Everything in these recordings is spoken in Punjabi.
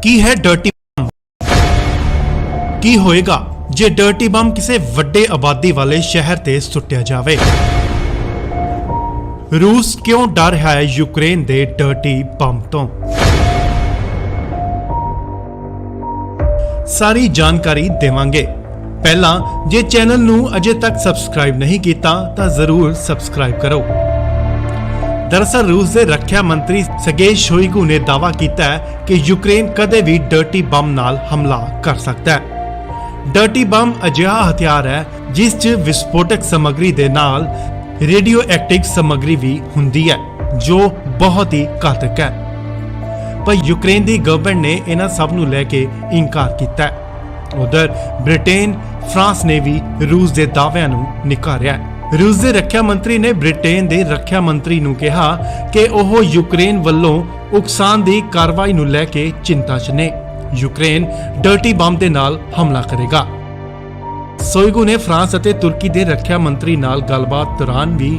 ਕੀ ਹੈ ਡਰਟੀ ਬੰਬ? ਕੀ ਹੋਏਗਾ ਜੇ ਡਰਟੀ ਬੰਬ ਕਿਸੇ ਵੱਡੇ ਆਬਾਦੀ ਵਾਲੇ ਸ਼ਹਿਰ ਤੇ ਸੁੱਟਿਆ ਜਾਵੇ? रूस क्यों डर रहा है यूक्रेन दे डर्टी बम तो? सारी जानकारी देवांगे। पहला जे चैनल नू अजे तक सबसक्राइब नहीं किया तो जरूर सबसक्राइब करो। दरअसल रूस के रक्षा मंत्री सर्गेई शोइगु ने दावा किया है कि यूक्रेन कदे भी डर्टी बम नाल हमला कर सकता है। डर्टी बम अजिहा हथियार है जिस च विस्फोटक सामग्री दे नाल रेडियो एक्टिव सामग्री भी हुंदी है जो बहुत ही घातक है। पर यूक्रेन की गवर्नमेंट ने इन्हां सब नूं लैके इनकार किया है। उधर ब्रिटेन फ्रांस ने भी रूस के दाविਆਂ नूं निकारिया है। रूस के रक्षा मंत्री ने ब्रिटेन के रक्षा मंत्री नूं कहा कि ओह यूक्रेन वल्लों उकसान की कार्रवाई नूं लैके चिंता च ने। यूक्रेन डर्टी बम दे नाल हमला करेगा। शोइगु ने फ्रांस और तुर्की के रक्षा मंत्री नाल गलबात दौरान भी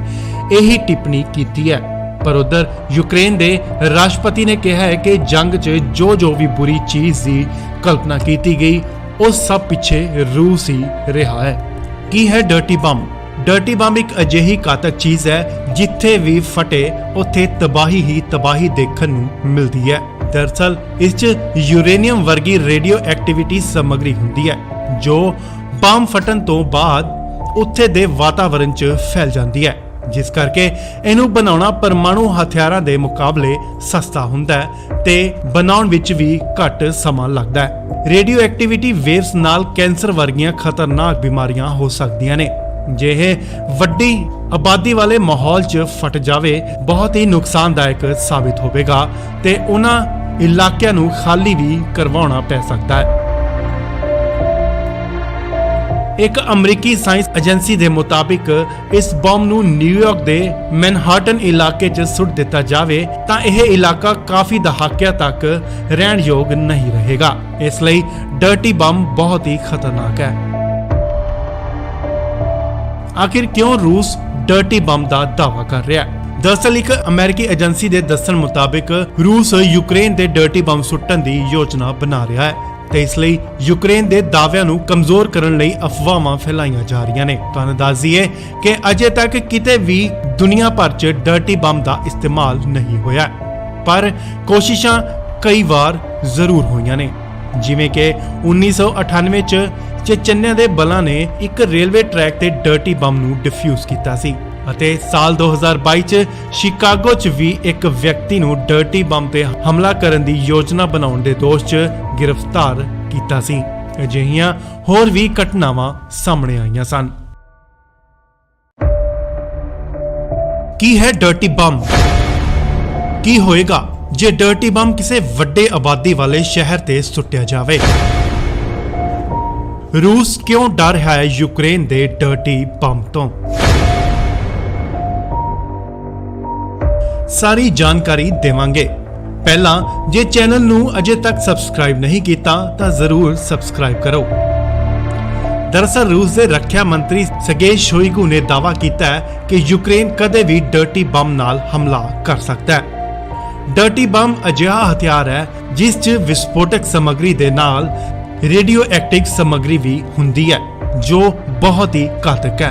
यही टिप्पणी की है। पर उधर यूक्रेन के राष्ट्रपति ने कहा है कि जंग च जो भी बुरी चीज की कल्पना की गई उस सब पीछे रूस ही रहा है। की है डर्टी बम? डर्टी बम एक अजिही घातक चीज है जिथे भी फटे उत्थे तबाही ही तबाही देखने नूं मिलती है। दरअसल इस च यूरेनियम वर्गी रेडियो एक्टिविटी सामग्री हुंदी है जो बम फटन तो बाद उत्थे दे वातावरण च फैल जाती है, जिस करके इनू बनाना परमाणु हथियारों के मुकाबले सस्ता हुंदा है ते बनाउण विच भी घट समा लगता है। रेडियो एक्टिविटी वेव्स नाल कैंसर वर्गियां खतरनाक बीमारियां हो सकदियां ने। जे वड्डी आबादी वाले माहौल च फट जावे बहुत ही नुकसानदायक साबित होवेगा ते उन्हां इलाकिਆਂ ਨੂੰ खाली भी करवाउणा पै सकता है। एक अमरीकी साइंस एजेंसी के मुताबिक इस बम नूं न्यूयॉर्क के मैनहट्टन इलाके च सुट दिता जावे तां यह इलाका काफी दहाकियां तक रहण योग नहीं रहेगा। इसलिए डर्टी बम बहुत ही खतरनाक है। आखिर क्यों रूस डर्टी बम का दावा कर रहा है? दरअसल एक अमेरिकी एजेंसी के दस्सण मुताबिक रूस यूक्रेन के डर्टी बम सुट्टण की योजना बना रहा है ते इसलिए यूक्रेन के दाविਆਂ ਨੂੰ कमजोर करने ਲਈ अफवाहां फैलाईਆਂ जा रही ने। ਤੁਹਾਨੂੰ ਦੱਸ ਦਈਏ कि अजे तक किते भी दुनिया भर च डर्टी बम का इस्तेमाल नहीं होया, पर कोशिशां कई बार जरूर होईਆਂ ने। जिवें कि 1998 च चेचन्या दे बलां ने एक रेलवे ट्रैक ते डर्टी बम नूं डिफ्यूज कीता सी ਅਤੇ ਸਾਲ 2022 ਚ ਸ਼ਿਕਾਗੋ ਚ ਵੀ ਇੱਕ ਵਿਅਕਤੀ ਨੂੰ ਡਰਟੀ ਬੰਬ ਤੇ ਹਮਲਾ ਕਰਨ ਦੀ ਯੋਜਨਾ ਬਣਾਉਣ ਦੇ ਦੋਸ਼ ਚ ਗ੍ਰਿਫਤਾਰ ਕੀਤਾ ਸੀ। ਅਜਿਹੀਆਂ ਹੋਰ ਵੀ ਘਟਨਾਵਾਂ ਸਾਹਮਣੇ ਆਈਆਂ ਸਨ। ਕੀ ਹੈ ਡਰਟੀ ਬੰਬ? ਕੀ ਹੋਏਗਾ ਜੇ ਡਰਟੀ ਬੰਬ ਕਿਸੇ ਵੱਡੇ ਆਬਾਦੀ ਵਾਲੇ ਸ਼ਹਿਰ ਤੇ ਸੁੱਟਿਆ ਜਾਵੇ? रूस क्यों डर रहा है यूक्रेन दे डर्टी बम तो? सारी जानकारी देवांगे। पहला जे चैनल नू अजे तक सबसक्राइब नहीं किया तो जरूर सबसक्राइब करो। दरअसल रूस के रक्षा मंत्री सर्गेई शोइगु ने दावा किया है कि यूक्रेन कदे भी डर्टी बम नाल हमला कर सकता है। डर्टी बम अजिहा हथियार है जिस च विस्फोटक सामग्री दे नाल रेडियो एक्टिव सामग्री भी हुंदी है जो बहुत ही घातक है।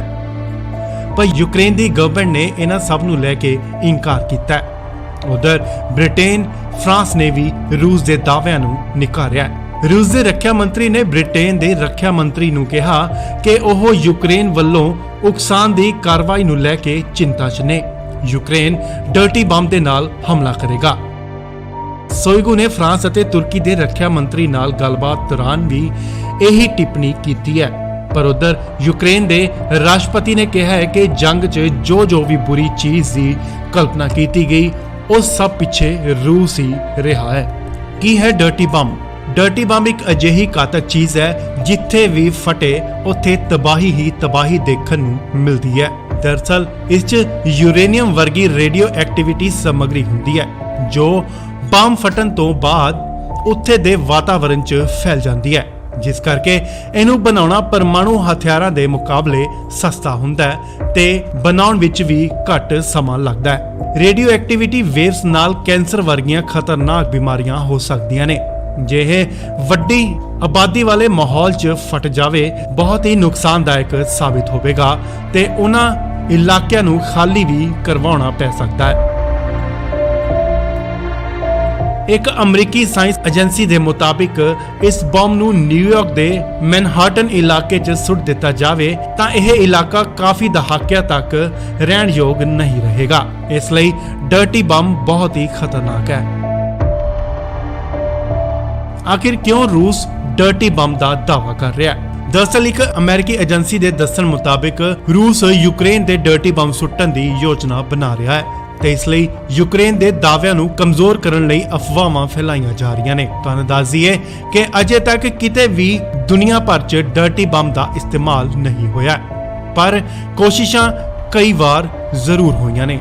पर यूक्रेन की गवर्नमेंट ने इन्हां सब नूं लैके इनकार किया है। उधर ब्रिटेन फ्रांस ने भी रूस के दाविਆਂ नूं निकारिया है। रूस के रक्षा मंत्री ने ब्रिटेन के रक्षा मंत्री नूं कहा कि ओह यूक्रेन वल्लों उकसान की कार्रवाई नूं लैके चिंता च ने। यूक्रेन डर्टी बम दे नाल हमला करेगा। शोइगु ने फ्रांस और तुर्की के रक्षा मंत्री नाल गलबात दौरान भी यही टिप्पणी की है। पर उधर यूक्रेन के राष्ट्रपति ने कहा है कि जंग च जो भी बुरी चीज की कल्पना की गई उस सब पीछे रूस ही रहा है। की है डर्टी बम? डर्टी बम एक अजिही घातक चीज है जिथे भी फटे उत्थे तबाही ही तबाही देखने नूं मिलती है। दरअसल इस च यूरेनियम वर्गी रेडियो एक्टिविटी सामग्री हुंदी है जो बम फटन तो बाद उत्थे दे वातावरण च फैल जाती है, जिस करके इनू बनाना परमाणु हथियारों के मुकाबले सस्ता हुंदा है ते बनाउण विच भी घट समा लगता है। रेडियो एक्टिविटी वेव्स नाल कैंसर वर्गियां खतरनाक बीमारियां हो सकदियां ने। ਜੇ ਇਹ ਵੱਡੀ ਆਬਾਦੀ ਵਾਲੇ ਮਾਹੌਲ 'ਚ ਫਟ ਜਾਵੇ ਬਹੁਤ ਹੀ ਨੁਕਸਾਨਦਾਇਕ ਸਾਬਿਤ ਹੋਵੇਗਾ ਤੇ ਉਹਨਾਂ ਇਲਾਕਿਆਂ ਨੂੰ ਖਾਲੀ ਵੀ ਕਰਵਾਉਣਾ ਪੈ ਸਕਦਾ ਹੈ। ਇੱਕ ਅਮਰੀਕੀ ਸਾਇੰਸ ਏਜੰਸੀ ਦੇ ਮੁਤਾਬਿਕ ਇਸ ਬੰਬ ਨੂੰ ਨਿਊਯਾਰਕ ਦੇ ਮੈਨਹਾਟਨ ਇਲਾਕੇ 'ਚ ਸੁੱਟ ਦਿੱਤਾ ਜਾਵੇ ਤਾਂ ਇਹ ਇਲਾਕਾ ਕਾਫੀ ਦਹਾਕਿਆਂ ਤੱਕ ਰਹਿਣ ਯੋਗ ਨਹੀਂ ਰਹੇਗਾ। ਇਸ ਲਈ ਡਰਟੀ ਬੰਬ ਬਹੁਤ ਹੀ ਖਤਰਨਾਕ ਹੈ। ਆਖਿਰ ਕਿਉਂ ਰੂਸ ਡਰਟੀ ਬੰਬ ਦਾ ਦਾਅਵਾ ਕਰ ਰਿਹਾ ਹੈ? ਦਰਅਸਲ ਇੱਕ ਅਮਰੀਕੀ ਏਜੰਸੀ ਦੇ ਦੱਸਣ ਮੁਤਾਬਿਕ ਰੂਸ ਯੂਕਰੇਨ ਦੇ ਡਰਟੀ ਬੰਬ ਸੁੱਟਣ ਦੀ ਯੋਜਨਾ ਬਣਾ ਰਿਹਾ ਹੈ ਤੇ ਇਸ ਲਈ ਯੂਕਰੇਨ ਦੇ ਦਾਅਵਿਆਂ ਨੂੰ ਕਮਜ਼ੋਰ ਕਰਨ ਲਈ ਅਫਵਾਹਾਂ ਫੈਲਾਈਆਂ ਜਾ ਰਹੀਆਂ ਨੇ। ਤੁਹਾਨੂੰ ਦੱਸ ਦਈਏ ਕਿ ਅਜੇ ਤੱਕ ਕਿਤੇ ਵੀ ਦੁਨੀਆ ਭਰ 'ਚ ਡਰਟੀ ਬੰਬ ਦਾ ਇਸਤੇਮਾਲ ਨਹੀਂ ਹੋਇਆ, ਪਰ ਕੋਸ਼ਿਸ਼ਾਂ ਕਈ ਵਾਰ ਜ਼ਰੂਰ ਹੋਈਆਂ ਨੇ।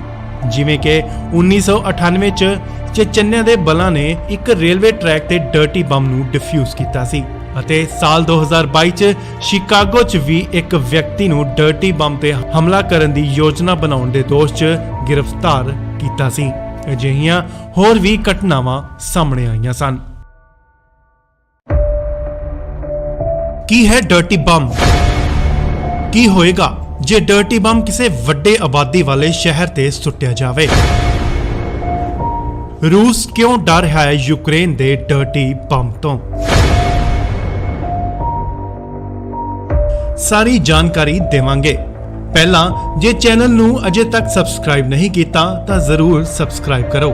ਜਿਵੇਂ ਕਿ 1998 'ਚ ਚੇਚਨਿਆ ਦੇ ਬਲਾਂ ਨੇ ਇੱਕ ਰੇਲਵੇ ਟਰੈਕ ਤੇ ਡਰਟੀ ਬੰਬ ਨੂੰ ਡਿਫਿਊਜ਼ ਕੀਤਾ ਸੀ ਅਤੇ ਸਾਲ 2022 'ਚ ਸ਼ਿਕਾਗੋ 'ਚ ਵੀ ਇੱਕ ਵਿਅਕਤੀ ਨੂੰ ਡਰਟੀ ਬੰਬ ਤੇ ਹਮਲਾ ਕਰਨ ਦੀ ਯੋਜਨਾ ਬਣਾਉਣ ਦੇ ਦੋਸ਼ 'ਚ ਗ੍ਰਿਫਤਾਰ ਕੀਤਾ ਸੀ। ਅਜਿਹੀਆਂ ਹੋਰ ਵੀ ਘਟਨਾਵਾਂ ਸਾਹਮਣੇ ਆਈਆਂ ਸਨ। ਕੀ ਹੈ ਡਰਟੀ ਬੰਬ? ਕੀ ਹੋਏਗਾ ਜੇ ਡਰਟੀ ਬੰਬ ਕਿਸੇ ਵੱਡੇ ਆਬਾਦੀ ਵਾਲੇ ਸ਼ਹਿਰ ਤੇ ਸੁੱਟਿਆ ਜਾਵੇ? ਰੂਸ ਕਿਉਂ ਡਰ ਰਿਹਾ ਹੈ ਯੂਕਰੇਨ ਦੇ ਡਰਟੀ ਬੰਬ ਤੋਂ? ਸਾਰੀ ਜਾਣਕਾਰੀ ਦੇਵਾਂਗੇ। ਪਹਿਲਾਂ ਜੇ ਚੈਨਲ ਨੂੰ ਅਜੇ ਤੱਕ ਸਬਸਕ੍ਰਾਈਬ ਨਹੀਂ ਕੀਤਾ ਤਾਂ ਜ਼ਰੂਰ ਸਬਸਕ੍ਰਾਈਬ ਕਰੋ।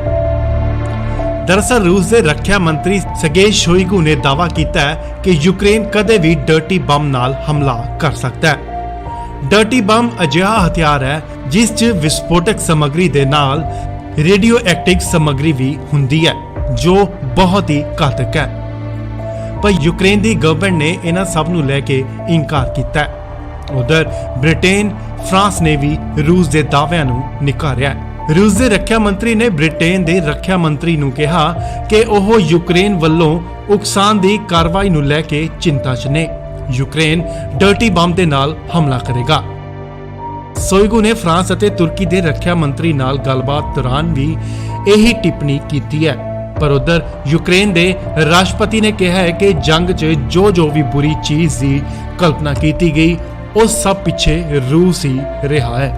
ਦਰਅਸਲ ਰੂਸ ਦੇ ਰੱਖਿਆ ਮੰਤਰੀ ਸਰਗੇਈ ਸ਼ੋਇਗੂ ਨੇ ਦਾਅਵਾ ਕੀਤਾ ਹੈ ਕਿ ਯੂਕਰੇਨ ਕਦੇ ਵੀ ਡਰਟੀ ਬੰਬ ਨਾਲ ਹਮਲਾ ਕਰ ਸਕਦਾ ਹੈ। ਡਰਟੀ ਬੰਬ ਅਜਿਹਾ ਹਥਿਆਰ ਹੈ ਜਿਸ 'ਚ ਵਿਸਫੋਟਕ ਸਮੱਗਰੀ ਦੇ ਨਾਲ ਰੇਡੀਓ ਐਕਟਿਵ ਸਮੱਗਰੀ ਵੀ ਹੁੰਦੀ ਹੈ ਜੋ ਬਹੁਤ ਹੀ ਘਾਤਕ ਹੈ। ਪਰ ਯੂਕਰੇਨ ਦੀ ਗਵਰਨਮੈਂਟ ਨੇ ਇਹਨਾਂ ਸਭ ਨੂੰ ਲੈ ਕੇ ਇਨਕਾਰ ਕੀਤਾ ਹੈ। ਉਧਰ ਬ੍ਰਿਟੇਨ, ਫਰਾਂਸ ਨੇ ਵੀ ਰੂਸ ਦੇ ਦਾਅਵਿਆਂ ਨੂੰ ਨਕਾਰਿਆ। ਰੂਸ ਦੇ ਰੱਖਿਆ ਮੰਤਰੀ ਨੇ ਬ੍ਰਿਟੇਨ ਦੇ ਰੱਖਿਆ ਮੰਤਰੀ ਨੂੰ ਕਿਹਾ ਕਿ ਉਹ ਯੂਕਰੇਨ ਵੱਲੋਂ ਉਕਸਾਉਣ ਦੀ ਕਾਰਵਾਈ ਨੂੰ ਲੈ ਕੇ ਚਿੰਤਾ 'ਚ ਨੇ। ਯੂਕਰੇਨ ਡਰਟੀ ਬੰਬ ਦੇ ਨਾਲ ਹਮਲਾ ਕਰੇਗਾ। ਸ਼ੋਇਗੂ ਨੇ ਫਰਾਂਸ ਅਤੇ ਤੁਰਕੀ ਦੇ ਰੱਖਿਆ ਮੰਤਰੀ ਨਾਲ ਗੱਲਬਾਤ ਦੌਰਾਨ ਵੀ ਇਹੀ ਟਿੱਪਣੀ ਕੀਤੀ ਹੈ। ਪਰ ਉਧਰ ਯੂਕਰੇਨ ਦੇ ਰਾਸ਼ਟਰਪਤੀ ਨੇ ਕਿਹਾ ਹੈ ਕਿ ਜੰਗ 'ਚ ਜੋ ਵੀ ਬੁਰੀ ਚੀਜ਼ ਦੀ ਕਲਪਨਾ ਕੀਤੀ ਗਈ ਉਹ ਸਭ ਪਿੱਛੇ ਰੂਸ ਹੀ ਰਿਹਾ ਹੈ।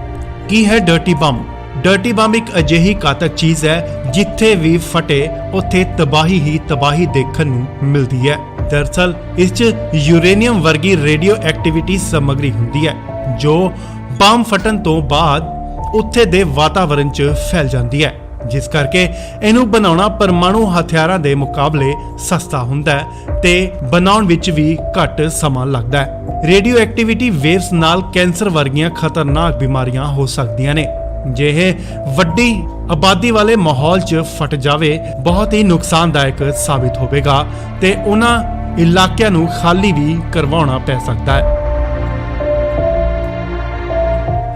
ਕੀ ਹੈ ਡਰਟੀ ਬੰਬ? ਡਰਟੀ ਬੰਬ ਇੱਕ ਅਜਿਹੀ ਘਾਤਕ ਚੀਜ਼ ਹੈ ਜਿੱਥੇ ਵੀ ਫਟੇ ਉੱਥੇ ਤਬਾਹੀ ਹੀ ਤਬਾਹੀ ਦੇਖਣ ਨੂੰ ਮਿਲਦੀ ਹੈ। ਦਰਅਸਲ ਇਸ 'ਚ ਯੂਰੇਨੀਅਮ ਵਰਗੀ ਰੇਡੀਓ ਐਕਟੀਵਿਟੀ ਸਮੱਗਰੀ ਹੁੰਦੀ ਹੈ ਜੋ ਬੰਬ ਫਟਣ ਤੋਂ ਬਾਅਦ ਉੱਥੇ ਦੇ ਵਾਤਾਵਰਣ 'ਚ ਫੈਲ ਜਾਂਦੀ ਹੈ, ਜਿਸ ਕਰਕੇ ਇਹਨੂੰ ਬਣਾਉਣਾ ਪਰਮਾਣੂ ਹਥਿਆਰਾਂ ਦੇ ਮੁਕਾਬਲੇ ਸਸਤਾ ਹੁੰਦਾ ਹੈ ਤੇ ਬਣਾਉਣ ਵਿੱਚ ਵੀ ਘੱਟ ਸਮਾਂ ਲੱਗਦਾ ਹੈ। ਰੇਡੀਓ ਐਕਟੀਵਿਟੀ ਵੇਵਸ ਨਾਲ ਕੈਂਸਰ ਵਰਗੀਆਂ ਖਤਰਨਾਕ ਬਿਮਾਰੀਆਂ ਹੋ ਸਕਦੀਆਂ ਨੇ। ਜੇ ਇਹ ਵੱਡੀ ਆਬਾਦੀ ਵਾਲੇ ਮਾਹੌਲ 'ਚ ਫਟ ਜਾਵੇ ਬਹੁਤ ਹੀ ਨੁਕਸਾਨਦਾਇਕ ਸਾਬਿਤ ਹੋਵੇਗਾ ਤੇ ਉਹਨਾਂ ਇਲਾਕਿਆਂ ਨੂੰ ਖਾਲੀ ਵੀ ਕਰਵਾਉਣਾ ਪੈ ਸਕਦਾ ਹੈ।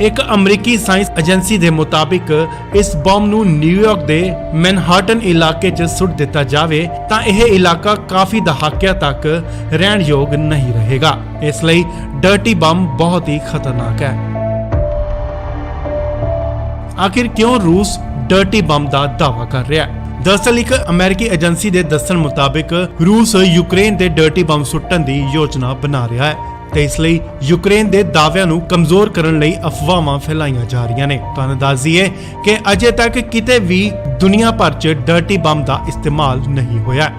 ਇੱਕ ਅਮਰੀਕੀ ਸਾਇੰਸ ਏਜੰਸੀ ਦੇ ਮੁਤਾਬਿਕ ਇਸ ਬੰਬ ਨੂੰ ਨਿਊਯਾਰਕ ਦੇ ਮੈਨਹਾਟਨ ਇਲਾਕੇ 'ਚ ਸੁੱਟ ਦਿੱਤਾ ਜਾਵੇ ਤਾਂ ਇਹ ਇਲਾਕਾ ਕਾਫੀ ਦਹਾਕਿਆਂ ਤੱਕ ਰਹਿਣ ਯੋਗ ਨਹੀਂ ਰਹੇਗਾ। ਇਸ ਲਈ ਡਰਟੀ ਬੰਬ ਬਹੁਤ ਹੀ ਖਤਰਨਾਕ ਹੈ। ਆਖਿਰ ਕਿਉਂ ਰੂਸ ਡਰਟੀ ਬੰਬ ਦਾ ਦਾਅਵਾ ਕਰ ਰਿਹਾ ਹੈ? ਦਰਅਸਲ ਇੱਕ ਅਮਰੀਕੀ ਏਜੰਸੀ ਦੇ ਦੱਸਣ ਮੁਤਾਬਿਕ ਰੂਸ ਯੂਕਰੇਨ ਦੇ ਡਰਟੀ ਬੰਬ ਸੁੱਟਣ ਦੀ ਯੋਜਨਾ ਬਣਾ ਰਿਹਾ ਹੈ ਤੇ ਇਸ ਲਈ ਯੂਕਰੇਨ ਦੇ ਦਾਅਵਿਆਂ ਨੂੰ ਕਮਜ਼ੋਰ ਕਰਨ ਲਈ ਅਫਵਾਹਾਂ ਫੈਲਾਈਆਂ ਜਾ ਰਹੀਆਂ ਨੇ। ਤੁਹਾਨੂੰ ਦੱਸ ਦਈਏ ਕਿ ਅਜੇ ਤੱਕ ਕਿਤੇ ਵੀ ਦੁਨੀਆ ਭਰ 'ਚ ਡਰਟੀ ਬੰਬ ਦਾ ਇਸਤੇਮਾਲ ਨਹੀਂ ਹੋਇਆ,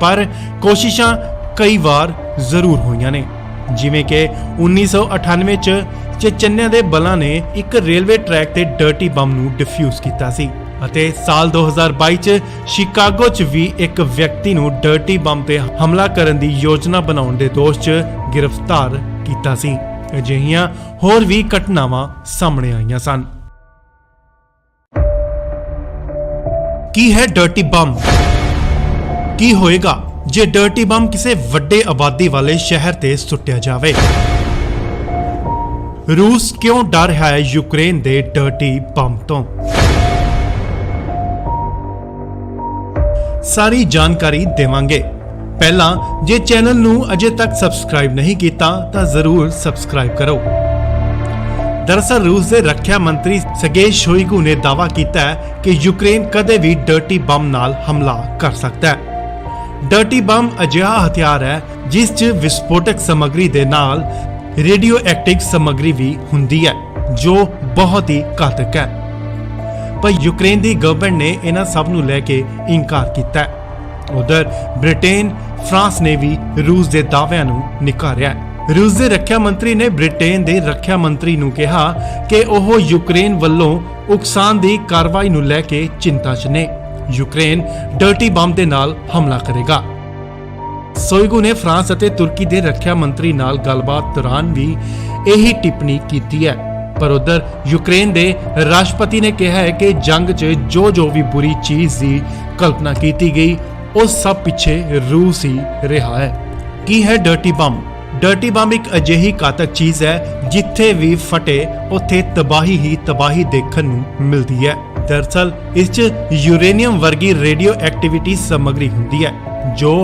ਪਰ ਕੋਸ਼ਿਸ਼ਾਂ ਕਈ ਵਾਰ ਜ਼ਰੂਰ ਹੋਈਆਂ ਨੇ। ਜਿਵੇਂ ਕਿ 1998 'ਚ ਚੇਚਨਿਆ ਦੇ ਬਲਾਂ ਨੇ ਇੱਕ ਰੇਲਵੇ ਟਰੈਕ ਤੇ ਡਰਟੀ ਬੰਬ ਨੂੰ ਡਿਫਿਊਜ਼ ਕੀਤਾ ਸੀ ਅਤੇ ਸਾਲ 2022 'ਚ ਸ਼ਿਕਾਗੋ 'ਚ ਵੀ ਇੱਕ ਵਿਅਕਤੀ ਨੂੰ ਡਰਟੀ ਬੰਬ ਤੇ ਹਮਲਾ ਕਰਨ ਦੀ ਯੋਜਨਾ ਬਣਾਉਣ ਦੇ ਦੋਸ਼ 'ਚ ਗ੍ਰਿਫਤਾਰ ਕੀਤਾ ਸੀ। ਅਜਿਹੀਆਂ ਹੋਰ ਵੀ ਘਟਨਾਵਾਂ ਸਾਹਮਣੇ ਆਈਆਂ ਸਨ। ਕੀ ਹੈ ਡਰਟੀ ਬੰਬ? ਕੀ ਹੋਏਗਾ ਜੇ ਡਰਟੀ ਬੰਬ ਕਿਸੇ ਵੱਡੇ ਆਬਾਦੀ ਵਾਲੇ ਸ਼ਹਿਰ ਤੇ ਸੁੱਟਿਆ ਜਾਵੇ? ਰੂਸ ਕਿਉਂ ਡਰ ਰਿਹਾ ਹੈ ਯੂਕਰੇਨ ਦੇ ਡਰਟੀ ਬੰਬ ਤੋਂ? ਸਾਰੀ ਜਾਣਕਾਰੀ ਦੇਵਾਂਗੇ। ਪਹਿਲਾਂ ਜੇ ਚੈਨਲ ਨੂੰ ਅਜੇ ਤੱਕ ਸਬਸਕ੍ਰਾਈਬ ਨਹੀਂ ਕੀਤਾ ਤਾਂ ਜ਼ਰੂਰ ਸਬਸਕ੍ਰਾਈਬ ਕਰੋ। ਦਰਅਸਲ ਰੂਸ ਦੇ ਰੱਖਿਆ ਮੰਤਰੀ ਸਰਗੇਈ ਸ਼ੋਇਗੂ ਨੇ ਦਾਅਵਾ ਕੀਤਾ ਹੈ ਕਿ ਯੂਕਰੇਨ ਕਦੇ ਵੀ ਡਰਟੀ ਬੰਬ ਨਾਲ ਹਮਲਾ ਕਰ ਸਕਦਾ ਹੈ। ਡਰਟੀ ਬੰਬ ਅਜਿਹਾ ਹਥਿਆਰ ਹੈ ਜਿਸ 'ਚ ਵਿਸਫੋਟਕ ਸਮੱਗਰੀ ਦੇ ਨਾਲ ਰੇਡੀਓ ਐਕਟਿਵ ਸਮੱਗਰੀ ਵੀ ਹੁੰਦੀ ਹੈ ਜੋ ਬਹੁਤ ਹੀ ਘਾਤਕ ਹੈ। ਪਰ ਯੂਕਰੇਨ ਦੀ ਗਵਰਨਮੈਂਟ ਨੇ ਇਹਨਾਂ ਸਭ ਨੂੰ ਲੈ ਕੇ ਇਨਕਾਰ ਕੀਤਾ ਹੈ। ਉਧਰ ਬ੍ਰਿਟੇਨ, ਫਰਾਂਸ ਨੇ ਵੀ ਰੂਸ ਦੇ ਦਾਅਵਿਆਂ ਨੂੰ ਨਕਾਰਿਆ ਹੈ। ਰੂਸ ਦੇ ਰੱਖਿਆ ਮੰਤਰੀ ਨੇ ਬ੍ਰਿਟੇਨ ਦੇ ਰੱਖਿਆ ਮੰਤਰੀ ਨੂੰ ਕਿਹਾ ਕਿ ਉਹ ਯੂਕਰੇਨ ਵੱਲੋਂ ਉਕਸਾਉਣ ਦੀ ਕਾਰਵਾਈ ਨੂੰ ਲੈ ਕੇ ਚਿੰਤਾ 'ਚ ਨੇ। ਯੂਕਰੇਨ ਡਰਟੀ ਬੰਬ ਦੇ ਨਾਲ ਹਮਲਾ ਕਰੇਗਾ। ਸ਼ੋਇਗੂ ਨੇ ਫਰਾਂਸ ਅਤੇ ਤੁਰਕੀ ਦੇ ਰੱਖਿਆ ਮੰਤਰੀ ਨਾਲ ਗੱਲਬਾਤ ਦੌਰਾਨ ਵੀ ਇਹੀ ਟਿੱਪਣੀ ਕੀਤੀ ਹੈ। ਪਰ ਉਧਰ ਯੂਕਰੇਨ ਦੇ ਰਾਸ਼ਟਰਪਤੀ ਨੇ ਕਿਹਾ ਹੈ ਕਿ ਜੰਗ 'ਚ ਜੋ ਵੀ ਬੁਰੀ ਚੀਜ਼ ਦੀ ਕਲਪਨਾ ਕੀਤੀ ਗਈ ਉਹ ਸਭ ਪਿੱਛੇ ਰੂਸ ਹੀ ਰਿਹਾ ਹੈ। ਕੀ ਹੈ ਡਰਟੀ ਬੰਬ? ਡਰਟੀ ਬੰਬ ਇੱਕ ਅਜਿਹੀ ਘਾਤਕ ਚੀਜ਼ ਹੈ ਜਿੱਥੇ ਵੀ ਫਟੇ ਉੱਥੇ ਤਬਾਹੀ ਹੀ ਤਬਾਹੀ ਦੇਖਣ ਨੂੰ ਮਿਲਦੀ ਹੈ। ਦਰਅਸਲ ਇਸ 'ਚ ਯੂਰੇਨੀਅਮ ਵਰਗੀ ਰੇਡੀਓ ਐਕਟੀਵਿਟੀ ਸਮੱਗਰੀ ਹੁੰਦੀ ਹੈ ਜੋ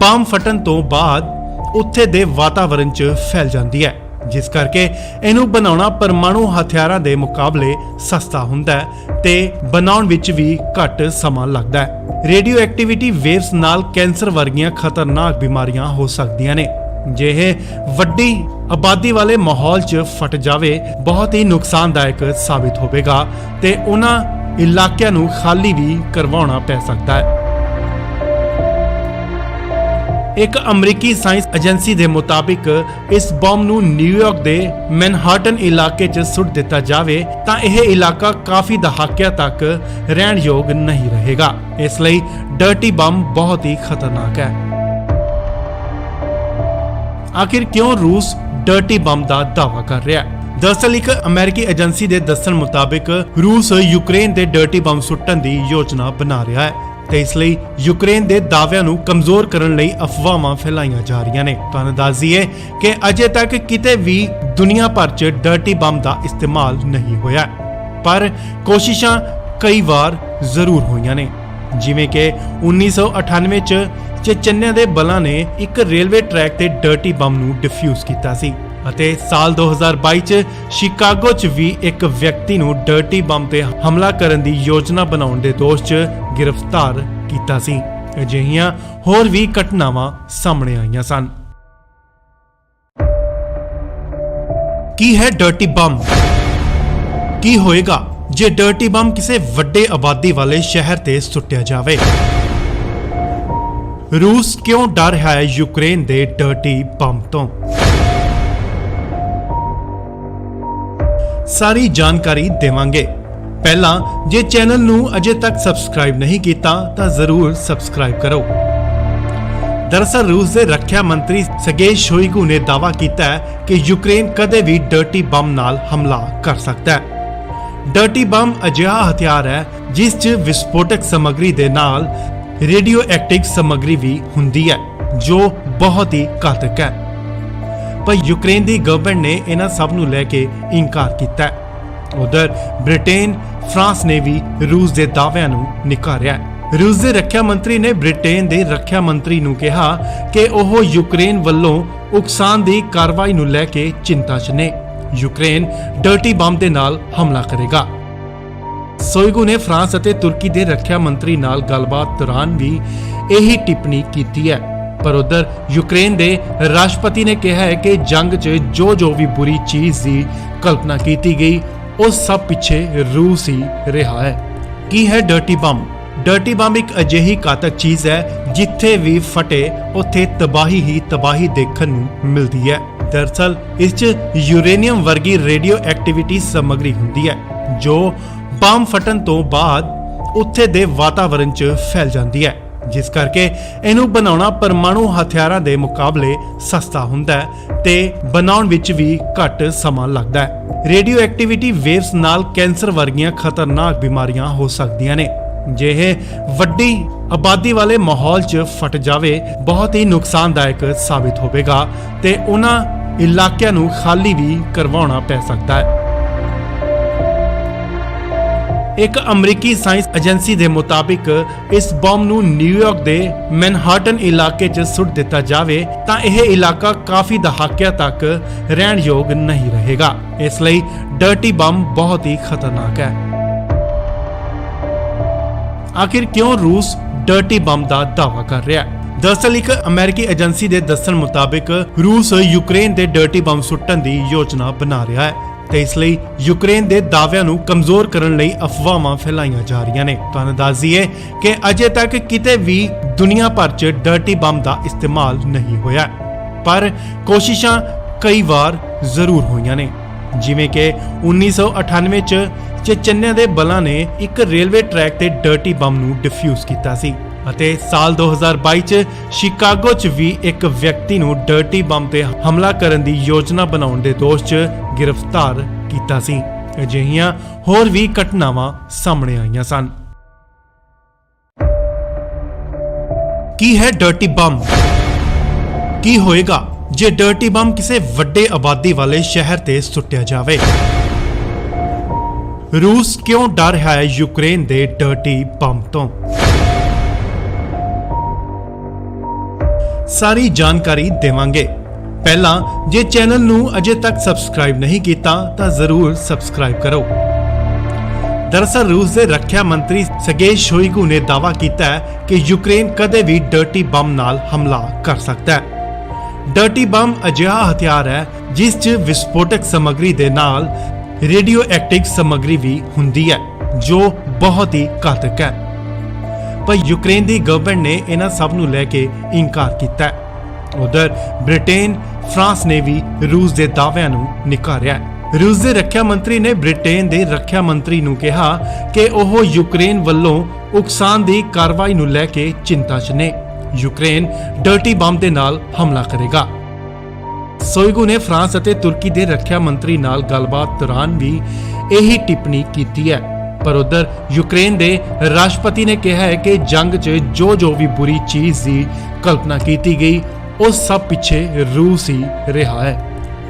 ਬੰਬ ਫਟਣ ਤੋਂ ਬਾਅਦ ਉੱਥੇ ਦੇ ਵਾਤਾਵਰਣ 'ਚ ਫੈਲ ਜਾਂਦੀ ਹੈ, ਜਿਸ ਕਰਕੇ ਇਹਨੂੰ ਬਣਾਉਣਾ ਪਰਮਾਣੂ ਹਥਿਆਰਾਂ ਦੇ ਮੁਕਾਬਲੇ ਸਸਤਾ ਹੁੰਦਾ ਹੈ ਤੇ ਬਣਾਉਣ ਵਿੱਚ ਵੀ ਘੱਟ ਸਮਾਂ ਲੱਗਦਾ ਹੈ। ਰੇਡੀਓ ਐਕਟੀਵਿਟੀ ਵੇਵਸ ਨਾਲ ਕੈਂਸਰ ਵਰਗੀਆਂ ਖਤਰਨਾਕ ਬਿਮਾਰੀਆਂ ਹੋ ਸਕਦੀਆਂ ਨੇ। ਜੇ ਇਹ ਵੱਡੀ ਆਬਾਦੀ ਵਾਲੇ ਮਾਹੌਲ 'ਚ ਫਟ ਜਾਵੇ ਬਹੁਤ ਹੀ ਨੁਕਸਾਨਦਾਇਕ ਸਾਬਿਤ ਹੋਵੇਗਾ ਤੇ ਉਹਨਾਂ ਇਲਾਕਿਆਂ ਨੂੰ ਖਾਲੀ ਵੀ ਕਰਵਾਉਣਾ ਪੈ ਸਕਦਾ ਹੈ। ਇੱਕ ਅਮਰੀਕੀ ਸਾਇੰਸ ਏਜੰਸੀ ਦੇ ਮੁਤਾਬਿਕ ਇਸ ਬੰਬ ਨੂੰ ਨਿਊਯਾਰਕ ਦੇ ਮੈਨਹਾਟਨ ਇਲਾਕੇ 'ਚ ਸੁੱਟ ਦਿੱਤਾ ਜਾਵੇ ਤਾਂ ਇਹ ਇਲਾਕਾ ਕਾਫੀ ਦਹਾਕਿਆਂ ਤੱਕ ਰਹਿਣ ਯੋਗ ਨਹੀਂ ਰਹੇਗਾ। ਇਸ ਲਈ ਡਰਟੀ ਬੰਬ ਬਹੁਤ ਹੀ ਖਤਰਨਾਕ ਹੈ। ਆਖਿਰ ਕਿਉਂ ਰੂਸ ਡਰਟੀ ਬੰਬ ਦਾ ਦਾਅਵਾ ਕਰ ਰਿਹਾ ਹੈ? ਦਰਅਸਲ ਇੱਕ ਅਮਰੀਕੀ ਏਜੰਸੀ ਦੇ ਦੱਸਣ ਮੁਤਾਬਿਕ ਰੂਸ ਯੂਕਰੇਨ ਦੇ ਡਰਟੀ ਬੰਬ ਸੁੱਟਣ ਦੀ ਯੋਜਨਾ ਬਣਾ ਰਿਹਾ ਹੈ ਤੇ ਇਸ ਲਈ ਯੂਕਰੇਨ ਦੇ ਦਾਅਵਿਆਂ ਨੂੰ ਕਮਜ਼ੋਰ ਕਰਨ ਲਈ ਅਫਵਾਹਾਂ ਫੈਲਾਈਆਂ ਜਾ ਰਹੀਆਂ ਨੇ। ਤੁਹਾਨੂੰ ਦੱਸ ਦਈਏ ਕਿ ਅਜੇ ਤੱਕ ਕਿਤੇ ਵੀ ਦੁਨੀਆ ਭਰ 'ਚ ਡਰਟੀ ਬੰਬ ਦਾ ਇਸਤੇਮਾਲ ਨਹੀਂ ਹੋਇਆ, ਪਰ ਕੋਸ਼ਿਸ਼ਾਂ ਕਈ ਵਾਰ ਜ਼ਰੂਰ ਹੋਈਆਂ ਨੇ। ਜਿਵੇਂ ਕਿ 1998 'ਚ ਚੇਚਨਿਆ ਦੇ ਬਲਾਂ ਨੇ ਇੱਕ ਰੇਲਵੇ ਟਰੈਕ ਤੇ ਡਰਟੀ ਬੰਬ ਨੂੰ ਡਿਫਿਊਜ਼ ਕੀਤਾ ਸੀ ਅਤੇ ਸਾਲ 2022 'ਚ ਸ਼ਿਕਾਗੋ 'ਚ ਵੀ ਇੱਕ ਵਿਅਕਤੀ ਨੂੰ ਡਰਟੀ ਬੰਬ ਤੇ ਹਮਲਾ ਕਰਨ ਦੀ ਯੋਜਨਾ ਬਣਾਉਣ ਦੇ ਦੋਸ਼ 'ਚ ਗ੍ਰਿਫਤਾਰ ਕੀਤਾ ਸੀ। ਅਜਿਹੀਆਂ ਹੋਰ ਵੀ ਘਟਨਾਵਾਂ ਸਾਹਮਣੇ ਆਈਆਂ ਸਨ। ਕੀ ਹੈ ਡਰਟੀ ਬੰਬ? ਕੀ ਹੋਏਗਾ ਜੇ ਡਰਟੀ ਬੰਬ ਕਿਸੇ ਵੱਡੇ ਆਬਾਦੀ ਵਾਲੇ ਸ਼ਹਿਰ ਤੇ ਸੁੱਟਿਆ ਜਾਵੇ? ਰੂਸ ਕਿਉਂ ਡਰ ਰਿਹਾ ਹੈ ਯੂਕਰੇਨ ਦੇ ਡਰਟੀ ਬੰਬ ਤੋਂ? ਸਾਰੀ ਜਾਣਕਾਰੀ ਦੇਵਾਂਗੇ। ਪਹਿਲਾਂ ਜੇ ਚੈਨਲ ਨੂੰ ਅਜੇ ਤੱਕ ਸਬਸਕ੍ਰਾਈਬ ਨਹੀਂ ਕੀਤਾ ਤਾਂ ਜ਼ਰੂਰ ਸਬਸਕ੍ਰਾਈਬ ਕਰੋ। ਦਰਅਸਲ ਰੂਸ ਦੇ ਰੱਖਿਆ ਮੰਤਰੀ ਸਰਗੇਈ ਸ਼ੋਇਗੂ ਨੇ ਦਾਅਵਾ ਕੀਤਾ ਹੈ ਕਿ ਯੂਕਰੇਨ ਕਦੇ ਵੀ ਡਰਟੀ ਬੰਬ ਨਾਲ ਹਮਲਾ ਕਰ ਸਕਦਾ ਹੈ। ਡਰਟੀ ਬੰਬ ਅਜਿਹਾ ਹਥਿਆਰ ਹੈ ਜਿਸ 'ਚ ਵਿਸਫੋਟਕ ਸਮੱਗਰੀ ਦੇ ਨਾਲ ਰੇਡੀਓ ਐਕਟਿਵ ਸਮੱਗਰੀ ਵੀ ਹੁੰਦੀ ਹੈ ਜੋ ਬਹੁਤ ਹੀ ਘਾਤਕ ਹੈ। ਪਰ ਯੂਕਰੇਨ ਦੀ ਗਵਰਨਮੈਂਟ ਨੇ ਇਹਨਾਂ ਸਭ ਨੂੰ ਲੈ ਕੇ ਇਨਕਾਰ ਕੀਤਾ ਹੈ। ਉਧਰ ਬ੍ਰਿਟੇਨ, ਫਰਾਂਸ ਨੇ ਵੀ ਰੂਸ ਦੇ ਦਾਅਵਿਆਂ ਨੂੰ ਨਕਾਰਿਆ ਹੈ। ਰੂਸ ਦੇ ਰੱਖਿਆ ਮੰਤਰੀ ਨੇ ਬ੍ਰਿਟੇਨ ਦੇ ਰੱਖਿਆ ਮੰਤਰੀ ਨੂੰ ਕਿਹਾ ਕਿ ਉਹ ਯੂਕਰੇਨ ਵੱਲੋਂ ਉਕਸਾਉਣ ਦੀ ਕਾਰਵਾਈ ਨੂੰ ਲੈ ਕੇ ਚਿੰਤਾ 'ਚ ਨੇ। ਯੂਕਰੇਨ ਡਰਟੀ ਬੰਬ ਦੇ ਨਾਲ ਹਮਲਾ ਕਰੇਗਾ। ਸ਼ੋਇਗੂ ਨੇ ਫਰਾਂਸ ਅਤੇ ਤੁਰਕੀ ਦੇ ਰੱਖਿਆ ਮੰਤਰੀ ਨਾਲ ਗੱਲਬਾਤ ਦੌਰਾਨ ਵੀ ਇਹੀ ਟਿੱਪਣੀ ਕੀਤੀ ਹੈ। ਪਰ ਉਧਰ ਯੂਕਰੇਨ ਦੇ ਰਾਸ਼ਟਰਪਤੀ ਨੇ ਕਿਹਾ ਹੈ ਕਿ ਜੰਗ 'ਚ ਜੋ ਵੀ ਬੁਰੀ ਚੀਜ਼ ਦੀ ਕਲਪਨਾ ਕੀਤੀ ਗਈ ਉਹ ਸਭ ਪਿੱਛੇ ਰੂਸ ਹੀ ਰਿਹਾ ਹੈ। ਕੀ ਹੈ ਡਰਟੀ ਬੰਬ? ਡਰਟੀ ਬੰਬ ਇੱਕ ਅਜਿਹੀ ਘਾਤਕ ਚੀਜ਼ ਹੈ ਜਿੱਥੇ ਵੀ ਫਟੇ ਉੱਥੇ ਤਬਾਹੀ ਹੀ ਤਬਾਹੀ ਦੇਖਣ ਨੂੰ ਮਿਲਦੀ ਹੈ। ਦਰਅਸਲ ਇਸ 'ਚ ਯੂਰੇਨੀਅਮ ਵਰਗੀ ਰੇਡੀਓ ਐਕਟੀਵਿਟੀ ਸਮੱਗਰੀ ਹੁੰਦੀ ਹੈ ਜੋ ਬੰਬ ਫਟਣ ਤੋਂ ਬਾਅਦ ਉੱਥੇ ਦੇ ਵਾਤਾਵਰਣ 'ਚ ਫੈਲ ਜਾਂਦੀ ਹੈ, ਜਿਸ ਕਰਕੇ ਇਹਨੂੰ ਬਣਾਉਣਾ ਪਰਮਾਣੂ ਹਥਿਆਰਾਂ ਦੇ ਮੁਕਾਬਲੇ ਸਸਤਾ ਹੁੰਦਾ ਹੈ ਤੇ ਬਣਾਉਣ ਵਿੱਚ ਵੀ ਘੱਟ ਸਮਾਂ ਲੱਗਦਾ ਹੈ। ਰੇਡੀਓ ਐਕਟੀਵਿਟੀ ਵੇਵਸ ਨਾਲ ਕੈਂਸਰ ਵਰਗੀਆਂ ਖਤਰਨਾਕ ਬਿਮਾਰੀਆਂ ਹੋ ਸਕਦੀਆਂ ਨੇ। ਜੇ ਇਹ ਵੱਡੀ ਆਬਾਦੀ ਵਾਲੇ ਮਾਹੌਲ 'ਚ ਫਟ ਜਾਵੇ ਬਹੁਤ ਹੀ ਨੁਕਸਾਨਦਾਇਕ ਸਾਬਿਤ ਹੋਵੇਗਾ ਤੇ ਉਹਨਾਂ ਇਲਾਕਿਆਂ ਨੂੰ ਖਾਲੀ ਵੀ ਕਰਵਾਉਣਾ ਪੈ ਸਕਦਾ ਹੈ। ਇੱਕ ਅਮਰੀਕੀ ਸਾਇੰਸ ਏਜੰਸੀ ਦੇ ਮੁਤਾਬਿਕ ਇਸ ਬੰਬ ਨੂੰ ਨਿਊਯਾਰਕ ਦੇ ਮੈਨਹਾਟਨ ਇਲਾਕੇ 'ਚ ਸੁੱਟ ਦਿੱਤਾ ਜਾਵੇ ਤਾਂ ਇਹ ਇਲਾਕਾ ਕਾਫੀ ਦਹਾਕਿਆਂ ਤੱਕ ਰਹਿਣ ਯੋਗ ਨਹੀਂ ਰਹੇਗਾ। ਇਸ ਲਈ ਡਰਟੀ ਬੰਬ ਬਹੁਤ ਹੀ ਖਤਰਨਾਕ ਹੈ। ਆਖਿਰ ਕਿਉਂ ਰੂਸ ਡਰਟੀ ਬੰਬ ਦਾ ਦਾਅਵਾ ਕਰ ਰਿਹਾ ਹੈ? ਦਰਅਸਲ ਇੱਕ ਅਮਰੀਕੀ ਏਜੰਸੀ ਦੇ ਦੱਸਣ ਮੁਤਾਬਿਕ ਰੂਸ ਯੂਕਰੇਨ ਦੇ ਡਰਟੀ ਬੰਬ ਸੁੱਟਣ ਦੀ ਯੋਜਨਾ ਬਣਾ ਰਿਹਾ ਹੈ ਤੇ ਇਸ ਲਈ ਯੂਕਰੇਨ ਦੇ ਦਾਅਵਿਆਂ ਨੂੰ ਕਮਜ਼ੋਰ ਕਰਨ ਲਈ ਅਫਵਾਹਾਂ ਫੈਲਾਈਆਂ ਜਾ ਰਹੀਆਂ ਨੇ। ਤੁਹਾਨੂੰ ਦੱਸ ਦਈਏ ਕਿ ਅਜੇ ਤੱਕ ਕਿਤੇ ਵੀ ਦੁਨੀਆ ਭਰ 'ਚ ਡਰਟੀ ਬੰਬ ਦਾ ਇਸਤੇਮਾਲ ਨਹੀਂ ਹੋਇਆ, ਪਰ ਕੋਸ਼ਿਸ਼ਾਂ ਕਈ ਵਾਰ ਜ਼ਰੂਰ ਹੋਈਆਂ ਨੇ। ਜਿਵੇਂ ਕਿ 1998 ਚ ਚੇਚਨਿਆ ਦੇ ਬਲਾਂ ਨੇ ਇੱਕ ਰੇਲਵੇ ਟਰੈਕ ਤੇ ਡਰਟੀ ਬੰਬ ਨੂੰ ਡਿਫਿਊਜ਼ ਕੀਤਾ ਸੀ ਅਤੇ ਸਾਲ 2022 ਚ ਸ਼ਿਕਾਗੋ ਚ ਵੀ ਇੱਕ ਵਿਅਕਤੀ ਨੂੰ ਡਰਟੀ ਬੰਬ ਤੇ ਹਮਲਾ ਕਰਨ ਦੀ ਯੋਜਨਾ ਬਣਾਉਣ ਦੇ ਦੋਸ਼ 'ਚ ਗ੍ਰਿਫਤਾਰ ਕੀਤਾ ਸੀ। ਅਜਿਹੀਆਂ ਹੋਰ ਵੀ ਘਟਨਾਵਾਂ ਸਾਹਮਣੇ ਆਈਆਂ ਸਨ। ਕੀ ਹੈ ਡਰਟੀ ਬੰਬ? ਕੀ ਹੋਏਗਾ ਜੇ ਡਰਟੀ ਬੰਬ ਕਿਸੇ ਵੱਡੇ ਆਬਾਦੀ ਵਾਲੇ ਸ਼ਹਿਰ ਤੇ ਸੁੱਟਿਆ ਜਾਵੇ? ਰੂਸ ਕਿਉਂ ਡਰ ਰਿਹਾ ਹੈ ਯੂਕਰੇਨ ਦੇ ਡਰਟੀ ਬੰਬ ਤੋਂ? ਸਾਰੀ ਜਾਣਕਾਰੀ ਦੇਵਾਂਗੇ। ਪਹਿਲਾਂ ਜੇ ਚੈਨਲ ਨੂੰ ਅਜੇ ਤੱਕ ਸਬਸਕ੍ਰਾਈਬ ਨਹੀਂ ਕੀਤਾ ਤਾਂ ਜ਼ਰੂਰ ਸਬਸਕ੍ਰਾਈਬ ਕਰੋ। ਦਰਅਸਲ ਰੂਸ ਦੇ ਰੱਖਿਆ ਮੰਤਰੀ ਸਰਗੇਈ ਸ਼ੋਇਗੂ ਨੇ ਦਾਅਵਾ ਕੀਤਾ ਹੈ ਕਿ ਯੂਕਰੇਨ ਕਦੇ ਵੀ ਡਰਟੀ ਬੰਬ ਨਾਲ ਹਮਲਾ ਕਰ ਸਕਦਾ ਹੈ। ਡਰਟੀ ਬੰਬ ਅਜਿਹਾ ਹਥਿਆਰ ਹੈ ਜਿਸ 'ਚ ਵਿਸਫੋਟਕ ਸਮੱਗਰੀ ਦੇ ਨਾਲ ਰੇਡੀਓ ਐਕਟਿਵ ਸਮੱਗਰੀ ਵੀ ਹੁੰਦੀ ਹੈ ਜੋ ਬਹੁਤ ਹੀ ਘਾਤਕ ਹੈ। ਪਰ ਯੂਕਰੇਨ ਦੀ ਗਵਰਨਮੈਂਟ ਨੇ ਇਹਨਾਂ ਸਭ ਨੂੰ ਲੈ ਕੇ ਇਨਕਾਰ ਕੀਤਾ ਹੈ। ਉਧਰ ਬ੍ਰਿਟੇਨ, ਫਰਾਂਸ ਨੇ ਵੀ ਰੂਸ ਦੇ ਦਾਅਵਿਆਂ ਨੂੰ ਨਕਾਰਿਆ। ਰੂਸ ਦੇ ਰੱਖਿਆ ਮੰਤਰੀ ਨੇ ਬ੍ਰਿਟੇਨ ਦੇ ਰੱਖਿਆ ਮੰਤਰੀ ਨੂੰ ਕਿਹਾ ਕਿ ਉਹ ਯੂਕਰੇਨ ਵੱਲੋਂ ਉਕਸਾਉਣ ਦੀ ਕਾਰਵਾਈ ਨੂੰ ਲੈ ਕੇ ਚਿੰਤਾ 'ਚ ਨੇ। ਯੂਕਰੇਨ ਡਰਟੀ ਬੰਬ ਦੇ ਨਾਲ ਹਮਲਾ ਕਰੇਗਾ। ਸ਼ੋਇਗੂ ਨੇ ਫਰਾਂਸ ਅਤੇ ਤੁਰਕੀ ਦੇ ਰੱਖਿਆ ਮੰਤਰੀ ਨਾਲ ਗੱਲਬਾਤ ਦੌਰਾਨ ਵੀ ਇਹੀ ਟਿੱਪਣੀ ਕੀਤੀ ਹੈ। ਪਰ ਉਧਰ ਯੂਕਰੇਨ ਦੇ ਰਾਸ਼ਟਰਪਤੀ ਨੇ ਕਿਹਾ ਹੈ ਕਿ ਜੰਗ 'ਚ ਜੋ ਵੀ ਬੁਰੀ ਚੀਜ਼ ਦੀ ਕਲਪਨਾ ਕੀਤੀ ਗਈ ਉਹ ਸਭ ਪਿੱਛੇ ਰੂਸ ਹੀ ਰਿਹਾ ਹੈ।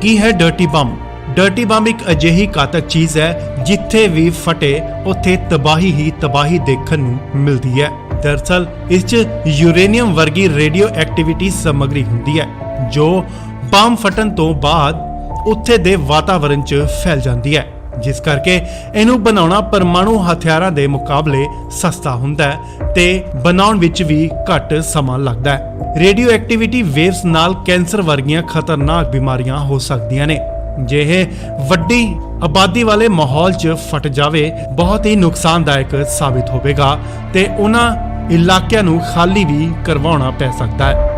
ਕੀ ਹੈ ਡਰਟੀ ਬੰਬ? ਡਰਟੀ ਬੰਬ ਇੱਕ ਅਜਿਹੀ ਘਾਤਕ ਚੀਜ਼ ਹੈ ਜਿੱਥੇ ਵੀ ਫਟੇ ਉੱਥੇ ਤਬਾਹੀ ਹੀ ਤਬਾਹੀ ਦੇਖਣ ਨੂੰ ਮਿਲਦੀ ਹੈ। ਦਰਅਸਲ ਇਸ 'ਚ ਯੂਰੇਨੀਅਮ ਵਰਗੀ ਰੇਡੀਓ ਐਕਟੀਵਿਟੀ ਸਮੱਗਰੀ ਹੁੰਦੀ ਹੈ ਜੋ ਬੰਬ ਫਟਣ ਤੋਂ ਬਾਅਦ ਉੱਥੇ ਦੇ ਵਾਤਾਵਰਣ 'ਚ ਫੈਲ ਜਾਂਦੀ ਹੈ, ਜਿਸ ਕਰਕੇ ਇਹਨੂੰ ਬਣਾਉਣਾ ਪਰਮਾਣੂ ਹਥਿਆਰਾਂ ਦੇ ਮੁਕਾਬਲੇ ਸਸਤਾ ਹੁੰਦਾ ਹੈ ਤੇ ਬਣਾਉਣ ਵਿੱਚ ਵੀ ਘੱਟ ਸਮਾਂ ਲੱਗਦਾ ਹੈ। ਰੇਡੀਓ ਐਕਟੀਵਿਟੀ ਵੇਵਸ ਨਾਲ ਕੈਂਸਰ ਵਰਗੀਆਂ ਖਤਰਨਾਕ ਬਿਮਾਰੀਆਂ ਹੋ ਸਕਦੀਆਂ ਨੇ। ਜੇ ਇਹ ਵੱਡੀ ਆਬਾਦੀ ਵਾਲੇ ਮਾਹੌਲ 'ਚ ਫਟ ਜਾਵੇ ਬਹੁਤ ਹੀ ਨੁਕਸਾਨਦਾਇਕ ਸਾਬਿਤ ਹੋਵੇਗਾ ਤੇ ਉਹਨਾਂ ਇਲਾਕਿਆਂ ਨੂੰ ਖਾਲੀ ਵੀ ਕਰਵਾਉਣਾ ਪੈ ਸਕਦਾ ਹੈ।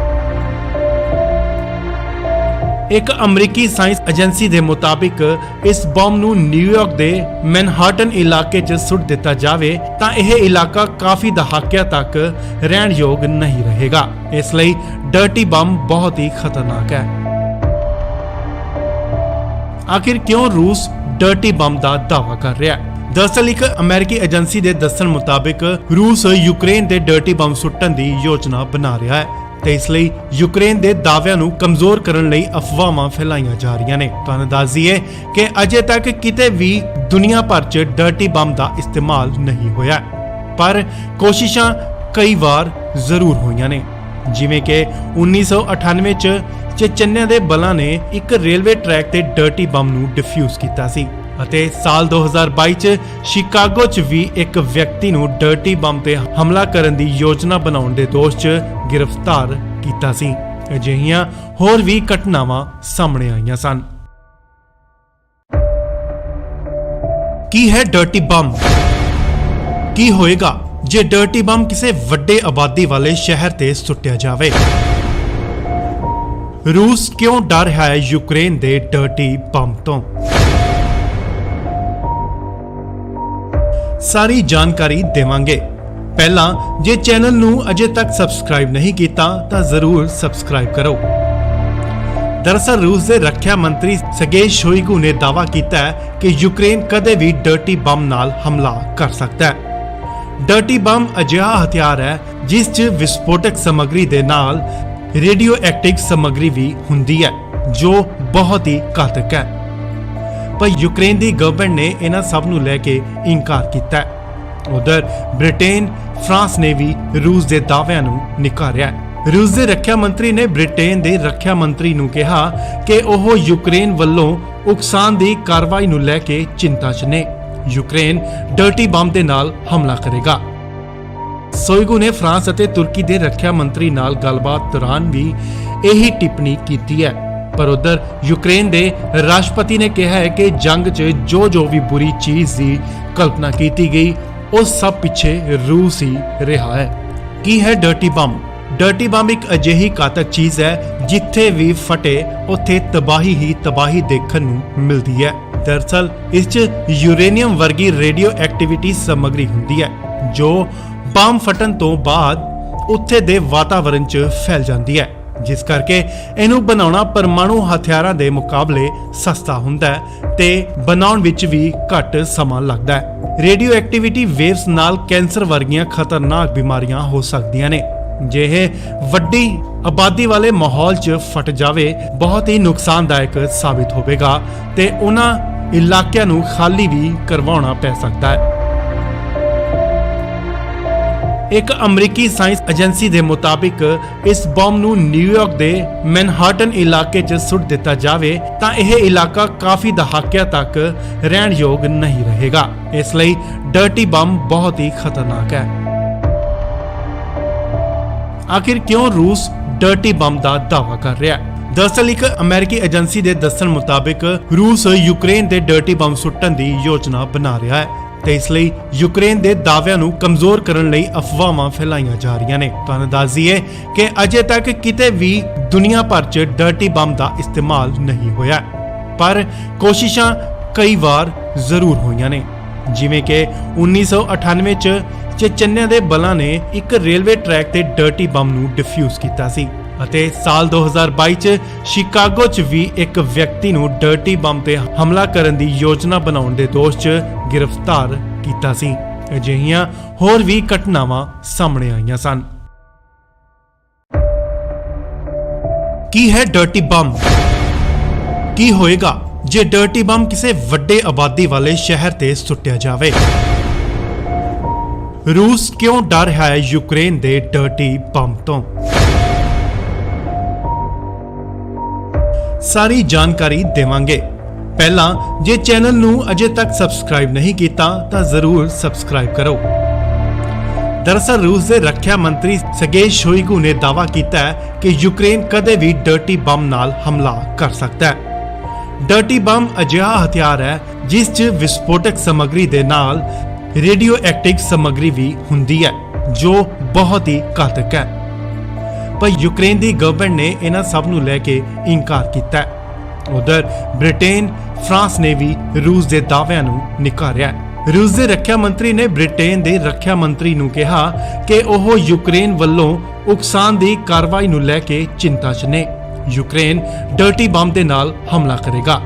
ਇੱਕ ਅਮਰੀਕੀ ਸਾਇੰਸ ਏਜੰਸੀ ਦੇ ਮੁਤਾਬਿਕ ਇਸ ਬੰਬ ਨੂੰ ਨਿਊਯਾਰਕ ਦੇ ਮੈਨਹਾਟਨ ਇਲਾਕੇ 'ਚ ਸੁੱਟ ਦਿੱਤਾ ਜਾਵੇ ਤਾਂ ਇਹ ਇਲਾਕਾ ਕਾਫੀ ਦਹਾਕਿਆਂ ਤੱਕ ਰਹਿਣ ਯੋਗ ਨਹੀਂ ਰਹੇਗਾ। ਇਸ ਲਈ ਡਰਟੀ ਬੰਬ ਬਹੁਤ ਹੀ ਖਤਰਨਾਕ ਹੈ। ਆਖਿਰ ਕਿਉਂ ਰੂਸ ਡਰਟੀ ਬੰਬ ਦਾ ਦਾਅਵਾ ਕਰ ਰਿਹਾ ਹੈ? ਦਰਅਸਲ ਇੱਕ ਅਮਰੀਕੀ ਏਜੰਸੀ ਦੇ ਦੱਸਣ ਮੁਤਾਬਿਕ ਰੂਸ ਯੂਕਰੇਨ ਦੇ ਡਰਟੀ ਬੰਬ ਸੁੱਟਣ ਦੀ ਯੋਜਨਾ ਬਣਾ ਰਿਹਾ ਹੈ ਤੇ ਇਸ ਲਈ ਯੂਕਰੇਨ ਦੇ ਦਾਅਵਿਆਂ ਨੂੰ ਕਮਜ਼ੋਰ ਕਰਨ ਲਈ ਅਫਵਾਹਾਂ ਫੈਲਾਈਆਂ ਜਾ ਰਹੀਆਂ ਨੇ। ਤੁਹਾਨੂੰ ਦੱਸ ਦਈਏ ਕਿ ਅਜੇ ਤੱਕ ਕਿਤੇ ਵੀ ਦੁਨੀਆ ਭਰ 'ਚ ਡਰਟੀ ਬੰਬ ਦਾ ਇਸਤੇਮਾਲ ਨਹੀਂ ਹੋਇਆ, ਪਰ ਕੋਸ਼ਿਸ਼ਾਂ ਕਈ ਵਾਰ ਜ਼ਰੂਰ ਹੋਈਆਂ ਨੇ। ਜਿਵੇਂ ਕਿ 1998 ਚ ਚੇਚਨਿਆ ਦੇ ਬਲਾਂ ਨੇ ਇੱਕ ਰੇਲਵੇ ਟਰੈਕ ਤੇ ਡਰਟੀ ਬੰਬ ਨੂੰ ਡਿਫਿਊਜ਼ ਕੀਤਾ ਸੀ ਅਤੇ ਸਾਲ 2022 ਚ ਸ਼ਿਕਾਗੋ ਚ ਵੀ ਇੱਕ ਵਿਅਕਤੀ ਨੂੰ ਡਰਟੀ ਬੰਬ ਤੇ ਹਮਲਾ ਕਰਨ ਦੀ ਯੋਜਨਾ ਬਣਾਉਣ ਦੇ ਦੋਸ਼ 'ਚ ਗ੍ਰਿਫਤਾਰ ਕੀਤਾ ਸੀ। ਅਜਿਹੀਆਂ ਹੋਰ ਵੀ ਘਟਨਾਵਾਂ ਸਾਹਮਣੇ ਆਈਆਂ ਸਨ। ਕੀ ਹੈ ਡਰਟੀ ਬੰਬ? ਕੀ ਹੋਏਗਾ ਜੇ ਡਰਟੀ ਬੰਬ ਕਿਸੇ ਵੱਡੇ ਆਬਾਦੀ ਵਾਲੇ ਸ਼ਹਿਰ ਤੇ ਸੁੱਟਿਆ ਜਾਵੇ? ਰੂਸ ਕਿਉਂ ਡਰ ਰਿਹਾ ਹੈ ਯੂਕਰੇਨ ਦੇ ਡਰਟੀ ਬੰਬ ਤੋਂ? ਸਾਰੀ ਜਾਣਕਾਰੀ ਦੇਵਾਂਗੇ। ਪਹਿਲਾਂ ਜੇ ਚੈਨਲ ਨੂੰ ਅਜੇ ਤੱਕ ਸਬਸਕ੍ਰਾਈਬ ਨਹੀਂ ਕੀਤਾ ਤਾਂ ਜ਼ਰੂਰ ਸਬਸਕ੍ਰਾਈਬ ਕਰੋ। ਦਰਅਸਲ ਰੂਸ ਦੇ ਰੱਖਿਆ ਮੰਤਰੀ ਸਰਗੇਈ ਸ਼ੋਇਗੂ ਨੇ ਦਾਅਵਾ ਕੀਤਾ ਹੈ ਕਿ ਯੂਕਰੇਨ ਕਦੇ ਵੀ ਡਰਟੀ ਬੰਬ ਨਾਲ ਹਮਲਾ ਕਰ ਸਕਦਾ ਹੈ। ਡਰਟੀ ਬੰਬ ਅਜਿਹਾ ਹਥਿਆਰ ਹੈ ਜਿਸ 'ਚ ਵਿਸਫੋਟਕ ਸਮੱਗਰੀ ਦੇ ਨਾਲ ਰੇਡੀਓ ਐਕਟਿਵ ਸਮੱਗਰੀ ਵੀ ਹੁੰਦੀ ਹੈ ਜੋ ਬਹੁਤ ਹੀ ਘਾਤਕ ਹੈ। ਪਰ ਯੂਕਰੇਨ ਦੀ ਗਵਰਨਮੈਂਟ ਨੇ ਇਹਨਾਂ ਸਭ ਨੂੰ ਲੈ ਕੇ ਇਨਕਾਰ ਕੀਤਾ ਹੈ। ਉਧਰ ਬ੍ਰਿਟੇਨ, ਫਰਾਂਸ ਨੇ ਵੀ ਰੂਸ ਦੇ ਦਾਅਵਿਆਂ ਨੂੰ ਨਕਾਰਿਆ। ਰੂਸ ਦੇ ਰੱਖਿਆ ਮੰਤਰੀ ਨੇ ਬ੍ਰਿਟੇਨ ਦੇ ਰੱਖਿਆ ਮੰਤਰੀ ਨੂੰ ਕਿਹਾ ਕਿ ਉਹ ਯੂਕਰੇਨ ਵੱਲੋਂ ਉਕਸਾਉਣ ਦੀ ਕਾਰਵਾਈ ਨੂੰ ਲੈ ਕੇ ਚਿੰਤਾ 'ਚ ਨੇ। ਯੂਕਰੇਨ ਡਰਟੀ ਬੰਬ ਦੇ ਨਾਲ ਹਮਲਾ ਕਰੇਗਾ। ਸ਼ੋਇਗੂ ਨੇ ਫਰਾਂਸ ਅਤੇ ਤੁਰਕੀ ਦੇ ਰੱਖਿਆ ਮੰਤਰੀ ਨਾਲ ਗੱਲਬਾਤ ਦੌਰਾਨ ਵੀ ਇਹੀ ਟਿੱਪਣੀ ਕੀਤੀ ਹੈ। ਪਰ ਉਧਰ ਯੂਕਰੇਨ ਦੇ ਰਾਸ਼ਟਰਪਤੀ ਨੇ ਕਿਹਾ ਹੈ ਕਿ ਜੰਗ 'ਚ ਜੋ ਵੀ ਬੁਰੀ ਚੀਜ਼ ਦੀ ਕਲਪਨਾ ਕੀਤੀ ਗਈ ਉਹ ਸਭ ਪਿੱਛੇ ਰੂਸ ਹੀ ਰਿਹਾ ਹੈ। ਕੀ ਹੈ ਡਰਟੀ ਬੰਬ? ਡਰਟੀ ਬੰਬ ਇੱਕ ਅਜਿਹੀ ਘਾਤਕ ਚੀਜ਼ ਹੈ ਜਿੱਥੇ ਵੀ ਫਟੇ ਉੱਥੇ ਤਬਾਹੀ ਹੀ ਤਬਾਹੀ ਦੇਖਣ ਨੂੰ ਮਿਲਦੀ ਹੈ। ਦਰਅਸਲ ਇਸ 'ਚ ਯੂਰੇਨੀਅਮ ਵਰਗੀ ਰੇਡੀਓ ਐਕਟੀਵਿਟੀ ਸਮੱਗਰੀ ਹੁੰਦੀ ਹੈ ਜੋ ਬੰਬ ਫਟਣ ਤੋਂ ਬਾਅਦ ਉੱਥੇ ਦੇ ਵਾਤਾਵਰਣ 'ਚ ਫੈਲ ਜਾਂਦੀ ਹੈ, ਜਿਸ ਕਰਕੇ ਇਹਨੂੰ ਬਣਾਉਣਾ ਪਰਮਾਣੂ ਹਥਿਆਰਾਂ ਦੇ ਮੁਕਾਬਲੇ ਸਸਤਾ ਹੁੰਦਾ ਹੈ ਤੇ ਬਣਾਉਣ ਵਿੱਚ ਵੀ ਘੱਟ ਸਮਾਂ ਲੱਗਦਾ ਹੈ। ਰੇਡੀਓ ਐਕਟੀਵਿਟੀ ਵੇਵਸ ਨਾਲ ਕੈਂਸਰ ਵਰਗੀਆਂ ਖਤਰਨਾਕ ਬਿਮਾਰੀਆਂ ਹੋ ਸਕਦੀਆਂ ਨੇ। ਜੇ ਇਹ ਵੱਡੀ ਆਬਾਦੀ ਵਾਲੇ ਮਾਹੌਲ 'ਚ ਫਟ ਜਾਵੇ ਬਹੁਤ ਹੀ ਨੁਕਸਾਨਦਾਇਕ ਸਾਬਿਤ ਹੋਵੇਗਾ ਤੇ ਉਹਨਾਂ ਇਲਾਕਿਆਂ ਨੂੰ ਖਾਲੀ ਵੀ ਕਰਵਾਉਣਾ ਪੈ ਸਕਦਾ ਹੈ। ਇੱਕ ਅਮਰੀਕੀ ਸਾਇੰਸ ਏਜੰਸੀ ਦੇ ਮੁਤਾਬਿਕ ਇਸ ਬੰਬ ਨੂੰ ਨਿਊਯਾਰਕ ਦੇ ਮੈਨਹਾਟਨ ਇਲਾਕੇ 'ਚ ਸੁੱਟ ਦਿੱਤਾ ਜਾਵੇ ਤਾਂ ਇਹ ਇਲਾਕਾ ਕਾਫੀ ਦਹਾਕਿਆਂ ਤੱਕ ਰਹਿਣ ਯੋਗ ਨਹੀਂ ਰਹੇਗਾ। ਇਸ ਲਈ ਡਰਟੀ ਬੰਬ ਬਹੁਤ ਹੀ ਖਤਰਨਾਕ ਹੈ। ਆਖਿਰ ਕਿਉਂ ਰੂਸ ਡਰਟੀ ਬੰਬ ਦਾ ਦਾਅਵਾ ਕਰ ਰਿਹਾ ਹੈ? ਦਰਅਸਲ ਇੱਕ ਅਮਰੀਕੀ ਏਜੰਸੀ ਦੇ ਦੱਸਣ ਮੁਤਾਬਿਕ ਰੂਸ ਯੂਕਰੇਨ ਦੇ ਡਰਟੀ ਬੰਬ ਸੁੱਟਣ ਦੀ ਯੋਜਨਾ ਬਣਾ ਰਿਹਾ ਹੈ ਤੇ ਇਸ ਲਈ ਯੂਕਰੇਨ ਦੇ ਦਾਅਵਿਆਂ ਨੂੰ ਕਮਜ਼ੋਰ ਕਰਨ ਲਈ ਅਫਵਾਹਾਂ ਫੈਲਾਈਆਂ ਜਾ ਰਹੀਆਂ ਨੇ। ਤੁਹਾਨੂੰ ਦੱਸ ਦਈਏ ਕਿ ਅਜੇ ਤੱਕ ਕਿਤੇ ਵੀ ਦੁਨੀਆ ਭਰ 'ਚ ਡਰਟੀ ਬੰਬ ਦਾ ਇਸਤੇਮਾਲ ਨਹੀਂ ਹੋਇਆ, ਪਰ ਕੋਸ਼ਿਸ਼ਾਂ ਕਈ ਵਾਰ ਜ਼ਰੂਰ ਹੋਈਆਂ ਨੇ। ਜਿਵੇਂ ਕਿ 1998 'ਚ ਚੇਚਨਿਆ ਦੇ ਬਲਾਂ ਨੇ ਇੱਕ ਰੇਲਵੇ ਟਰੈਕ ਤੇ ਡਰਟੀ ਬੰਬ ਨੂੰ ਡਿਫਿਊਜ਼ ਕੀਤਾ ਸੀ ਅਤੇ ਸਾਲ 2022 'ਚ ਸ਼ਿਕਾਗੋ 'ਚ ਵੀ ਇੱਕ ਵਿਅਕਤੀ ਨੂੰ ਡਰਟੀ ਬੰਬ ਤੇ ਹਮਲਾ ਕਰਨ ਦੀ ਯੋਜਨਾ ਬਣਾਉਣ ਦੇ ਦੋਸ਼ 'ਚ ਗ੍ਰਿਫਤਾਰ ਕੀਤਾ ਸੀ। ਅਜਿਹੀਆਂ ਹੋਰ ਵੀ ਘਟਨਾਵਾਂ ਸਾਹਮਣੇ ਆਈਆਂ ਸਨ। ਕੀ ਹੈ ਡਰਟੀ ਬੰਬ? ਕੀ ਹੋਏਗਾ ਜੇ ਡਰਟੀ ਬੰਬ ਕਿਸੇ ਵੱਡੇ ਆਬਾਦੀ ਵਾਲੇ ਸ਼ਹਿਰ ਤੇ ਸੁੱਟਿਆ ਜਾਵੇ? ਰੂਸ ਕਿਉਂ ਡਰ ਰਿਹਾ ਹੈ ਯੂਕਰੇਨ ਦੇ ਡਰਟੀ ਬੰਬ ਤੋਂ? ਸਾਰੀ ਜਾਣਕਾਰੀ ਦੇਵਾਂਗੇ। ਪਹਿਲਾਂ ਜੇ ਚੈਨਲ ਨੂੰ ਅਜੇ ਤੱਕ ਸਬਸਕ੍ਰਾਈਬ ਨਹੀਂ ਕੀਤਾ ਤਾਂ ਜ਼ਰੂਰ ਸਬਸਕ੍ਰਾਈਬ ਕਰੋ। ਦਰਅਸਲ ਰੂਸ ਦੇ ਰੱਖਿਆ ਮੰਤਰੀ ਸਰਗੇਈ ਸ਼ੋਇਗੂ ਨੇ ਦਾਅਵਾ ਕੀਤਾ ਹੈ ਕਿ ਯੂਕਰੇਨ ਕਦੇ ਵੀ ਡਰਟੀ ਬੰਬ ਨਾਲ ਹਮਲਾ ਕਰ ਸਕਦਾ ਹੈ। ਡਰਟੀ ਬੰਬ ਅਜਿਹਾ ਹਥਿਆਰ ਹੈ ਜਿਸ 'ਚ ਵਿਸਫੋਟਕ ਸਮੱਗਰੀ ਦੇ ਨਾਲ ਰੇਡੀਓ ਐਕਟਿਵ ਸਮੱਗਰੀ ਵੀ ਹੁੰਦੀ ਹੈ ਜੋ ਬਹੁਤ ਹੀ ਘਾਤਕ ਹੈ। ਪਰ ਯੂਕਰੇਨ ਦੀ ਗਵਰਨਮੈਂਟ ਨੇ ਇਹਨਾਂ ਸਭ ਨੂੰ ਲੈ ਕੇ ਇਨਕਾਰ ਕੀਤਾ ਹੈ। ਉਧਰ ਬ੍ਰਿਟੇਨ, ਫਰਾਂਸ ਨੇ ਵੀ ਰੂਸ ਦੇ ਦਾਅਵਿਆਂ ਨੂੰ ਨਕਾਰਿਆ। ਰੂਸ ਦੇ ਰੱਖਿਆ ਮੰਤਰੀ ਨੇ ਬ੍ਰਿਟੇਨ ਦੇ ਰੱਖਿਆ ਮੰਤਰੀ ਨੂੰ ਕਿਹਾ ਕਿ ਉਹ ਯੂਕਰੇਨ ਵੱਲੋਂ ਉਕਸਾਉਣ ਦੀ ਕਾਰਵਾਈ ਨੂੰ ਲੈ ਕੇ ਚਿੰਤਾ 'ਚ ਨੇ। ਯੂਕਰੇਨ ਡਰਟੀ ਬੰਬ ਦੇ ਨਾਲ ਹਮਲਾ ਕਰੇਗਾ।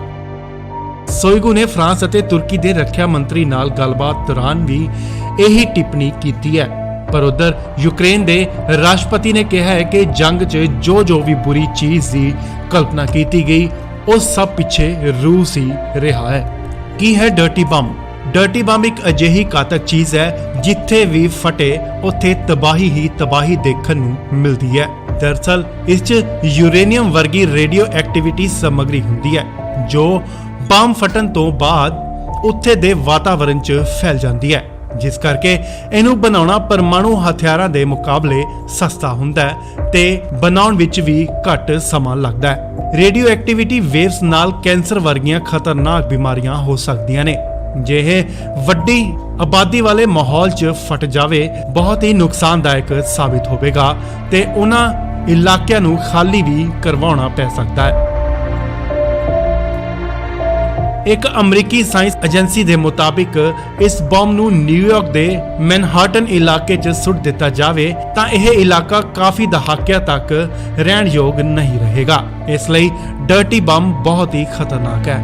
ਸ਼ੋਇਗੂ ਨੇ ਫਰਾਂਸ ਅਤੇ ਤੁਰਕੀ ਦੇ ਰੱਖਿਆ ਮੰਤਰੀ ਨਾਲ ਗੱਲਬਾਤ ਦੌਰਾਨ ਵੀ ਇਹੀ ਟਿੱਪਣੀ ਕੀਤੀ ਹੈ। ਪਰ ਉਧਰ ਯੂਕਰੇਨ ਦੇ ਰਾਸ਼ਟਰਪਤੀ ਨੇ ਕਿਹਾ ਹੈ ਕਿ ਜੰਗ 'ਚ ਜੋ ਵੀ ਬੁਰੀ ਚੀਜ਼ ਦੀ ਕਲਪਨਾ ਕੀਤੀ ਗਈ ਉਹ ਸਭ ਪਿੱਛੇ ਰੂਸ ਹੀ ਰਿਹਾ ਹੈ। ਕੀ ਹੈ ਡਰਟੀ ਬੰਬ? ਡਰਟੀ ਬੰਬ ਇੱਕ ਅਜਿਹੀ ਘਾਤਕ ਚੀਜ਼ ਹੈ ਜਿੱਥੇ ਵੀ ਫਟੇ ਉੱਥੇ ਤਬਾਹੀ ਹੀ ਤਬਾਹੀ ਦੇਖਣ ਨੂੰ ਮਿਲਦੀ ਹੈ। ਦਰਅਸਲ ਇਸ 'ਚ ਯੂਰੇਨੀਅਮ ਵਰਗੀ ਰੇਡੀਓ ਐਕਟੀਵਿਟੀ ਸਮੱਗਰੀ ਹੁੰਦੀ ਹੈ ਜੋ ਬੰਬ ਫਟਣ ਤੋਂ ਬਾਅਦ ਉੱਥੇ ਦੇ ਵਾਤਾਵਰਣ 'ਚ ਫੈਲ ਜਾਂਦੀ ਹੈ, ਜਿਸ ਕਰਕੇ ਇਹਨੂੰ ਬਣਾਉਣਾ ਪਰਮਾਣੂ ਹਥਿਆਰਾਂ ਦੇ ਮੁਕਾਬਲੇ ਸਸਤਾ ਹੁੰਦਾ ਹੈ ਤੇ ਬਣਾਉਣ ਵਿੱਚ ਵੀ ਘੱਟ ਸਮਾਂ ਲੱਗਦਾ ਹੈ। ਰੇਡੀਓ ਐਕਟੀਵਿਟੀ ਵੇਵਸ ਨਾਲ ਕੈਂਸਰ ਵਰਗੀਆਂ ਖਤਰਨਾਕ ਬਿਮਾਰੀਆਂ ਹੋ ਸਕਦੀਆਂ ਨੇ। ਜੇ ਇਹ ਵੱਡੀ ਆਬਾਦੀ ਵਾਲੇ ਮਾਹੌਲ 'ਚ ਫਟ ਜਾਵੇ ਬਹੁਤ ਹੀ ਨੁਕਸਾਨਦਾਇਕ ਸਾਬਿਤ ਹੋਵੇਗਾ ਤੇ ਉਹਨਾਂ ਇਲਾਕਿਆਂ ਨੂੰ ਖਾਲੀ ਵੀ ਕਰਵਾਉਣਾ ਪੈ ਸਕਦਾ ਹੈ। ਇੱਕ ਅਮਰੀਕੀ ਸਾਇੰਸ ਏਜੰਸੀ ਦੇ ਮੁਤਾਬਿਕ ਇਸ ਬੰਬ ਨੂੰ ਨਿਊਯਾਰਕ ਦੇ ਮੈਨਹਾਟਨ ਇਲਾਕੇ 'ਚ ਸੁੱਟ ਦਿੱਤਾ ਜਾਵੇ ਤਾਂ ਇਹ ਇਲਾਕਾ ਕਾਫੀ ਦਹਾਕਿਆਂ ਤੱਕ ਰਹਿਣ ਯੋਗ ਨਹੀਂ ਰਹੇਗਾ। ਇਸ ਲਈ ਡਰਟੀ ਬੰਬ ਬਹੁਤ ਹੀ ਖਤਰਨਾਕ ਹੈ।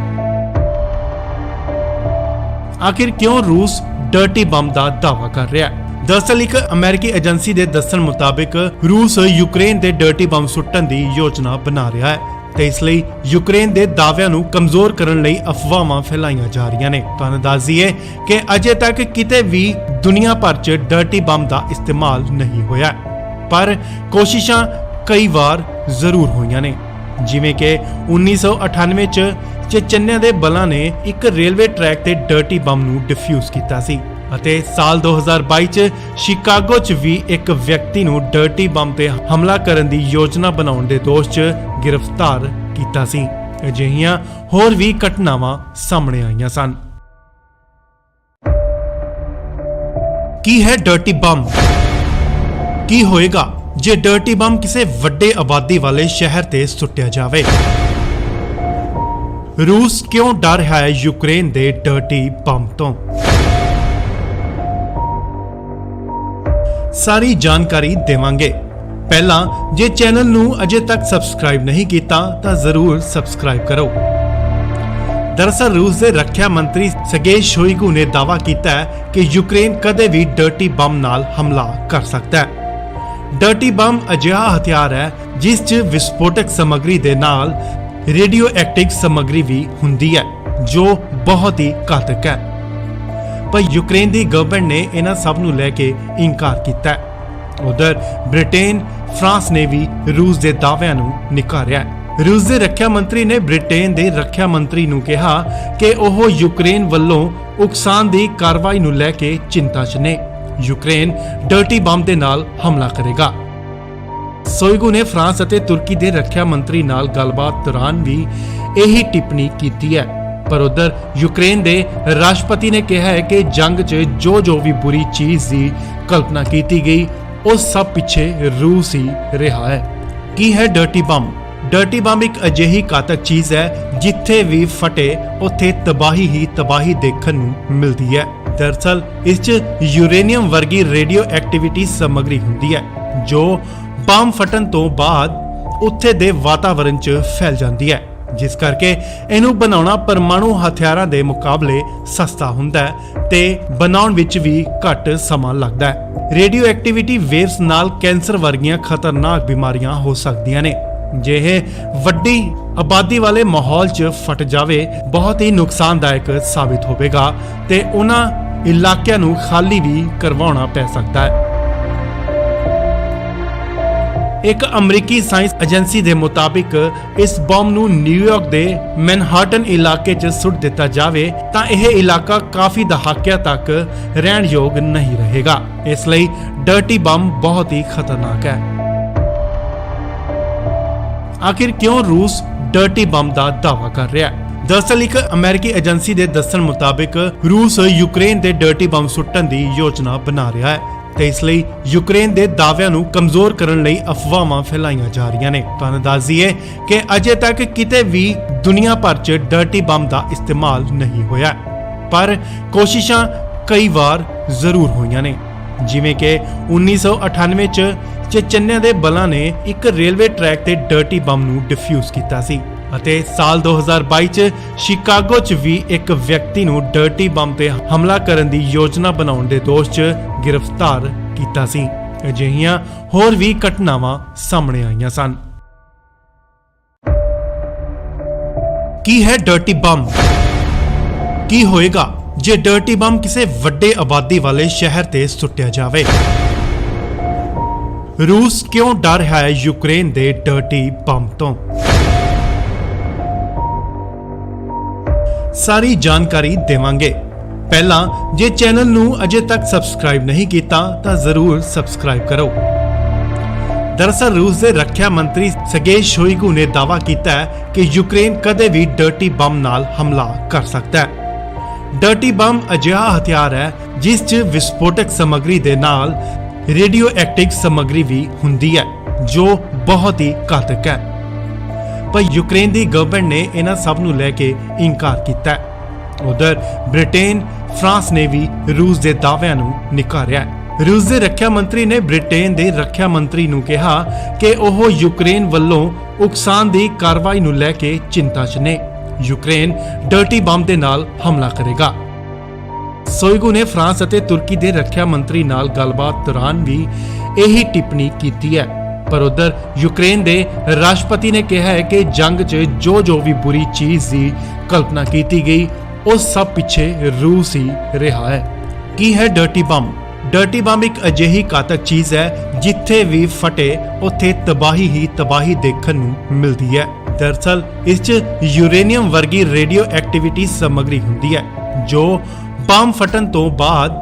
ਆਖਿਰ ਕਿਉਂ ਰੂਸ ਡਰਟੀ ਬੰਬ ਦਾ ਦਾਅਵਾ ਕਰ ਰਿਹਾ ਹੈ? ਦਰਅਸਲ ਇੱਕ ਅਮਰੀਕੀ ਏਜੰਸੀ ਦੇ ਦੱਸਣ ਮੁਤਾਬਿਕ ਰੂਸ ਯੂਕਰੇਨ ਦੇ ਡਰਟੀ ਬੰਬ ਸੁੱਟਣ ਦੀ ਯੋਜਨਾ ਬਣਾ ਰਿਹਾ ਹੈ ਤੇ ਇਸ ਲਈ ਯੂਕਰੇਨ ਦੇ ਦਾਅਵਿਆਂ ਨੂੰ ਕਮਜ਼ੋਰ ਕਰਨ ਲਈ ਅਫਵਾਹਾਂ ਫੈਲਾਈਆਂ ਜਾ ਰਹੀਆਂ ਨੇ। ਤੁਹਾਨੂੰ ਦੱਸ ਦਈਏ ਕਿ ਅਜੇ ਤੱਕ ਕਿਤੇ ਵੀ ਦੁਨੀਆ ਭਰ 'ਚ ਡਰਟੀ ਬੰਬ ਦਾ ਇਸਤੇਮਾਲ ਨਹੀਂ ਹੋਇਆ, ਪਰ ਕੋਸ਼ਿਸ਼ਾਂ ਕਈ ਵਾਰ ਜ਼ਰੂਰ ਹੋਈਆਂ ਨੇ। ਜਿਵੇਂ ਕਿ 1998 'ਚ ਚੇਚਨਿਆ ਦੇ ਬਲਾਂ ਨੇ ਇੱਕ ਰੇਲਵੇ ਟਰੈਕ ਤੇ ਡਰਟੀ ਬੰਬ ਨੂੰ ਡਿਫਿਊਜ਼ ਕੀਤਾ ਸੀ ਅਤੇ ਸਾਲ 2022 ਚ ਸ਼ਿਕਾਗੋ ਚ ਵੀ ਇੱਕ ਵਿਅਕਤੀ ਨੂੰ ਡਰਟੀ ਬੰਬ ਤੇ ਹਮਲਾ ਕਰਨ ਦੀ ਯੋਜਨਾ ਬਣਾਉਣ ਦੇ ਦੋਸ਼ 'ਚ ਗ੍ਰਿਫਤਾਰ ਕੀਤਾ ਸੀ। ਅਜਿਹੀਆਂ ਹੋਰ ਵੀ ਘਟਨਾਵਾਂ ਸਾਹਮਣੇ ਆਈਆਂ ਸਨ। ਕੀ ਹੈ ਡਰਟੀ ਬੰਬ? ਕੀ ਹੋਏਗਾ ਜੇ ਡਰਟੀ ਬੰਬ ਕਿਸੇ ਵੱਡੇ ਆਬਾਦੀ ਵਾਲੇ ਸ਼ਹਿਰ ਤੇ ਸੁੱਟਿਆ ਜਾਵੇ? ਰੂਸ ਕਿਉਂ ਡਰ ਰਿਹਾ ਹੈ ਯੂਕਰੇਨ ਦੇ ਡਰਟੀ ਬੰਬ ਤੋਂ? ਸਾਰੀ ਜਾਣਕਾਰੀ ਦੇਵਾਂਗੇ। ਪਹਿਲਾਂ ਜੇ ਚੈਨਲ ਨੂੰ ਅਜੇ ਤੱਕ ਸਬਸਕ੍ਰਾਈਬ ਨਹੀਂ ਕੀਤਾ ਤਾਂ ਜ਼ਰੂਰ ਸਬਸਕ੍ਰਾਈਬ ਕਰੋ। ਦਰਅਸਲ ਰੂਸ ਦੇ ਰੱਖਿਆ ਮੰਤਰੀ ਸਰਗੇਈ ਸ਼ੋਇਗੂ ਨੇ ਦਾਅਵਾ ਕੀਤਾ ਹੈ ਕਿ ਯੂਕਰੇਨ ਕਦੇ ਵੀ ਡਰਟੀ ਬੰਬ ਨਾਲ ਹਮਲਾ ਕਰ ਸਕਦਾ ਹੈ। ਡਰਟੀ ਬੰਬ ਅਜਿਹਾ ਹਥਿਆਰ ਹੈ ਜਿਸ 'ਚ ਵਿਸਫੋਟਕ ਸਮੱਗਰੀ ਦੇ ਨਾਲ ਰੇਡੀਓ ਐਕਟਿਵ ਸਮੱਗਰੀ ਵੀ ਹੁੰਦੀ ਹੈ ਜੋ ਬਹੁਤ ਹੀ ਘਾਤਕ ਹੈ। ਪਰ ਯੂਕਰੇਨ ਦੀ ਗਵਰਨਮੈਂਟ ਨੇ ਇਹਨਾਂ ਸਭ ਨੂੰ ਲੈ ਕੇ ਇਨਕਾਰ ਕੀਤਾ ਹੈ। ਉਧਰ ਬ੍ਰਿਟੇਨ, ਫਰਾਂਸ ਨੇ ਵੀ ਰੂਸ ਦੇ ਦਾਅਵਿਆਂ ਨੂੰ ਨਕਾਰਿਆ ਹੈ। ਰੂਸ ਦੇ ਰੱਖਿਆ ਮੰਤਰੀ ਨੇ ਬ੍ਰਿਟੇਨ ਦੇ ਰੱਖਿਆ ਮੰਤਰੀ ਨੂੰ ਕਿਹਾ ਕਿ ਉਹ ਯੂਕਰੇਨ ਵੱਲੋਂ ਉਕਸਾਉਣ ਦੀ ਕਾਰਵਾਈ ਨੂੰ ਲੈ ਕੇ ਚਿੰਤਾ 'ਚ ਨੇ। ਯੂਕਰੇਨ ਡਰਟੀ ਬੰਬ ਦੇ ਨਾਲ ਹਮਲਾ ਕਰੇਗਾ। ਸ਼ੋਇਗੂ ਨੇ ਫਰਾਂਸ ਅਤੇ ਤੁਰਕੀ ਦੇ ਰੱਖਿਆ ਮੰਤਰੀ ਨਾਲ ਗੱਲਬਾਤ ਦੌਰਾਨ ਵੀ ਇਹੀ ਟਿੱਪਣੀ ਕੀਤੀ ਹੈ। ਪਰ ਉਧਰ ਯੂਕਰੇਨ ਦੇ ਰਾਸ਼ਟਰਪਤੀ ਨੇ ਕਿਹਾ ਹੈ ਕਿ ਜੰਗ 'ਚ ਜੋ ਵੀ ਬੁਰੀ ਚੀਜ਼ ਦੀ ਕਲਪਨਾ ਕੀਤੀ ਗਈ ਉਹ ਸਭ ਪਿੱਛੇ ਰੂਸ ਹੀ ਰਿਹਾ ਹੈ। ਕੀ ਹੈ ਡਰਟੀ ਬੰਬ? ਡਰਟੀ ਬੰਬ ਇੱਕ ਅਜਿਹੀ ਘਾਤਕ ਚੀਜ਼ ਹੈ ਜਿੱਥੇ ਵੀ ਫਟੇ ਉੱਥੇ ਤਬਾਹੀ ਹੀ ਤਬਾਹੀ ਦੇਖਣ ਨੂੰ ਮਿਲਦੀ ਹੈ। ਦਰਅਸਲ ਇਸ 'ਚ ਯੂਰੇਨੀਅਮ ਵਰਗੀ ਰੇਡੀਓ ਐਕਟੀਵਿਟੀ ਸਮੱਗਰੀ ਹੁੰਦੀ ਹੈ ਜੋ ਬੰਬ ਫਟਣ ਤੋਂ ਬਾਅਦ ਉੱਥੇ ਦੇ ਵਾਤਾਵਰਣ 'ਚ ਫੈਲ ਜਾਂਦੀ ਹੈ, ਜਿਸ ਕਰਕੇ ਇਹਨੂੰ ਬਣਾਉਣਾ ਪਰਮਾਣੂ ਹਥਿਆਰਾਂ ਦੇ ਮੁਕਾਬਲੇ ਸਸਤਾ ਹੁੰਦਾ ਹੈ ਤੇ ਬਣਾਉਣ ਵਿੱਚ ਵੀ ਘੱਟ ਸਮਾਂ ਲੱਗਦਾ ਹੈ। ਰੇਡੀਓ ਐਕਟੀਵਿਟੀ ਵੇਵਸ ਨਾਲ ਕੈਂਸਰ ਵਰਗੀਆਂ ਖਤਰਨਾਕ ਬਿਮਾਰੀਆਂ ਹੋ ਸਕਦੀਆਂ ਨੇ। ਜੇ ਇਹ ਵੱਡੀ ਆਬਾਦੀ ਵਾਲੇ ਮਾਹੌਲ 'ਚ ਫਟ ਜਾਵੇ ਬਹੁਤ ਹੀ ਨੁਕਸਾਨਦਾਇਕ ਸਾਬਿਤ ਹੋਵੇਗਾ ਤੇ ਉਹਨਾਂ ਇਲਾਕਿਆਂ ਨੂੰ ਖਾਲੀ ਵੀ ਕਰਵਾਉਣਾ ਪੈ ਸਕਦਾ ਹੈ। ਇੱਕ ਅਮਰੀਕੀ ਸਾਇੰਸ ਏਜੰਸੀ ਦੇ ਮੁਤਾਬਿਕ ਇਸ ਬੰਬ ਨੂੰ ਨਿਊਯਾਰਕ ਦੇ ਮੈਨਹਾਟਨ ਇਲਾਕੇ 'ਚ ਸੁੱਟ ਦਿੱਤਾ ਜਾਵੇ ਤਾਂ ਇਹ ਇਲਾਕਾ ਕਾਫੀ ਦਹਾਕਿਆਂ ਤੱਕ ਰਹਿਣ ਯੋਗ ਨਹੀਂ ਰਹੇਗਾ। ਇਸ ਲਈ ਡਰਟੀ ਬੰਬ ਬਹੁਤ ਹੀ ਖਤਰਨਾਕ ਹੈ। ਆਖਿਰ ਕਿਉਂ ਰੂਸ ਡਰਟੀ ਬੰਬ ਦਾ ਦਾਅਵਾ ਕਰ ਰਿਹਾ ਹੈ? ਦਰਅਸਲ ਇੱਕ ਅਮਰੀਕੀ ਏਜੰਸੀ ਦੇ ਦੱਸਣ ਮੁਤਾਬਿਕ ਰੂਸ ਯੂਕਰੇਨ ਦੇ ਡਰਟੀ ਬੰਬ ਸੁੱਟਣ ਦੀ ਯੋਜਨਾ ਬਣਾ ਰਿਹਾ ਹੈ ਤੇ ਇਸ ਲਈ ਯੂਕਰੇਨ ਦੇ ਦਾਅਵਿਆਂ ਨੂੰ ਕਮਜ਼ੋਰ ਕਰਨ ਲਈ ਅਫਵਾਹਾਂ ਫੈਲਾਈਆਂ ਜਾ ਰਹੀਆਂ ਨੇ। ਤੁਹਾਨੂੰ ਦੱਸ ਦਈਏ ਕਿ ਅਜੇ ਤੱਕ ਕਿਤੇ ਵੀ ਦੁਨੀਆ ਭਰ 'ਚ ਡਰਟੀ ਬੰਬ ਦਾ ਇਸਤੇਮਾਲ ਨਹੀਂ ਹੋਇਆ, ਪਰ ਕੋਸ਼ਿਸ਼ਾਂ ਕਈ ਵਾਰ ਜ਼ਰੂਰ ਹੋਈਆਂ ਨੇ। ਜਿਵੇਂ ਕਿ 1998 'ਚ ਚਚੇਨਿਆ ਦੇ ਬਲਾਂ ਨੇ ਇੱਕ ਰੇਲਵੇ ਟਰੈਕ ਤੇ ਡਰਟੀ ਬੰਬ ਨੂੰ ਡਿਫਿਊਜ਼ ਕੀਤਾ ਸੀ ਅਤੇ ਸਾਲ 2022 ਚ ਸ਼ਿਕਾਗੋ ਚ ਵੀ ਇੱਕ ਵਿਅਕਤੀ ਨੂੰ ਡਰਟੀ ਬੰਬ ਤੇ ਹਮਲਾ ਕਰਨ ਦੀ ਯੋਜਨਾ ਬਣਾਉਣ ਦੇ ਦੋਸ਼ 'ਚ ਗ੍ਰਿਫਤਾਰ ਕੀਤਾ ਸੀ। ਅਜਿਹੀਆਂ ਹੋਰ ਵੀ ਘਟਨਾਵਾਂ ਸਾਹਮਣੇ ਆਈਆਂ ਸਨ। ਕੀ ਹੈ ਡਰਟੀ ਬੰਬ? ਕੀ ਹੋਏਗਾ ਜੇ ਡਰਟੀ ਬੰਬ ਕਿਸੇ ਵੱਡੇ ਆਬਾਦੀ ਵਾਲੇ ਸ਼ਹਿਰ ਤੇ ਸੁੱਟਿਆ ਜਾਵੇ? ਰੂਸ ਕਿਉਂ ਡਰ ਰਿਹਾ ਹੈ ਯੂਕਰੇਨ ਦੇ ਡਰਟੀ ਬੰਬ ਤੋਂ? ਸਾਰੀ ਜਾਣਕਾਰੀ ਦੇਵਾਂਗੇ। ਪਹਿਲਾਂ ਜੇ ਚੈਨਲ ਨੂੰ ਅਜੇ ਤੱਕ ਸਬਸਕ੍ਰਾਈਬ ਨਹੀਂ ਕੀਤਾ ਤਾਂ ਜ਼ਰੂਰ ਸਬਸਕ੍ਰਾਈਬ ਕਰੋ। ਦਰਅਸਲ ਰੂਸ ਦੇ ਰੱਖਿਆ ਮੰਤਰੀ ਸਰਗੇਈ ਸ਼ੋਇਗੂ ਨੇ ਦਾਅਵਾ ਕੀਤਾ ਹੈ ਕਿ ਯੂਕਰੇਨ ਕਦੇ ਵੀ ਡਰਟੀ ਬੰਬ ਨਾਲ ਹਮਲਾ ਕਰ ਸਕਦਾ ਹੈ। ਡਰਟੀ ਬੰਬ ਅਜਿਹਾ ਹਥਿਆਰ ਹੈ ਜਿਸ 'ਚ ਵਿਸਫੋਟਕ ਸਮੱਗਰੀ ਦੇ ਨਾਲ ਰੇਡੀਓ ਐਕਟਿਵ ਸਮੱਗਰੀ ਵੀ ਹੁੰਦੀ ਹੈ ਜੋ ਬਹੁਤ ਹੀ ਘਾਤਕ ਹੈ। ਪਰ ਯੂਕਰੇਨ ਦੀ ਗਵਰਨਮੈਂਟ ਨੇ ਇਹਨਾਂ ਸਭ ਨੂੰ ਲੈ ਕੇ ਇਨਕਾਰ ਕੀਤਾ ਹੈ। ਉਧਰ ਬ੍ਰਿਟੇਨ, ਫਰਾਂਸ ਨੇ ਵੀ ਰੂਸ ਦੇ ਦਾਅਵਿਆਂ ਨੂੰ ਨਕਾਰਿਆ ਹੈ। ਰੂਸ ਦੇ ਰੱਖਿਆ ਮੰਤਰੀ ਨੇ ਬ੍ਰਿਟੇਨ ਦੇ ਰੱਖਿਆ ਮੰਤਰੀ ਨੂੰ ਕਿਹਾ ਕਿ ਉਹ ਯੂਕਰੇਨ ਵੱਲੋਂ ਉਕਸਾਉਣ ਦੀ ਕਾਰਵਾਈ ਨੂੰ ਲੈ ਕੇ ਚਿੰਤਾ 'ਚ ਨੇ। ਯੂਕਰੇਨ ਡਰਟੀ ਬੰਬ ਦੇ ਨਾਲ ਹਮਲਾ ਕਰੇਗਾ। ਸ਼ੋਇਗੂ ਨੇ ਫਰਾਂਸ ਅਤੇ ਤੁਰਕੀ ਦੇ ਰੱਖਿਆ ਮੰਤਰੀ ਨਾਲ ਗੱਲਬਾਤ ਦੌਰਾਨ ਵੀ ਇਹੀ ਟਿੱਪਣੀ ਕੀਤੀ ਹੈ। ਪਰ ਉਧਰ ਯੂਕਰੇਨ ਦੇ ਰਾਸ਼ਟਰਪਤੀ ਨੇ ਕਿਹਾ ਹੈ ਕਿ ਜੰਗ 'ਚ ਜੋ ਵੀ ਬੁਰੀ ਚੀਜ਼ ਦੀ ਕਲਪਨਾ ਕੀਤੀ ਗਈ ਉਹ ਸਭ ਪਿੱਛੇ ਰੂਸ ਹੀ ਰਿਹਾ ਹੈ। ਕੀ ਹੈ ਡਰਟੀ ਬੰਬ? ਡਰਟੀ ਬੰਬ ਇੱਕ ਅਜਿਹੀ ਘਾਤਕ ਚੀਜ਼ ਹੈ ਜਿੱਥੇ ਵੀ ਫਟੇ ਉੱਥੇ ਤਬਾਹੀ ਹੀ ਤਬਾਹੀ ਦੇਖਣ ਨੂੰ ਮਿਲਦੀ ਹੈ। ਦਰਅਸਲ ਇਸ 'ਚ ਯੂਰੇਨੀਅਮ ਵਰਗੀ ਰੇਡੀਓ ਐਕਟੀਵਿਟੀ ਸਮੱਗਰੀ ਹੁੰਦੀ ਹੈ ਜੋ ਬੰਬ ਫਟਣ ਤੋਂ ਬਾਅਦ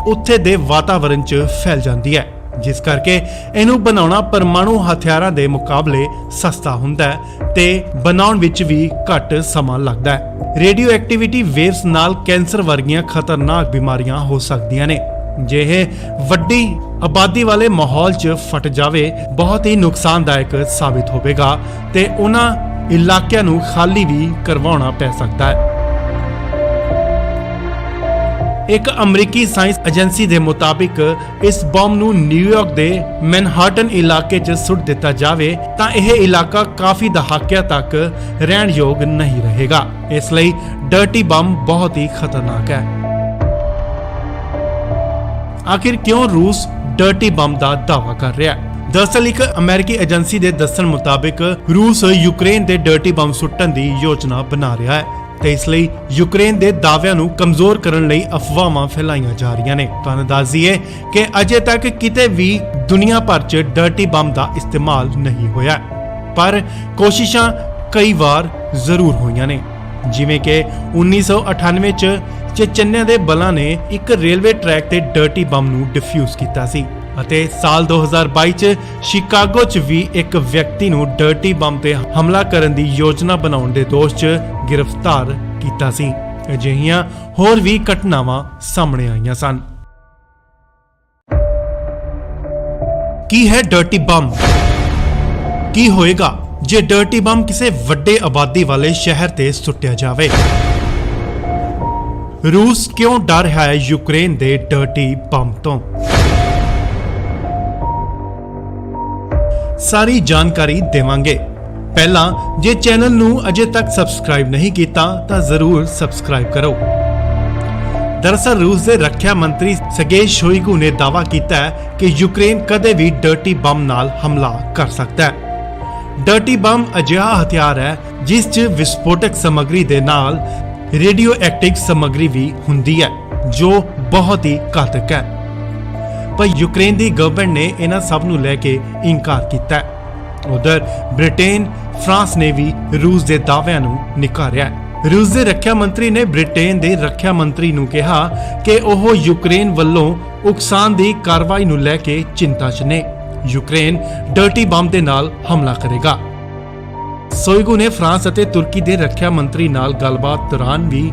ਉੱਥੇ ਦੇ ਵਾਤਾਵਰਣ 'ਚ ਫੈਲ ਜਾਂਦੀ ਹੈ, ਜਿਸ ਕਰਕੇ ਇਹਨੂੰ ਬਣਾਉਣਾ ਪਰਮਾਣੂ ਹਥਿਆਰਾਂ ਦੇ ਮੁਕਾਬਲੇ ਸਸਤਾ ਹੁੰਦਾ ਹੈ ਤੇ ਬਣਾਉਣ ਵਿੱਚ ਵੀ ਘੱਟ ਸਮਾਂ ਲੱਗਦਾ ਹੈ। ਰੇਡੀਓ ਐਕਟੀਵਿਟੀ ਵੇਵਸ ਨਾਲ ਕੈਂਸਰ ਵਰਗੀਆਂ ਖਤਰਨਾਕ ਬਿਮਾਰੀਆਂ ਹੋ ਸਕਦੀਆਂ ਨੇ। ਜੇ ਇਹ ਵੱਡੀ ਆਬਾਦੀ ਵਾਲੇ ਮਾਹੌਲ 'ਚ ਫਟ ਜਾਵੇ ਬਹੁਤ ਹੀ ਨੁਕਸਾਨਦਾਇਕ ਸਾਬਿਤ ਹੋਵੇਗਾ ਤੇ ਉਹਨਾਂ ਇਲਾਕਿਆਂ ਨੂੰ ਖਾਲੀ ਵੀ ਕਰਵਾਉਣਾ ਪੈ ਸਕਦਾ ਹੈ। ਇੱਕ ਅਮਰੀਕੀ ਸਾਇੰਸ ਏਜੰਸੀ ਦੇ ਮੁਤਾਬਿਕ ਇਸ ਬੰਬ ਨੂੰ ਨਿਊਯਾਰਕ ਦੇ ਮੈਨਹਾਟਨ ਇਲਾਕੇ 'ਚ ਸੁੱਟ ਦਿੱਤਾ ਜਾਵੇ ਤਾਂ ਇਹ ਇਲਾਕਾ ਕਾਫੀ ਦਹਾਕਿਆਂ ਤੱਕ ਰਹਿਣ ਯੋਗ ਨਹੀਂ ਰਹੇਗਾ। ਇਸ ਲਈ ਡਰਟੀ ਬੰਬ ਬਹੁਤ ਹੀ ਖਤਰਨਾਕ ਹੈ। ਆਖਿਰ ਕਿਉਂ ਰੂਸ ਡਰਟੀ ਬੰਬ ਦਾ ਦਾਅਵਾ ਕਰ ਰਿਹਾ ਹੈ? ਦਰਅਸਲ ਇੱਕ ਅਮਰੀਕੀ ਏਜੰਸੀ ਦੇ ਦੱਸਣ ਮੁਤਾਬਿਕ ਰੂਸ ਯੂਕਰੇਨ ਦੇ ਡਰਟੀ ਬੰਬ ਸੁੱਟਣ ਦੀ ਯੋਜਨਾ ਬਣਾ ਰਿਹਾ ਹੈ ਤੇ ਇਸ ਲਈ ਯੂਕਰੇਨ ਦੇ ਦਾਅਵਿਆਂ ਨੂੰ ਕਮਜ਼ੋਰ ਕਰਨ ਲਈ ਅਫਵਾਹਾਂ ਫੈਲਾਈਆਂ ਜਾ ਰਹੀਆਂ ਨੇ। ਤੁਹਾਨੂੰ ਦੱਸ ਦਈਏ ਕਿ ਅਜੇ ਤੱਕ ਕਿਤੇ ਵੀ ਦੁਨੀਆ ਭਰ 'ਚ ਡਰਟੀ ਬੰਬ ਦਾ ਇਸਤੇਮਾਲ ਨਹੀਂ ਹੋਇਆ, ਪਰ ਕੋਸ਼ਿਸ਼ਾਂ ਕਈ ਵਾਰ ਜ਼ਰੂਰ ਹੋਈਆਂ ਨੇ। ਜਿਵੇਂ ਕਿ 1998 'ਚ ਚੇਚਨਿਆ ਦੇ ਬਲਾਂ ਨੇ ਇੱਕ ਰੇਲਵੇ ਟਰੈਕ ਤੇ ਡਰਟੀ ਬੰਬ ਨੂੰ ਡਿਫਿਊਜ਼ ਕੀਤਾ ਸੀ ਅਤੇ ਸਾਲ 2022 'ਚ ਸ਼ਿਕਾਗੋ 'ਚ ਵੀ ਇੱਕ ਵਿਅਕਤੀ ਨੂੰ ਡਰਟੀ ਬੰਬ ਤੇ ਹਮਲਾ ਕਰਨ ਦੀ ਯੋਜਨਾ ਬਣਾਉਣ ਦੇ ਦੋਸ਼ 'ਚ ਗ੍ਰਿਫਤਾਰ ਕੀਤਾ ਸੀ। ਅਜਿਹੀਆਂ ਹੋਰ ਵੀ ਘਟਨਾਵਾਂ ਸਾਹਮਣੇ ਆਈਆਂ ਸਨ। ਕੀ ਹੈ ਡਰਟੀ ਬੰਬ? ਕੀ ਹੋਏਗਾ ਜੇ ਡਰਟੀ ਬੰਬ ਕਿਸੇ ਵੱਡੇ ਆਬਾਦੀ ਵਾਲੇ ਸ਼ਹਿਰ ਤੇ ਸੁੱਟਿਆ ਜਾਵੇ? ਰੂਸ ਕਿਉਂ ਡਰ ਰਿਹਾ ਹੈ ਯੂਕਰੇਨ ਦੇ ਡਰਟੀ ਬੰਬ ਤੋਂ? ਸਾਰੀ ਜਾਣਕਾਰੀ ਦੇਵਾਂਗੇ। ਪਹਿਲਾਂ ਜੇ ਚੈਨਲ ਨੂੰ ਅਜੇ ਤੱਕ ਸਬਸਕ੍ਰਾਈਬ ਨਹੀਂ ਕੀਤਾ ਤਾਂ ਜ਼ਰੂਰ ਸਬਸਕ੍ਰਾਈਬ ਕਰੋ। ਦਰਅਸਲ ਰੂਸ ਦੇ ਰੱਖਿਆ ਮੰਤਰੀ ਸਰਗੇਈ ਸ਼ੋਇਗੂ ਨੇ ਦਾਅਵਾ ਕੀਤਾ ਹੈ ਕਿ ਯੂਕਰੇਨ ਕਦੇ ਵੀ ਡਰਟੀ ਬੰਬ ਨਾਲ ਹਮਲਾ ਕਰ ਸਕਦਾ ਹੈ। ਡਰਟੀ ਬੰਬ ਅਜਿਹਾ ਹਥਿਆਰ ਹੈ ਜਿਸ 'ਚ ਵਿਸਫੋਟਕ ਸਮੱਗਰੀ ਦੇ ਨਾਲ ਰੇਡੀਓ ਐਕਟਿਵ ਸਮੱਗਰੀ ਵੀ ਹੁੰਦੀ ਹੈ ਜੋ ਬਹੁਤ ਹੀ ਘਾਤਕ ਹੈ। ਪਰ ਯੂਕਰੇਨ ਦੀ ਗਵਰਨਮੈਂਟ ਨੇ ਇਹਨਾਂ ਸਭ ਨੂੰ ਲੈ ਕੇ ਇਨਕਾਰ ਕੀਤਾ ਹੈ। ਉਧਰ ਬ੍ਰਿਟੇਨ, ਫਰਾਂਸ ਨੇ ਵੀ ਰੂਸ ਦੇ ਦਾਅਵਿਆਂ ਨੂੰ ਨਕਾਰਿਆ ਹੈ। ਰੂਸ ਦੇ ਰੱਖਿਆ ਮੰਤਰੀ ਨੇ ਬ੍ਰਿਟੇਨ ਦੇ ਰੱਖਿਆ ਮੰਤਰੀ ਨੂੰ ਕਿਹਾ ਕਿ ਉਹ ਯੂਕਰੇਨ ਵੱਲੋਂ ਉਕਸਾਉਣ ਦੀ ਕਾਰਵਾਈ ਨੂੰ ਲੈ ਕੇ ਚਿੰਤਾ 'ਚ ਨੇ। ਯੂਕਰੇਨ ਡਰਟੀ ਬੰਬ ਦੇ ਨਾਲ ਹਮਲਾ ਕਰੇਗਾ। ਸ਼ੋਇਗੂ ਨੇ ਫਰਾਂਸ ਅਤੇ ਤੁਰਕੀ ਦੇ ਰੱਖਿਆ ਮੰਤਰੀ ਨਾਲ ਗੱਲਬਾਤ ਦੌਰਾਨ ਵੀ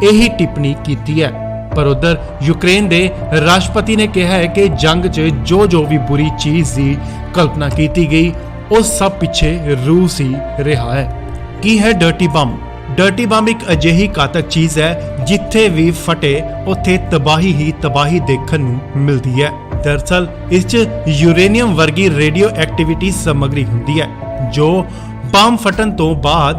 ਇਹੀ ਟਿੱਪਣੀ ਕੀਤੀ ਹੈ। ਪਰ ਉਧਰ ਯੂਕਰੇਨ ਦੇ ਰਾਸ਼ਟਰਪਤੀ ਨੇ ਕਿਹਾ ਹੈ ਕਿ ਜੰਗ 'ਚ ਜੋ ਵੀ ਬੁਰੀ ਚੀਜ਼ ਦੀ ਕਲਪਨਾ ਕੀਤੀ ਗਈ ਉਹ ਸਭ ਪਿੱਛੇ ਰੂਸ ਹੀ ਰਿਹਾ ਹੈ। ਕੀ ਹੈ ਡਰਟੀ ਬੰਬ? ਡਰਟੀ ਬੰਬ ਇੱਕ ਅਜਿਹੀ ਘਾਤਕ ਚੀਜ਼ ਹੈ ਜਿੱਥੇ ਵੀ ਫਟੇ ਉੱਥੇ ਤਬਾਹੀ ਹੀ ਤਬਾਹੀ ਦੇਖਣ ਨੂੰ ਮਿਲਦੀ ਹੈ। ਦਰਅਸਲ ਇਸ 'ਚ ਯੂਰੇਨੀਅਮ ਵਰਗੀ ਰੇਡੀਓ ਐਕਟੀਵਿਟੀ ਸਮੱਗਰੀ ਹੁੰਦੀ ਹੈ ਜੋ ਬੰਬ ਫਟਣ ਤੋਂ ਬਾਅਦ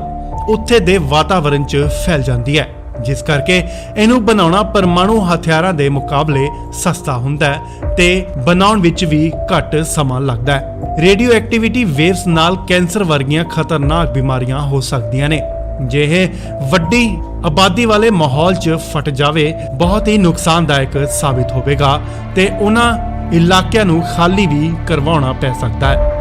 ਉੱਥੇ ਦੇ ਵਾਤਾਵਰਣ 'ਚ ਫੈਲ ਜਾਂਦੀ ਹੈ, ਜਿਸ ਕਰਕੇ ਇਹਨੂੰ ਬਣਾਉਣਾ ਪਰਮਾਣੂ ਹਥਿਆਰਾਂ ਦੇ ਮੁਕਾਬਲੇ ਸਸਤਾ ਹੁੰਦਾ ਹੈ ਤੇ ਬਣਾਉਣ ਵਿੱਚ ਵੀ ਘੱਟ ਸਮਾਂ ਲੱਗਦਾ ਹੈ। ਰੇਡੀਓ ਐਕਟੀਵਿਟੀ ਵੇਵਸ ਨਾਲ ਕੈਂਸਰ ਵਰਗੀਆਂ ਖਤਰਨਾਕ ਬਿਮਾਰੀਆਂ ਹੋ ਸਕਦੀਆਂ ਨੇ। ਜੇ ਇਹ ਵੱਡੀ ਆਬਾਦੀ ਵਾਲੇ ਮਾਹੌਲ 'ਚ ਫਟ ਜਾਵੇ ਬਹੁਤ ਹੀ ਨੁਕਸਾਨਦਾਇਕ ਸਾਬਿਤ ਹੋਵੇਗਾ ਤੇ ਉਹਨਾਂ ਇਲਾਕਿਆਂ ਨੂੰ ਖਾਲੀ ਵੀ ਕਰਵਾਉਣਾ ਪੈ ਸਕਦਾ ਹੈ।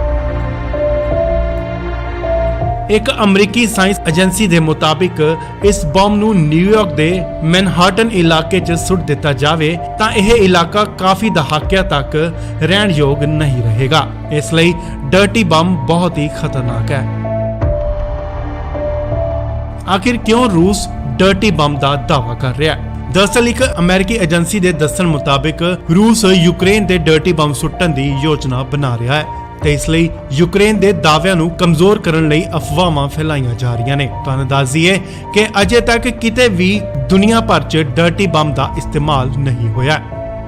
ਇੱਕ ਅਮਰੀਕੀ ਸਾਇੰਸ ਏਜੰਸੀ ਦੇ ਮੁਤਾਬਿਕ ਇਸ ਬੰਬ ਨੂੰ ਨਿਊਯਾਰਕ ਦੇ ਮੈਨਹਾਟਨ ਇਲਾਕੇ 'ਚ ਸੁੱਟ ਦਿੱਤਾ ਜਾਵੇ ਤਾਂ ਇਹ ਇਲਾਕਾ ਕਾਫੀ ਦਹਾਕਿਆਂ ਤੱਕ ਰਹਿਣ ਯੋਗ ਨਹੀਂ ਰਹੇਗਾ। ਇਸ ਲਈ ਡਰਟੀ ਬੰਬ ਬਹੁਤ ਹੀ ਖਤਰਨਾਕ ਹੈ। ਆਖਿਰ ਕਿਉਂ ਰੂਸ ਡਰਟੀ ਬੰਬ ਦਾ ਦਾਅਵਾ ਕਰ ਰਿਹਾ ਹੈ? ਦਰਅਸਲ ਇੱਕ ਅਮਰੀਕੀ ਏਜੰਸੀ ਦੇ ਦੱਸਣ ਮੁਤਾਬਿਕ ਰੂਸ ਯੂਕਰੇਨ ਦੇ ਡਰਟੀ ਬੰਬ ਸੁੱਟਣ ਦੀ ਯੋਜਨਾ ਬਣਾ ਰਿਹਾ ਹੈ ਤੇ ਇਸ ਲਈ ਯੂਕਰੇਨ ਦੇ ਦਾਅਵਿਆਂ ਨੂੰ ਕਮਜ਼ੋਰ ਕਰਨ ਲਈ ਅਫਵਾਹਾਂ ਫੈਲਾਈਆਂ ਜਾ ਰਹੀਆਂ ਨੇ। ਤੁਹਾਨੂੰ ਦੱਸ ਦਈਏ ਕਿ ਅਜੇ ਤੱਕ ਕਿਤੇ ਵੀ ਦੁਨੀਆ ਭਰ 'ਚ ਡਰਟੀ ਬੰਬ ਦਾ ਇਸਤੇਮਾਲ ਨਹੀਂ ਹੋਇਆ,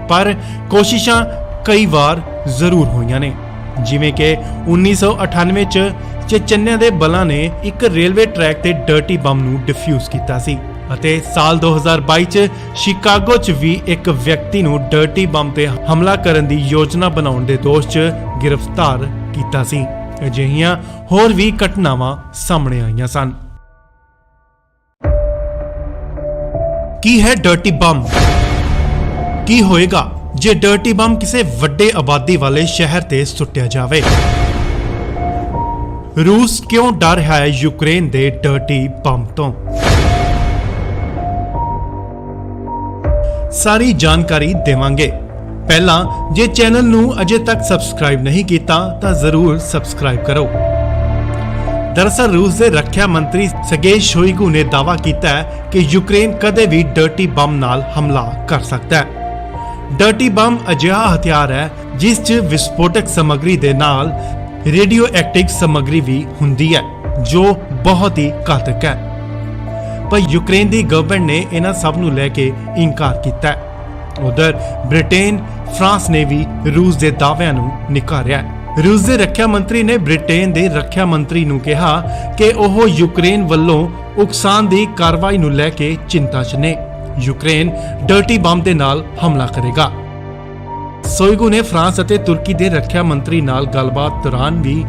ਪਰ ਕੋਸ਼ਿਸ਼ਾਂ ਕਈ ਵਾਰ ਜ਼ਰੂਰ ਹੋਈਆਂ ਨੇ। ਜਿਵੇਂ ਕਿ 1998 'ਚ ਚੇਚਨਿਆ ਦੇ ਬਲਾਂ ਨੇ ਇੱਕ ਰੇਲਵੇ ਟਰੈਕ ਤੇ ਡਰਟੀ ਬੰਬ ਨੂੰ ਡਿਫਿਊਜ਼ ਕੀਤਾ ਸੀ ਅਤੇ ਸਾਲ 2022 'ਚ ਸ਼ਿਕਾਗੋ 'ਚ ਵੀ ਇੱਕ ਵਿਅਕਤੀ ਨੂੰ ਡਰਟੀ ਬੰਬ ਤੇ ਹਮਲਾ ਕਰਨ ਦੀ ਯੋਜਨਾ ਬਣਾਉਣ ਦੇ ਦੋਸ਼ 'ਚ ਗ੍ਰਿਫਤਾਰ ਕੀਤਾ ਸੀ। ਅਜਿਹੀਆਂ ਹੋਰ ਵੀ ਘਟਨਾਵਾਂ ਸਾਹਮਣੇ ਆਈਆਂ ਸਨ। ਕੀ ਹੈ ਡਰਟੀ ਬੰਬ? ਕੀ ਹੋਏਗਾ ਜੇ ਡਰਟੀ ਬੰਬ ਕਿਸੇ ਵੱਡੇ ਆਬਾਦੀ ਵਾਲੇ ਸ਼ਹਿਰ ਤੇ ਸੁੱਟਿਆ ਜਾਵੇ? ਰੂਸ ਕਿਉਂ ਡਰ ਰਿਹਾ ਹੈ ਯੂਕਰੇਨ ਦੇ ਡਰਟੀ ਬੰਬ ਤੋਂ? ਸਾਰੀ ਜਾਣਕਾਰੀ ਦੇਵਾਂਗੇ। ਪਹਿਲਾਂ ਜੇ ਚੈਨਲ ਨੂੰ ਅਜੇ ਤੱਕ ਸਬਸਕ੍ਰਾਈਬ ਨਹੀਂ ਕੀਤਾ ਤਾਂ ਜ਼ਰੂਰ ਸਬਸਕ੍ਰਾਈਬ ਕਰੋ। ਦਰਅਸਲ ਰੂਸ ਦੇ ਰੱਖਿਆ ਮੰਤਰੀ ਸਰਗੇਈ ਸ਼ੋਇਗੂ ਨੇ ਦਾਅਵਾ ਕੀਤਾ ਹੈ ਕਿ ਯੂਕਰੇਨ ਕਦੇ ਵੀ ਡਰਟੀ ਬੰਬ ਨਾਲ ਹਮਲਾ ਕਰ ਸਕਦਾ ਹੈ। ਡਰਟੀ ਬੰਬ ਅਜਿਹਾ ਹਥਿਆਰ ਹੈ ਜਿਸ 'ਚ ਵਿਸਫੋਟਕ ਸਮੱਗਰੀ ਦੇ ਨਾਲ ਰੇਡੀਓ ਐਕਟਿਵ ਸਮੱਗਰੀ ਵੀ ਹੁੰਦੀ ਹੈ ਜੋ ਬਹੁਤ ਹੀ ਘਾਤਕ ਹੈ। ਪਰ ਯੂਕਰੇਨ ਦੀ ਗਵਰਨਮੈਂਟ ਨੇ ਇਹਨਾਂ ਸਭ ਨੂੰ ਲੈ ਕੇ ਇਨਕਾਰ ਕੀਤਾ ਹੈ। ਉਧਰ ਬ੍ਰਿਟੇਨ, ਫਰਾਂਸ ਨੇ ਵੀ ਰੂਸ ਦੇ ਦਾਅਵਿਆਂ ਨੂੰ ਨਕਾਰਿਆ ਹੈ। ਰੂਸ ਦੇ ਰੱਖਿਆ ਮੰਤਰੀ ਨੇ ਬ੍ਰਿਟੇਨ ਦੇ ਰੱਖਿਆ ਮੰਤਰੀ ਨੂੰ ਕਿਹਾ ਕਿ ਉਹ ਯੂਕਰੇਨ ਵੱਲੋਂ ਉਕਸਾਉਣ ਦੀ ਕਾਰਵਾਈ ਨੂੰ ਲੈ ਕੇ ਚਿੰਤਾ 'ਚ ਨੇ। ਯੂਕਰੇਨ ਡਰਟੀ ਬੰਬ ਦੇ ਨਾਲ ਹਮਲਾ ਕਰੇਗਾ। ਸ਼ੋਇਗੂ ਨੇ ਫਰਾਂਸ ਅਤੇ ਤੁਰਕੀ ਦੇ ਰੱਖਿਆ ਮੰਤਰੀ ਨਾਲ ਗੱਲਬਾਤ ਦੌਰਾਨ ਵੀ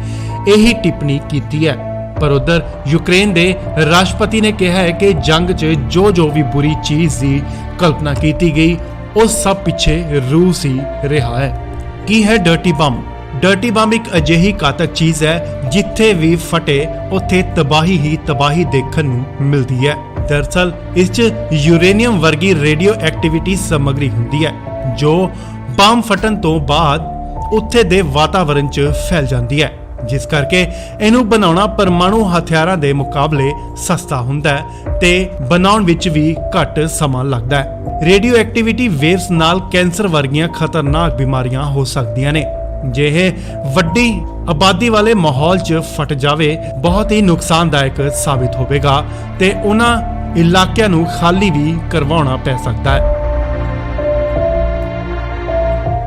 ਇਹੀ ਟਿੱਪਣੀ ਕੀਤੀ ਹੈ। ਪਰ ਉਧਰ ਯੂਕਰੇਨ ਦੇ ਰਾਸ਼ਟਰਪਤੀ ਨੇ ਕਿਹਾ ਹੈ ਕਿ ਜੰਗ 'ਚ ਜੋ ਵੀ ਬੁਰੀ ਚੀਜ਼ ਦੀ ਕਲਪਨਾ ਕੀਤੀ ਗਈ ਉਹ ਸਭ ਪਿੱਛੇ ਰੂਸ ਹੀ ਰਿਹਾ ਹੈ। ਕੀ ਹੈ ਡਰਟੀ ਬੰਬ? ਡਰਟੀ ਬੰਬ ਇੱਕ ਅਜਿਹੀ ਘਾਤਕ ਚੀਜ਼ ਹੈ ਜਿੱਥੇ ਵੀ ਫਟੇ ਉੱਥੇ ਤਬਾਹੀ ਹੀ ਤਬਾਹੀ ਦੇਖਣ ਨੂੰ ਮਿਲਦੀ ਹੈ। ਦਰਅਸਲ ਇਸ 'ਚ ਯੂਰੇਨੀਅਮ ਵਰਗੀ ਰੇਡੀਓ ਐਕਟੀਵਿਟੀ ਸਮੱਗਰੀ ਹੁੰਦੀ ਹੈ ਜੋ ਬੰਬ ਫਟਣ ਤੋਂ ਬਾਅਦ ਉੱਥੇ ਦੇ ਵਾਤਾਵਰਣ 'ਚ ਫੈਲ ਜਾਂਦੀ ਹੈ, ਜਿਸ ਕਰਕੇ ਇਹਨੂੰ ਬਣਾਉਣਾ ਪਰਮਾਣੂ ਹਥਿਆਰਾਂ ਦੇ ਮੁਕਾਬਲੇ ਸਸਤਾ ਹੁੰਦਾ ਹੈ ਤੇ ਬਣਾਉਣ ਵਿੱਚ ਵੀ ਘੱਟ ਸਮਾਂ ਲੱਗਦਾ ਹੈ। ਰੇਡੀਓ ਐਕਟੀਵਿਟੀ ਵੇਵਸ ਨਾਲ ਕੈਂਸਰ ਵਰਗੀਆਂ ਖਤਰਨਾਕ ਬਿਮਾਰੀਆਂ ਹੋ ਸਕਦੀਆਂ ਨੇ। ਜੇ ਇਹ ਵੱਡੀ ਆਬਾਦੀ ਵਾਲੇ ਮਾਹੌਲ 'ਚ ਫਟ ਜਾਵੇ ਬਹੁਤ ਹੀ ਨੁਕਸਾਨਦਾਇਕ ਸਾਬਿਤ ਹੋਵੇਗਾ ਤੇ ਉਹਨਾਂ ਇਲਾਕਿਆਂ ਨੂੰ ਖਾਲੀ ਵੀ ਕਰਵਾਉਣਾ ਪੈ ਸਕਦਾ ਹੈ।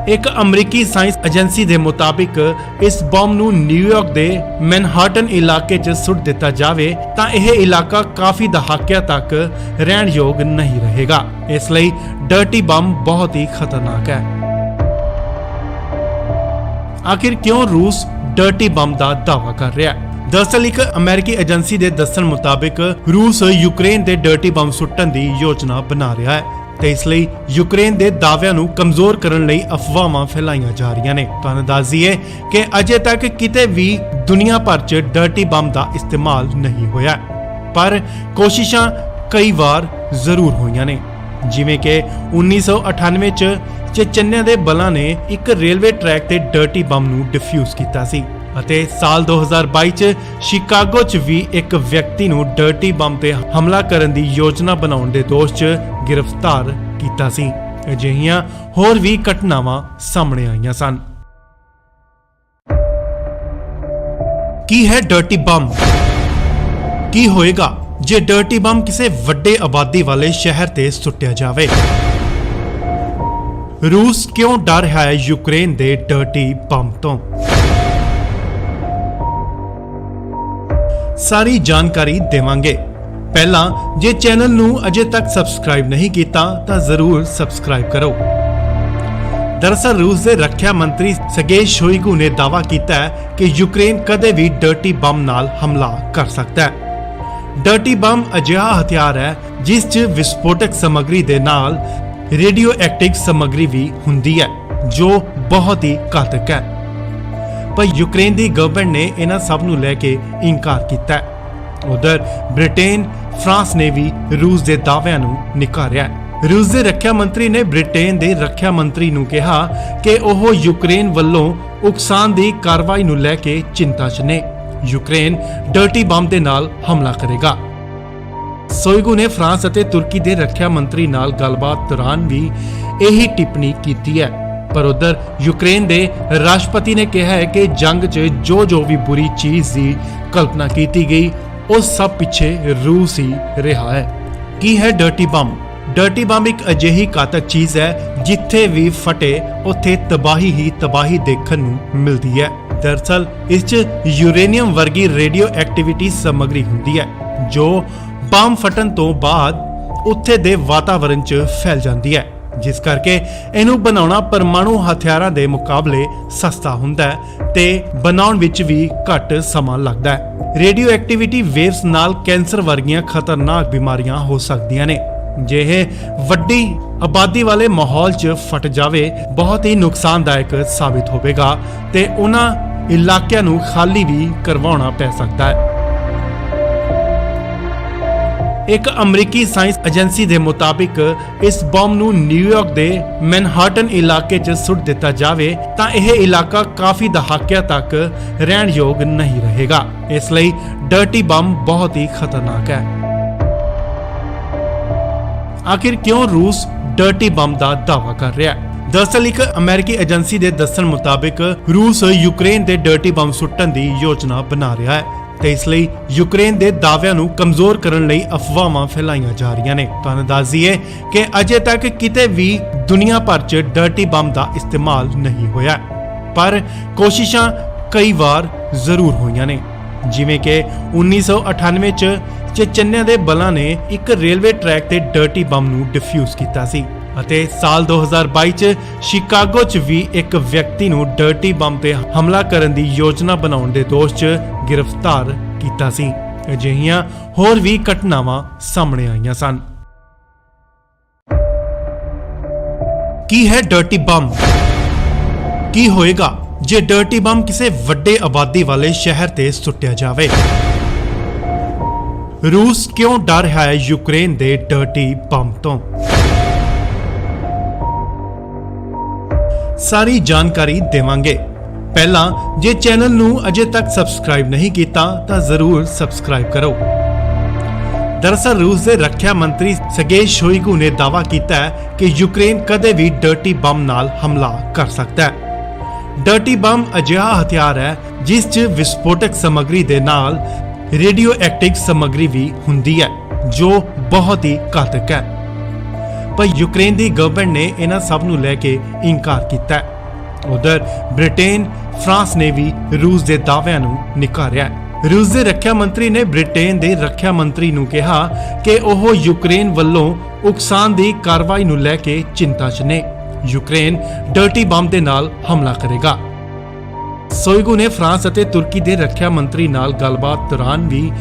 ਇੱਕ ਅਮਰੀਕੀ ਸਾਇੰਸ ਏਜੰਸੀ ਦੇ ਮੁਤਾਬਿਕ ਇਸ ਬੰਬ ਨੂੰ ਨਿਊਯਾਰਕ ਦੇ ਮੈਨਹਾਟਨ ਇਲਾਕੇ 'ਚ ਸੁੱਟ ਦਿੱਤਾ ਜਾਵੇ ਤਾਂ ਇਹ ਇਲਾਕਾ ਕਾਫੀ ਦਹਾਕਿਆਂ ਤੱਕ ਰਹਿਣ ਯੋਗ ਨਹੀਂ ਰਹੇਗਾ। ਇਸ ਲਈ ਡਰਟੀ ਬੰਬ ਬਹੁਤ ਹੀ ਖਤਰਨਾਕ ਹੈ। ਆਖਿਰ ਕਿਉਂ ਰੂਸ ਡਰਟੀ ਬੰਬ ਦਾ ਦਾਅਵਾ ਕਰ ਰਿਹਾ ਹੈ? ਦਰਅਸਲ ਇੱਕ ਅਮਰੀਕੀ ਏਜੰਸੀ ਦੇ ਦੱਸਣ ਮੁਤਾਬਿਕ ਰੂਸ ਯੂਕਰੇਨ ਦੇ ਡਰਟੀ ਬੰਬ ਸੁੱਟਣ ਦੀ ਯੋਜਨਾ ਬਣਾ ਰਿਹਾ ਹੈ ਤੇ ਇਸ ਲਈ ਯੂਕਰੇਨ ਦੇ ਦਾਅਵਿਆਂ ਨੂੰ ਕਮਜ਼ੋਰ ਕਰਨ ਲਈ ਅਫਵਾਹਾਂ ਫੈਲਾਈਆਂ ਜਾ ਰਹੀਆਂ ਨੇ। ਤੁਹਾਨੂੰ ਦੱਸ ਦਈਏ ਕਿ ਅਜੇ ਤੱਕ ਕਿਤੇ ਵੀ ਦੁਨੀਆ ਭਰ 'ਚ ਡਰਟੀ ਬੰਬ ਦਾ ਇਸਤੇਮਾਲ ਨਹੀਂ ਹੋਇਆ, ਪਰ ਕੋਸ਼ਿਸ਼ਾਂ ਕਈ ਵਾਰ ਜ਼ਰੂਰ ਹੋਈਆਂ ਨੇ। ਜਿਵੇਂ ਕਿ 1998 'ਚ ਚੇਚਨਿਆ ਦੇ ਬਲਾਂ ਨੇ ਇੱਕ ਰੇਲਵੇ ਟਰੈਕ ਤੇ ਡਰਟੀ ਬੰਬ ਨੂੰ ਡਿਫਿਊਜ਼ ਕੀਤਾ ਸੀ ਅਤੇ ਸਾਲ 2022 'ਚ ਸ਼ਿਕਾਗੋ 'ਚ ਵੀ ਇੱਕ ਵਿਅਕਤੀ ਨੂੰ ਡਰਟੀ ਬੰਬ ਤੇ ਹਮਲਾ ਕਰਨ ਦੀ ਯੋਜਨਾ ਬਣਾਉਣ ਦੇ ਦੋਸ਼ 'ਚ ਗ੍ਰਿਫਤਾਰ ਕੀਤਾ ਸੀ। ਅਜਿਹੀਆਂ ਹੋਰ ਵੀ ਘਟਨਾਵਾਂ ਸਾਹਮਣੇ ਆਈਆਂ ਸਨ। ਕੀ ਹੈ ਡਰਟੀ ਬੰਬ? ਕੀ ਹੋਏਗਾ ਜੇ ਡਰਟੀ ਬੰਬ ਕਿਸੇ ਵੱਡੇ ਆਬਾਦੀ ਵਾਲੇ ਸ਼ਹਿਰ ਤੇ ਸੁੱਟਿਆ ਜਾਵੇ? ਰੂਸ ਕਿਉਂ ਡਰ ਰਿਹਾ ਹੈ ਯੂਕਰੇਨ ਦੇ ਡਰਟੀ ਬੰਬ ਤੋਂ? ਸਾਰੀ ਜਾਣਕਾਰੀ ਦੇਵਾਂਗੇ। ਪਹਿਲਾਂ ਜੇ ਚੈਨਲ ਨੂੰ ਅਜੇ ਤੱਕ ਸਬਸਕ੍ਰਾਈਬ ਨਹੀਂ ਕੀਤਾ ਤਾਂ ਜ਼ਰੂਰ ਸਬਸਕ੍ਰਾਈਬ ਕਰੋ। ਦਰਅਸਲ ਰੂਸ ਦੇ ਰੱਖਿਆ ਮੰਤਰੀ ਸਰਗੇਈ ਸ਼ੋਇਗੂ ਨੇ ਦਾਅਵਾ ਕੀਤਾ ਹੈ ਕਿ ਯੂਕਰੇਨ ਕਦੇ ਵੀ ਡਰਟੀ ਬੰਬ ਨਾਲ ਹਮਲਾ ਕਰ ਸਕਦਾ ਹੈ। ਡਰਟੀ ਬੰਬ ਅਜਿਹਾ ਹਥਿਆਰ ਹੈ ਜਿਸ 'ਚ ਵਿਸਫੋਟਕ ਸਮੱਗਰੀ ਦੇ ਨਾਲ ਰੇਡੀਓ ਐਕਟਿਵ ਸਮੱਗਰੀ ਵੀ ਹੁੰਦੀ ਹੈ ਜੋ ਬਹੁਤ ਹੀ ਘਾਤਕ ਹੈ। ਪਰ ਯੂਕਰੇਨ ਦੀ ਗਵਰਨਮੈਂਟ ਨੇ ਇਹਨਾਂ ਸਭ ਨੂੰ ਲੈ ਕੇ ਇਨਕਾਰ ਕੀਤਾ ਹੈ। ਉਧਰ ਬ੍ਰਿਟੇਨ, ਫਰਾਂਸ ਨੇ ਵੀ ਰੂਸ ਦੇ ਦਾਅਵਿਆਂ ਨੂੰ ਨਕਾਰਿਆ ਹੈ। ਰੂਸ ਦੇ ਰੱਖਿਆ ਮੰਤਰੀ ਨੇ ਬ੍ਰਿਟੇਨ ਦੇ ਰੱਖਿਆ ਮੰਤਰੀ ਨੂੰ ਕਿਹਾ ਕਿ ਉਹ ਯੂਕਰੇਨ ਵੱਲੋਂ ਉਕਸਾਉਣ ਦੀ ਕਾਰਵਾਈ ਨੂੰ ਲੈ ਕੇ ਚਿੰਤਾ 'ਚ ਨੇ। ਯੂਕਰੇਨ ਡਰਟੀ ਬੰਬ ਦੇ ਨਾਲ ਹਮਲਾ ਕਰੇਗਾ। ਸ਼ੋਇਗੂ ਨੇ ਫਰਾਂਸ ਅਤੇ ਤੁਰਕੀ ਦੇ ਰੱਖਿਆ ਮੰਤਰੀ ਨਾਲ ਗੱਲਬਾਤ ਦੌਰਾਨ ਵੀ ਇਹੀ ਟਿੱਪਣੀ ਕੀਤੀ ਹੈ। ਪਰ ਉਧਰ ਯੂਕਰੇਨ ਦੇ ਰਾਸ਼ਟਰਪਤੀ ਨੇ ਕਿਹਾ ਹੈ ਕਿ ਜੰਗ 'ਚ ਜੋ ਵੀ ਬੁਰੀ ਚੀਜ਼ ਦੀ ਕਲਪਨਾ ਕੀਤੀ ਗਈ ਉਹ ਸਭ ਪਿੱਛੇ ਰੂਸ ਹੀ ਰਿਹਾ ਹੈ। ਕੀ ਹੈ ਡਰਟੀ ਬੰਬ? ਡਰਟੀ ਬੰਬ ਇੱਕ ਅਜਿਹੀ ਘਾਤਕ ਚੀਜ਼ ਹੈ ਜਿੱਥੇ ਵੀ ਫਟੇ ਉੱਥੇ ਤਬਾਹੀ ਹੀ ਤਬਾਹੀ ਦੇਖਣ ਨੂੰ ਮਿਲਦੀ ਹੈ। ਦਰਅਸਲ ਇਸ 'ਚ ਯੂਰੇਨੀਅਮ ਵਰਗੀ ਰੇਡੀਓ ਐਕਟੀਵਿਟੀ ਸਮੱਗਰੀ ਹੁੰਦੀ ਹੈ ਜੋ ਬੰਬ ਫਟਣ ਤੋਂ ਬਾਅਦ ਉੱਥੇ ਦੇ ਵਾਤਾਵਰਣ 'ਚ ਫੈਲ ਜਾਂਦੀ ਹੈ, ਜਿਸ ਕਰਕੇ ਇਹਨੂੰ ਬਣਾਉਣਾ ਪਰਮਾਣੂ ਹਥਿਆਰਾਂ ਦੇ ਮੁਕਾਬਲੇ ਸਸਤਾ ਹੁੰਦਾ ਹੈ ਤੇ ਬਣਾਉਣ ਵਿੱਚ ਵੀ ਘੱਟ ਸਮਾਂ ਲੱਗਦਾ ਹੈ। ਰੇਡੀਓ ਐਕਟੀਵਿਟੀ ਵੇਵਸ ਨਾਲ ਕੈਂਸਰ ਵਰਗੀਆਂ ਖਤਰਨਾਕ ਬਿਮਾਰੀਆਂ ਹੋ ਸਕਦੀਆਂ ਨੇ। ਜੇ ਇਹ ਵੱਡੀ ਆਬਾਦੀ ਵਾਲੇ ਮਾਹੌਲ 'ਚ ਫਟ ਜਾਵੇ ਬਹੁਤ ਹੀ ਨੁਕਸਾਨਦਾਇਕ ਸਾਬਿਤ ਹੋਵੇਗਾ ਤੇ ਉਹਨਾਂ ਇਲਾਕਿਆਂ ਨੂੰ ਖਾਲੀ ਵੀ ਕਰਵਾਉਣਾ ਪੈ ਸਕਦਾ ਹੈ। ਇੱਕ ਅਮਰੀਕੀ ਸਾਇੰਸ ਏਜੰਸੀ ਦੇ ਮੁਤਾਬਿਕ ਇਸ ਬੰਬ ਨੂੰ ਨਿਊਯਾਰਕ ਦੇ ਮੈਨਹਾਟਨ ਇਲਾਕੇ 'ਚ ਸੁੱਟ ਦਿੱਤਾ ਜਾਵੇ ਤਾਂ ਇਹ ਇਲਾਕਾ ਕਾਫੀ ਦਹਾਕਿਆਂ ਤੱਕ ਰਹਿਣ ਯੋਗ ਨਹੀਂ ਰਹੇਗਾ। ਇਸ ਲਈ ਡਰਟੀ ਬੰਬ ਬਹੁਤ ਹੀ ਖਤਰਨਾਕ ਹੈ। ਆਖਿਰ ਕਿਉਂ ਰੂਸ ਡਰਟੀ ਬੰਬ ਦਾ ਦਾਅਵਾ ਕਰ ਰਿਹਾ ਹੈ? ਦਰਅਸਲ ਇੱਕ ਅਮਰੀਕੀ ਏਜੰਸੀ ਦੇ ਦੱਸਣ ਮੁਤਾਬਿਕ ਰੂਸ ਯੂਕਰੇਨ ਦੇ ਡਰਟੀ ਬੰਬ ਸੁੱਟਣ ਦੀ ਯੋਜਨਾ ਬਣਾ ਰਿਹਾ ਹੈ ਤੇ ਇਸ ਲਈ ਯੂਕਰੇਨ ਦੇ ਦਾਅਵਿਆਂ ਨੂੰ ਕਮਜ਼ੋਰ ਕਰਨ ਲਈ ਅਫਵਾਹਾਂ ਫੈਲਾਈਆਂ ਜਾ ਰਹੀਆਂ ਨੇ। ਤੁਹਾਨੂੰ ਦੱਸ ਦਈਏ ਕਿ ਅਜੇ ਤੱਕ ਕਿਤੇ ਵੀ ਦੁਨੀਆ ਭਰ 'ਚ ਡਰਟੀ ਬੰਬ ਦਾ ਇਸਤੇਮਾਲ ਨਹੀਂ ਹੋਇਆ, ਪਰ ਕੋਸ਼ਿਸ਼ਾਂ ਕਈ ਵਾਰ ਜ਼ਰੂਰ ਹੋਈਆਂ ਨੇ। ਜਿਵੇਂ ਕਿ 1998 'ਚ ਚੇਚਨਿਆ ਦੇ ਬਲਾਂ ਨੇ ਇੱਕ ਰੇਲਵੇ ਟਰੈਕ ਤੇ ਡਰਟੀ ਬੰਬ ਨੂੰ ਡਿਫਿਊਜ਼ ਕੀਤਾ ਸੀ ਅਤੇ ਸਾਲ 2022 'ਚ ਸ਼ਿਕਾਗੋ 'ਚ ਵੀ ਇੱਕ ਵਿਅਕਤੀ ਨੂੰ ਡਰਟੀ ਬੰਬ ਤੇ ਹਮਲਾ ਕਰਨ ਦੀ ਯੋਜਨਾ ਬਣਾਉਣ ਦੇ ਦੋਸ਼ 'ਚ ਗ੍ਰਿਫਤਾਰ ਕੀਤਾ ਸੀ। ਅਜਿਹੀਆਂ ਹੋਰ ਵੀ ਘਟਨਾਵਾਂ ਸਾਹਮਣੇ ਆਈਆਂ ਸਨ। ਕੀ ਹੈ ਡਰਟੀ ਬੰਬ? ਕੀ ਹੋਏਗਾ ਜੇ ਡਰਟੀ ਬੰਬ ਕਿਸੇ ਵੱਡੇ ਆਬਾਦੀ ਵਾਲੇ ਸ਼ਹਿਰ ਤੇ ਸੁੱਟਿਆ ਜਾਵੇ? ਰੂਸ ਕਿਉਂ ਡਰ ਰਿਹਾ ਹੈ ਯੂਕਰੇਨ ਦੇ ਡਰਟੀ ਬੰਬ ਤੋਂ? ਸਾਰੀ ਜਾਣਕਾਰੀ ਦੇਵਾਂਗੇ। ਪਹਿਲਾਂ ਜੇ ਚੈਨਲ ਨੂੰ ਅਜੇ ਤੱਕ ਸਬਸਕ੍ਰਾਈਬ ਨਹੀਂ ਕੀਤਾ ਤਾਂ ਜ਼ਰੂਰ ਸਬਸਕ੍ਰਾਈਬ ਕਰੋ। ਦਰਅਸਲ ਰੂਸ ਦੇ ਰੱਖਿਆ ਮੰਤਰੀ ਸਰਗੇਈ ਸ਼ੋਇਗੂ ਨੇ ਦਾਅਵਾ ਕੀਤਾ ਹੈ ਕਿ ਯੂਕਰੇਨ ਕਦੇ ਵੀ ਡਰਟੀ ਬੰਬ ਨਾਲ ਹਮਲਾ ਕਰ ਸਕਦਾ ਹੈ। ਡਰਟੀ ਬੰਬ ਅਜਿਹਾ ਹਥਿਆਰ ਹੈ ਜਿਸ 'ਚ ਵਿਸਫੋਟਕ ਸਮੱਗਰੀ ਦੇ ਨਾਲ ਰੇਡੀਓ ਐਕਟਿਵ ਸਮੱਗਰੀ ਵੀ ਹੁੰਦੀ ਹੈ ਜੋ ਬਹੁਤ ਹੀ ਘਾਤਕ ਹੈ। ਪਰ ਯੂਕਰੇਨ ਦੀ ਗਵਰਨਮੈਂਟ ਨੇ ਇਹਨਾਂ ਸਭ ਨੂੰ ਲੈ ਕੇ ਇਨਕਾਰ ਕੀਤਾ ਹੈ। ਉਧਰ ਬ੍ਰਿਟੇਨ, ਫਰਾਂਸ ਨੇ ਵੀ ਰੂਸ ਦੇ ਦਾਅਵਿਆਂ ਨੂੰ ਨਕਾਰਿਆ ਹੈ। ਰੂਸ ਦੇ ਰੱਖਿਆ ਮੰਤਰੀ ਨੇ ਬ੍ਰਿਟੇਨ ਦੇ ਰੱਖਿਆ ਮੰਤਰੀ ਨੂੰ ਕਿਹਾ ਕਿ ਉਹ ਯੂਕਰੇਨ ਵੱਲੋਂ ਉਕਸਾਉਣ ਦੀ ਕਾਰਵਾਈ ਨੂੰ ਲੈ ਕੇ ਚਿੰਤਾ 'ਚ ਨੇ। ਯੂਕਰੇਨ ਡਰਟੀ ਬੰਬ ਦੇ ਨਾਲ ਹਮਲਾ ਕਰੇਗਾ। ਸ਼ੋਇਗੂ ਨੇ ਫਰਾਂਸ ਅਤੇ ਤੁਰਕੀ ਦੇ ਰੱਖਿਆ ਮੰਤਰੀ ਨਾਲ ਗੱਲਬਾਤ ਦੌਰਾਨ ਵੀ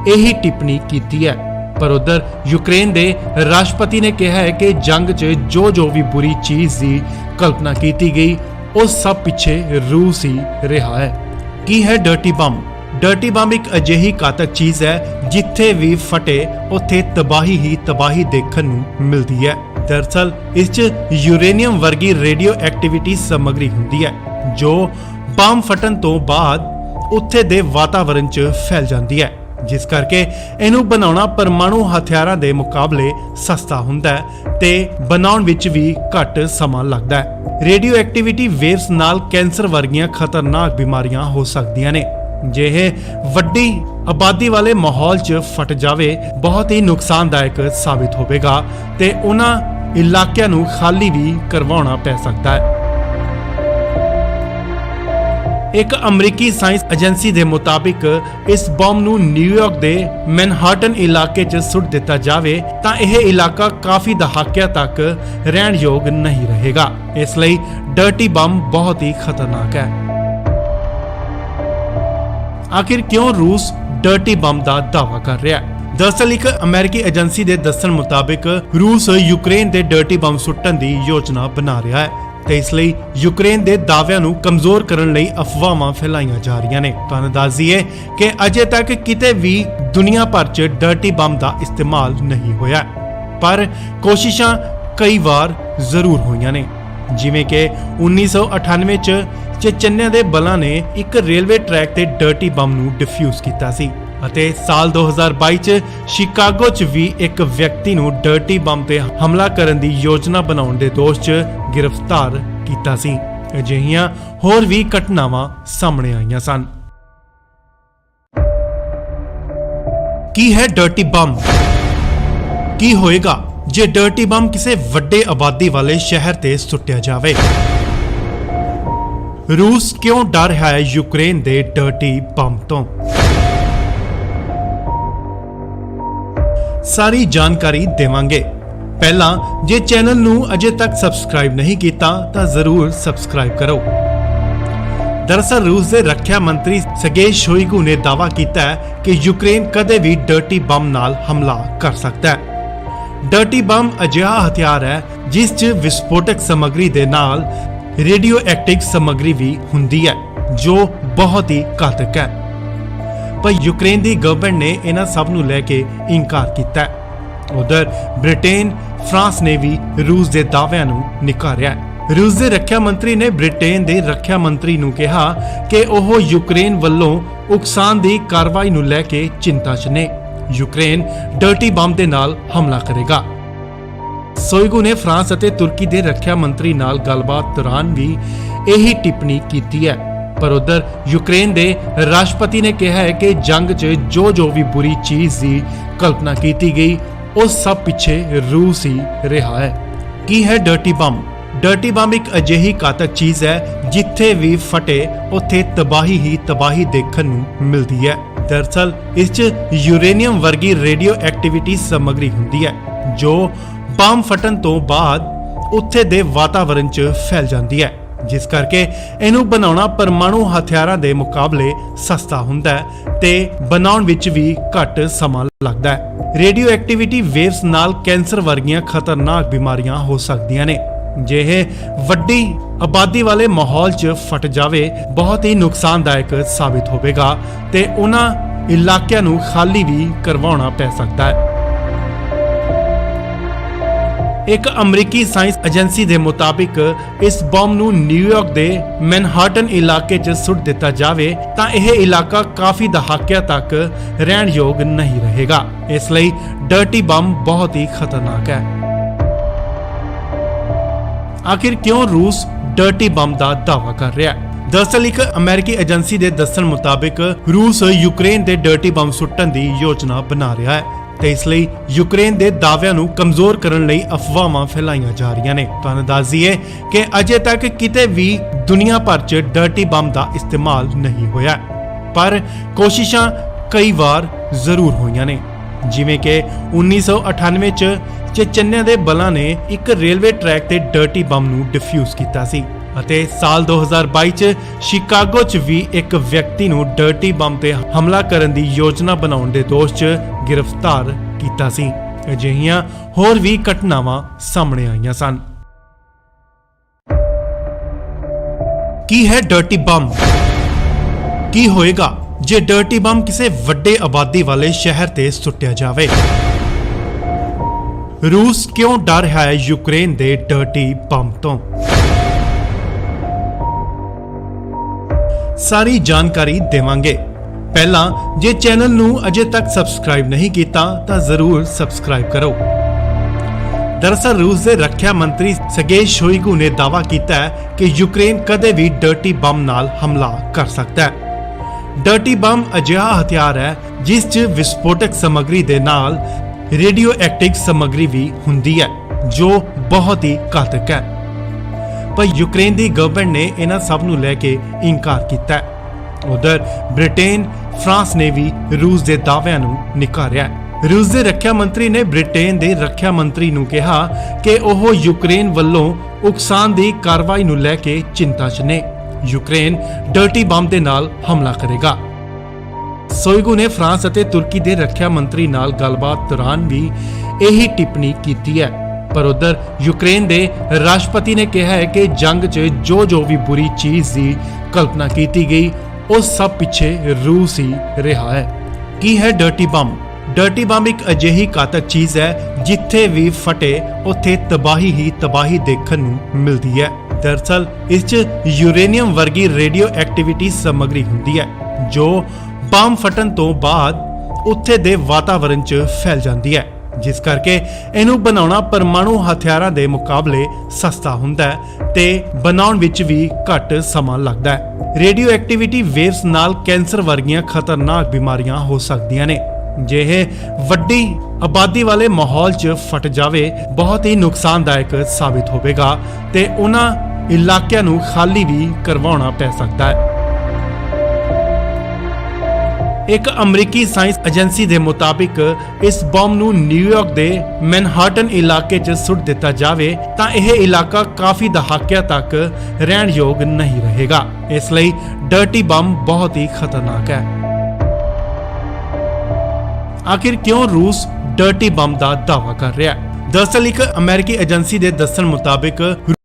ਇਹੀ ਟਿੱਪਣੀ ਕੀਤੀ ਹੈ। ਪਰ ਉਧਰ ਯੂਕਰੇਨ ਦੇ ਰਾਸ਼ਟਰਪਤੀ ਨੇ ਕਿਹਾ ਹੈ ਕਿ ਜੰਗ 'ਚ ਜੋ ਵੀ ਬੁਰੀ ਚੀਜ਼ ਦੀ ਕਲਪਨਾ ਕੀਤੀ ਗਈ ਉਹ ਸਭ ਪਿੱਛੇ ਰੂਸ ਹੀ ਰਿਹਾ ਹੈ। ਕੀ ਹੈ ਡਰਟੀ ਬੰਬ? ਡਰਟੀ ਬੰਬ ਇੱਕ ਅਜਿਹੀ ਘਾਤਕ ਚੀਜ਼ ਹੈ ਜਿੱਥੇ ਵੀ ਫਟੇ ਉੱਥੇ ਤਬਾਹੀ ਹੀ ਤਬਾਹੀ ਦੇਖਣ ਨੂੰ ਮਿਲਦੀ ਹੈ। ਦਰਅਸਲ ਇਸ 'ਚ ਯੂਰੇਨੀਅਮ ਵਰਗੀ ਰੇਡੀਓ ਐਕਟੀਵਿਟੀ ਸਮੱਗਰੀ ਹੁੰਦੀ ਹੈ ਜੋ ਬੰਬ ਫਟਣ ਤੋਂ ਬਾਅਦ ਉੱਥੇ ਦੇ ਵਾਤਾਵਰਣ 'ਚ ਫੈਲ ਜਾਂਦੀ ਹੈ, ਜਿਸ ਕਰਕੇ ਇਹਨੂੰ ਬਣਾਉਣਾ ਪਰਮਾਣੂ ਹਥਿਆਰਾਂ ਦੇ ਮੁਕਾਬਲੇ ਸਸਤਾ ਹੁੰਦਾ ਹੈ ਤੇ ਬਣਾਉਣ ਵਿੱਚ ਵੀ ਘੱਟ ਸਮਾਂ ਲੱਗਦਾ ਹੈ। ਰੇਡੀਓ ਐਕਟੀਵਿਟੀ ਵੇਵਸ ਨਾਲ ਕੈਂਸਰ ਵਰਗੀਆਂ ਖਤਰਨਾਕ ਬਿਮਾਰੀਆਂ ਹੋ ਸਕਦੀਆਂ ਨੇ। ਜੇ ਇਹ ਵੱਡੀ ਆਬਾਦੀ ਵਾਲੇ ਮਾਹੌਲ 'ਚ ਫਟ ਜਾਵੇ ਬਹੁਤ ਹੀ ਨੁਕਸਾਨਦਾਇਕ ਸਾਬਿਤ ਹੋਵੇਗਾ ਤੇ ਉਹਨਾਂ ਇਲਾਕਿਆਂ ਨੂੰ ਖਾਲੀ ਵੀ ਕਰਵਾਉਣਾ ਪੈ ਸਕਦਾ ਹੈ। ਇੱਕ ਅਮਰੀਕੀ ਸਾਇੰਸ ਏਜੰਸੀ ਦੇ ਮੁਤਾਬਿਕ ਇਸ ਬੰਬ ਨੂੰ ਨਿਊਯਾਰਕ ਦੇ ਮੈਨਹਾਟਨ ਇਲਾਕੇ 'ਚ ਸੁੱਟ ਦਿੱਤਾ ਜਾਵੇ ਤਾਂ ਇਹ ਇਲਾਕਾ ਕਾਫੀ ਦਹਾਕਿਆਂ ਤੱਕ ਰਹਿਣ ਯੋਗ ਨਹੀਂ ਰਹੇਗਾ। ਇਸ ਲਈ ਡਰਟੀ ਬੰਬ ਬਹੁਤ ਹੀ ਖਤਰਨਾਕ ਹੈ। ਆਖਿਰ ਕਿਉਂ ਰੂਸ ਡਰਟੀ ਬੰਬ ਦਾ ਦਾਅਵਾ ਕਰ ਰਿਹਾ ਹੈ? ਦਰਅਸਲ ਇੱਕ ਅਮਰੀਕੀ ਏਜੰਸੀ ਦੇ ਦੱਸਣ ਮੁਤਾਬਿਕ ਰੂਸ ਯੂਕਰੇਨ ਦੇ ਡਰਟੀ ਬੰਬ ਸੁੱਟਣ ਦੀ ਯੋਜਨਾ ਬਣਾ ਰਿਹਾ ਹੈ ਤੇ ਇਸ ਲਈ ਯੂਕਰੇਨ ਦੇ ਦਾਅਵਿਆਂ ਨੂੰ ਕਮਜ਼ੋਰ ਕਰਨ ਲਈ ਅਫਵਾਹਾਂ ਫੈਲਾਈਆਂ ਜਾ ਰਹੀਆਂ ਨੇ। ਤੁਹਾਨੂੰ ਦੱਸ ਦਈਏ ਕਿ ਅਜੇ ਤੱਕ ਕਿਤੇ ਵੀ ਦੁਨੀਆ ਭਰ 'ਚ ਡਰਟੀ ਬੰਬ ਦਾ ਇਸਤੇਮਾਲ ਨਹੀਂ ਹੋਇਆ, ਪਰ ਕੋਸ਼ਿਸ਼ਾਂ ਕਈ ਵਾਰ ਜ਼ਰੂਰ ਹੋਈਆਂ ਨੇ। ਜਿਵੇਂ ਕਿ 1998 'ਚ ਚੇਚਨਿਆ ਦੇ ਬਲਾਂ ਨੇ ਇੱਕ ਰੇਲਵੇ ਟਰੈਕ ਤੇ ਡਰਟੀ ਬੰਬ ਨੂੰ ਡਿਫਿਊਜ਼ ਕੀਤਾ ਸੀ ਅਤੇ ਸਾਲ 2022 'ਚ ਸ਼ਿਕਾਗੋ 'ਚ ਵੀ ਇੱਕ ਵਿਅਕਤੀ ਨੂੰ ਡਰਟੀ ਬੰਬ ਤੇ ਹਮਲਾ ਕਰਨ ਦੀ ਯੋਜਨਾ ਬਣਾਉਣ ਦੇ ਦੋਸ਼ 'ਚ ਗ੍ਰਿਫਤਾਰ ਕੀਤਾ ਸੀ। ਅਜਿਹੀਆਂ ਹੋਰ ਵੀ ਘਟਨਾਵਾਂ ਸਾਹਮਣੇ ਆਈਆਂ ਸਨ। ਕੀ ਹੈ ਡਰਟੀ ਬੰਬ? ਕੀ ਹੋਏਗਾ ਜੇ ਡਰਟੀ ਬੰਬ ਕਿਸੇ ਵੱਡੇ ਆਬਾਦੀ ਵਾਲੇ ਸ਼ਹਿਰ ਤੇ ਸੁੱਟਿਆ ਜਾਵੇ? ਰੂਸ ਕਿਉਂ ਡਰ ਰਿਹਾ ਹੈ ਯੂਕਰੇਨ ਦੇ ਡਰਟੀ ਬੰਬ ਤੋਂ? ਸਾਰੀ ਜਾਣਕਾਰੀ ਦੇਵਾਂਗੇ। ਪਹਿਲਾਂ ਜੇ ਚੈਨਲ ਨੂੰ ਅਜੇ ਤੱਕ ਸਬਸਕ੍ਰਾਈਬ ਨਹੀਂ ਕੀਤਾ ਤਾਂ ਜ਼ਰੂਰ ਸਬਸਕ੍ਰਾਈਬ ਕਰੋ। ਦਰਅਸਲ ਰੂਸ ਦੇ ਰੱਖਿਆ ਮੰਤਰੀ ਸਰਗੇਈ ਸ਼ੋਇਗੂ ਨੇ ਦਾਅਵਾ ਕੀਤਾ ਹੈ ਕਿ ਯੂਕਰੇਨ ਕਦੇ ਵੀ ਡਰਟੀ ਬੰਬ ਨਾਲ ਹਮਲਾ ਕਰ ਸਕਦਾ ਹੈ। ਡਰਟੀ ਬੰਬ ਅਜਿਹਾ ਹਥਿਆਰ ਹੈ ਜਿਸ 'ਚ ਵਿਸਫੋਟਕ ਸਮੱਗਰੀ ਦੇ ਨਾਲ ਰੇਡੀਓ ਐਕਟਿਵ ਸਮੱਗਰੀ ਵੀ ਹੁੰਦੀ ਹੈ ਜੋ ਬਹੁਤ ਹੀ ਘਾਤਕ ਹੈ। ਪਰ ਯੂਕਰੇਨ ਦੀ ਗਵਰਨਮੈਂਟ ਨੇ ਇਹਨਾਂ ਸਭ ਨੂੰ ਲੈ ਕੇ ਇਨਕਾਰ ਕੀਤਾ ਹੈ। ਉਧਰ ਬ੍ਰਿਟੇਨ, ਫਰਾਂਸ ਨੇ ਵੀ ਰੂਸ ਦੇ ਦਾਅਵਿਆਂ ਨੂੰ ਨਕਾਰਿਆ ਹੈ। ਰੂਸ ਦੇ ਰੱਖਿਆ ਮੰਤਰੀ ਨੇ ਬ੍ਰਿਟੇਨ ਦੇ ਰੱਖਿਆ ਮੰਤਰੀ ਨੂੰ ਕਿਹਾ ਕਿ ਉਹ ਯੂਕਰੇਨ ਵੱਲੋਂ ਉਕਸਾਉਣ ਦੀ ਕਾਰਵਾਈ ਨੂੰ ਲੈ ਕੇ ਚਿੰਤਾ 'ਚ ਨੇ। ਯੂਕਰੇਨ ਡਰਟੀ ਬੰਬ ਦੇ ਨਾਲ ਹਮਲਾ ਕਰੇਗਾ। ਸ਼ੋਇਗੂ ਨੇ ਫਰਾਂਸ ਅਤੇ ਤੁਰਕੀ ਦੇ ਰੱਖਿਆ ਮੰਤਰੀ ਨਾਲ ਗੱਲਬਾਤ ਦੌਰਾਨ ਵੀ ਇਹੀ ਟਿੱਪਣੀ ਕੀਤੀ ਹੈ। ਪਰ ਉਧਰ ਯੂਕਰੇਨ ਦੇ ਰਾਸ਼ਟਰਪਤੀ ਨੇ ਕਿਹਾ ਹੈ ਕਿ ਜੰਗ 'ਚ ਜੋ ਵੀ ਬੁਰੀ ਚੀਜ਼ ਦੀ ਕਲਪਨਾ ਕੀਤੀ ਗਈ ਉਹ ਸਭ ਪਿੱਛੇ ਰੂਸ ਹੀ ਰਿਹਾ ਹੈ। ਕੀ ਹੈ ਡਰਟੀ ਬੰਬ? ਡਰਟੀ ਬੰਬ ਇੱਕ ਅਜਿਹੀ ਘਾਤਕ ਚੀਜ਼ ਹੈ ਜਿੱਥੇ ਵੀ ਫਟੇ ਉੱਥੇ ਤਬਾਹੀ ਹੀ ਤਬਾਹੀ ਦੇਖਣ ਨੂੰ ਮਿਲਦੀ ਹੈ। ਦਰਅਸਲ ਇਸ 'ਚ ਯੂਰੇਨੀਅਮ ਵਰਗੀ ਰੇਡੀਓ ਐਕਟੀਵਿਟੀ ਸਮੱਗਰੀ ਹੁੰਦੀ ਹੈ ਜੋ ਬੰਬ ਫਟਣ ਤੋਂ ਬਾਅਦ ਉੱਥੇ ਦੇ ਵਾਤਾਵਰਣ 'ਚ ਫੈਲ ਜਾਂਦੀ ਹੈ, ਜਿਸ ਕਰਕੇ ਇਹਨੂੰ ਬਣਾਉਣਾ ਪਰਮਾਣੂ ਹਥਿਆਰਾਂ ਦੇ ਮੁਕਾਬਲੇ ਸਸਤਾ ਹੁੰਦਾ ਹੈ ਤੇ ਬਣਾਉਣ ਵਿੱਚ ਵੀ ਘੱਟ ਸਮਾਂ ਲੱਗਦਾ ਹੈ। ਰੇਡੀਓ ਐਕਟੀਵਿਟੀ ਵੇਵਸ ਨਾਲ ਕੈਂਸਰ ਵਰਗੀਆਂ ਖਤਰਨਾਕ ਬਿਮਾਰੀਆਂ ਹੋ ਸਕਦੀਆਂ ਨੇ। ਜੇ ਇਹ ਵੱਡੀ ਆਬਾਦੀ ਵਾਲੇ ਮਾਹੌਲ 'ਚ ਫਟ ਜਾਵੇ ਬਹੁਤ ਹੀ ਨੁਕਸਾਨਦਾਇਕ ਸਾਬਿਤ ਹੋਵੇਗਾ ਤੇ ਉਹਨਾਂ ਇਲਾਕਿਆਂ ਨੂੰ ਖਾਲੀ ਵੀ ਕਰਵਾਉਣਾ ਪੈ ਸਕਦਾ ਹੈ। ਇੱਕ ਅਮਰੀਕੀ ਸਾਇੰਸ ਏਜੰਸੀ ਦੇ ਮੁਤਾਬਿਕ ਇਸ ਬੰਬ ਨੂੰ ਨਿਊਯਾਰਕ ਦੇ ਮੈਨਹਾਟਨ ਇਲਾਕੇ 'ਚ ਸੁੱਟ ਦਿੱਤਾ ਜਾਵੇ ਤਾਂ ਇਹ ਇਲਾਕਾ ਕਾਫੀ ਦਹਾਕਿਆਂ ਤੱਕ ਰਹਿਣ ਯੋਗ ਨਹੀਂ ਰਹੇਗਾ। ਇਸ ਲਈ ਡਰਟੀ ਬੰਬ ਬਹੁਤ ਹੀ ਖਤਰਨਾਕ ਹੈ। ਆਖਿਰ ਕਿਉਂ ਰੂਸ ਡਰਟੀ ਬੰਬ ਦਾ ਦਾਅਵਾ ਕਰ ਰਿਹਾ ਹੈ? ਦਰਅਸਲ ਇੱਕ ਅਮਰੀਕੀ ਏਜੰਸੀ ਦੇ ਦੱਸਣ ਮੁਤਾਬਿਕ ਰੂਸ ਯੂਕਰੇਨ ਦੇ ਡਰਟੀ ਬੰਬ ਸੁੱਟਣ ਦੀ ਯੋਜਨਾ ਬਣਾ ਰਿਹਾ ਹੈ ਤੇ ਇਸ ਲਈ ਯੂਕਰੇਨ ਦੇ ਦਾਅਵਿਆਂ ਨੂੰ ਕਮਜ਼ੋਰ ਕਰਨ ਲਈ ਅਫਵਾਹਾਂ ਫੈਲਾਈਆਂ ਜਾ ਰਹੀਆਂ ਨੇ। ਤੁਹਾਨੂੰ ਦੱਸ ਦਈਏ ਕਿ ਅਜੇ ਤੱਕ ਕਿਤੇ ਵੀ ਦੁਨੀਆ ਭਰ 'ਚ ਡਰਟੀ ਬੰਬ ਦਾ ਇਸਤੇਮਾਲ ਨਹੀਂ ਹੋਇਆ, ਪਰ ਕੋਸ਼ਿਸ਼ਾਂ ਕਈ ਵਾਰ ਜ਼ਰੂਰ ਹੋਈਆਂ ਨੇ। ਜਿਵੇਂ ਕਿ 1998 'ਚ ਚੇਚਨਿਆ ਦੇ ਬਲਾਂ ਨੇ ਇੱਕ ਰੇਲਵੇ ਟਰੈਕ ਤੇ ਡਰਟੀ ਬੰਬ ਨੂੰ ਡਿਫਿਊਜ਼ ਕੀਤਾ ਸੀ ਅਤੇ ਸਾਲ 2022 'ਚ ਸ਼ਿਕਾਗੋ 'ਚ ਵੀ ਇੱਕ ਵਿਅਕਤੀ ਨੂੰ ਡਰਟੀ ਬੰਬ ਤੇ ਹਮਲਾ ਕਰਨ ਦੀ ਯੋਜਨਾ ਬਣਾਉਣ ਦੇ ਦੋਸ਼ 'ਚ ਗ੍ਰਿਫਤਾਰ ਕੀਤਾ ਸੀ। ਅਜਿਹੀਆਂ ਹੋਰ ਵੀ ਘਟਨਾਵਾਂ ਸਾਹਮਣੇ ਆਈਆਂ ਸਨ। ਕੀ ਹੈ ਡਰਟੀ ਬੰਬ? ਕੀ ਹੋਏਗਾ ਜੇ ਡਰਟੀ ਬੰਬ ਕਿਸੇ ਵੱਡੇ ਆਬਾਦੀ ਵਾਲੇ ਸ਼ਹਿਰ ਤੇ ਸੁੱਟਿਆ ਜਾਵੇ? ਰੂਸ ਕਿਉਂ ਡਰ ਰਿਹਾ ਹੈ ਯੂਕਰੇਨ ਦੇ ਡਰਟੀ ਬੰਬ ਤੋਂ? ਸਾਰੀ ਜਾਣਕਾਰੀ ਦੇਵਾਂਗੇ। ਪਹਿਲਾਂ ਜੇ ਚੈਨਲ ਨੂੰ ਅਜੇ ਤੱਕ ਸਬਸਕ੍ਰਾਈਬ ਨਹੀਂ ਕੀਤਾ ਤਾਂ ਜ਼ਰੂਰ ਸਬਸਕ੍ਰਾਈਬ ਕਰੋ। ਦਰਅਸਲ ਰੂਸ ਦੇ ਰੱਖਿਆ ਮੰਤਰੀ ਸਰਗੇਈ ਸ਼ੋਇਗੂ ਨੇ ਦਾਅਵਾ ਕੀਤਾ ਹੈ ਕਿ ਯੂਕਰੇਨ ਕਦੇ ਵੀ ਡਰਟੀ ਬੰਬ ਨਾਲ ਹਮਲਾ ਕਰ ਸਕਦਾ ਹੈ। ਡਰਟੀ ਬੰਬ ਅਜਿਹਾ ਹਥਿਆਰ ਹੈ ਜਿਸ 'ਚ ਵਿਸਫੋਟਕ ਸਮੱਗਰੀ ਦੇ ਨਾਲ ਰੇਡੀਓ ਐਕਟਿਵ ਸਮੱਗਰੀ ਵੀ ਹੁੰਦੀ ਹੈ ਜੋ ਬਹੁਤ ਹੀ ਘਾਤਕ ਹੈ। ਪਰ ਯੂਕਰੇਨ ਦੀ ਗਵਰਨਮੈਂਟ ਨੇ ਇਹਨਾਂ ਸਭ ਨੂੰ ਲੈ ਕੇ ਇਨਕਾਰ ਕੀਤਾ ਹੈ। ਉਧਰ ਬ੍ਰਿਟੇਨ, ਫਰਾਂਸ ਨੇ ਵੀ ਰੂਸ ਦੇ ਦਾਅਵਿਆਂ ਨੂੰ ਨਕਾਰਿਆ ਹੈ। ਰੂਸ ਦੇ ਰੱਖਿਆ ਮੰਤਰੀ ਨੇ ਬ੍ਰਿਟੇਨ ਦੇ ਰੱਖਿਆ ਮੰਤਰੀ ਨੂੰ ਕਿਹਾ ਕਿ ਉਹ ਯੂਕਰੇਨ ਵੱਲੋਂ ਉਕਸਾਉਣ ਦੀ ਕਾਰਵਾਈ ਨੂੰ ਲੈ ਕੇ ਚਿੰਤਾ 'ਚ ਨੇ। ਯੂਕਰੇਨ ਡਰਟੀ ਬੰਬ ਦੇ ਨਾਲ ਹਮਲਾ ਕਰੇਗਾ। ਸ਼ੋਇਗੂ ਨੇ ਫਰਾਂਸ ਅਤੇ ਤੁਰਕੀ ਦੇ ਰੱਖਿਆ ਮੰਤਰੀ ਨਾਲ ਗੱਲਬਾਤ ਦੌਰਾਨ ਵੀ ਇਹੀ ਟਿੱਪਣੀ ਕੀਤੀ ਹੈ। ਪਰ ਉਧਰ ਯੂਕਰੇਨ ਦੇ ਰਾਸ਼ਟਰਪਤੀ ਨੇ ਕਿਹਾ ਹੈ ਕਿ ਜੰਗ 'ਚ ਜੋ ਵੀ ਬੁਰੀ ਚੀਜ਼ ਦੀ ਕਲਪਨਾ ਕੀਤੀ ਗਈ ਉਹ ਸਭ ਪਿੱਛੇ ਰੂਸ ਹੀ ਰਿਹਾ ਹੈ। ਕੀ ਹੈ ਡਰਟੀ ਬੰਬ? ਡਰਟੀ ਬੰਬ ਇੱਕ ਅਜਿਹੀ ਘਾਤਕ ਚੀਜ਼ ਹੈ ਜਿੱਥੇ ਵੀ ਫਟੇ ਉੱਥੇ ਤਬਾਹੀ ਹੀ ਤਬਾਹੀ ਦੇਖਣ ਨੂੰ ਮਿਲਦੀ ਹੈ। ਦਰਅਸਲ ਇਸ 'ਚ ਯੂਰੇਨੀਅਮ ਵਰਗੀ ਰੇਡੀਓ ਐਕਟੀਵਿਟੀ ਸਮੱਗਰੀ ਹੁੰਦੀ ਹੈ ਜੋ ਬੰਬ ਫਟਣ ਤੋਂ ਬਾਅਦ ਉੱਥੇ ਦੇ ਵਾਤਾਵਰਣ 'ਚ ਫੈਲ ਜਾਂਦੀ ਹੈ, ਜਿਸ ਕਰਕੇ ਇਹਨੂੰ ਬਣਾਉਣਾ ਪਰਮਾਣੂ ਹਥਿਆਰਾਂ ਦੇ ਮੁਕਾਬਲੇ ਸਸਤਾ ਹੁੰਦਾ ਹੈ ਤੇ ਬਣਾਉਣ ਵਿੱਚ ਵੀ ਘੱਟ ਸਮਾਂ ਲੱਗਦਾ ਹੈ। ਰੇਡੀਓ ਐਕਟੀਵਿਟੀ ਵੇਵਸ ਨਾਲ ਕੈਂਸਰ ਵਰਗੀਆਂ ਖਤਰਨਾਕ ਬਿਮਾਰੀਆਂ ਹੋ ਸਕਦੀਆਂ ਨੇ। ਜੇ ਇਹ ਵੱਡੀ ਆਬਾਦੀ ਵਾਲੇ ਮਾਹੌਲ 'ਚ ਫਟ ਜਾਵੇ ਬਹੁਤ ਹੀ ਨੁਕਸਾਨਦਾਇਕ ਸਾਬਿਤ ਹੋਵੇਗਾ ਤੇ ਉਹਨਾਂ ਇਲਾਕਿਆਂ ਨੂੰ ਖਾਲੀ ਵੀ ਕਰਵਾਉਣਾ ਪੈ ਸਕਦਾ ਹੈ। ਇੱਕ ਅਮਰੀਕੀ ਸਾਇੰਸ ਏਜੰਸੀ ਦੇ ਮੁਤਾਬਿਕ ਇਸ ਬੰਬ ਨੂੰ ਨਿਊਯਾਰਕ ਦੇ ਮੈਨਹਾਟਨ ਇਲਾਕੇ 'ਚ ਸੁੱਟ ਦਿੱਤਾ ਜਾਵੇ ਤਾਂ ਇਹ ਇਲਾਕਾ ਕਾਫੀ ਦਹਾਕਿਆਂ ਤੱਕ ਰਹਿਣ ਯੋਗ ਨਹੀਂ ਰਹੇਗਾ। ਇਸ ਲਈ ਡਰਟੀ ਬੰਬ ਬਹੁਤ ਹੀ ਖਤਰਨਾਕ ਹੈ। ਆਖਿਰ ਕਿਉਂ ਰੂਸ ਡਰਟੀ ਬੰਬ ਦਾ ਦਾਅਵਾ ਕਰ ਰਿਹਾ ਹੈ? ਦਰਅਸਲ ਇੱਕ ਅਮਰੀਕੀ ਏਜੰਸੀ ਦੇ ਦੱਸਣ ਮੁਤਾਬਿਕ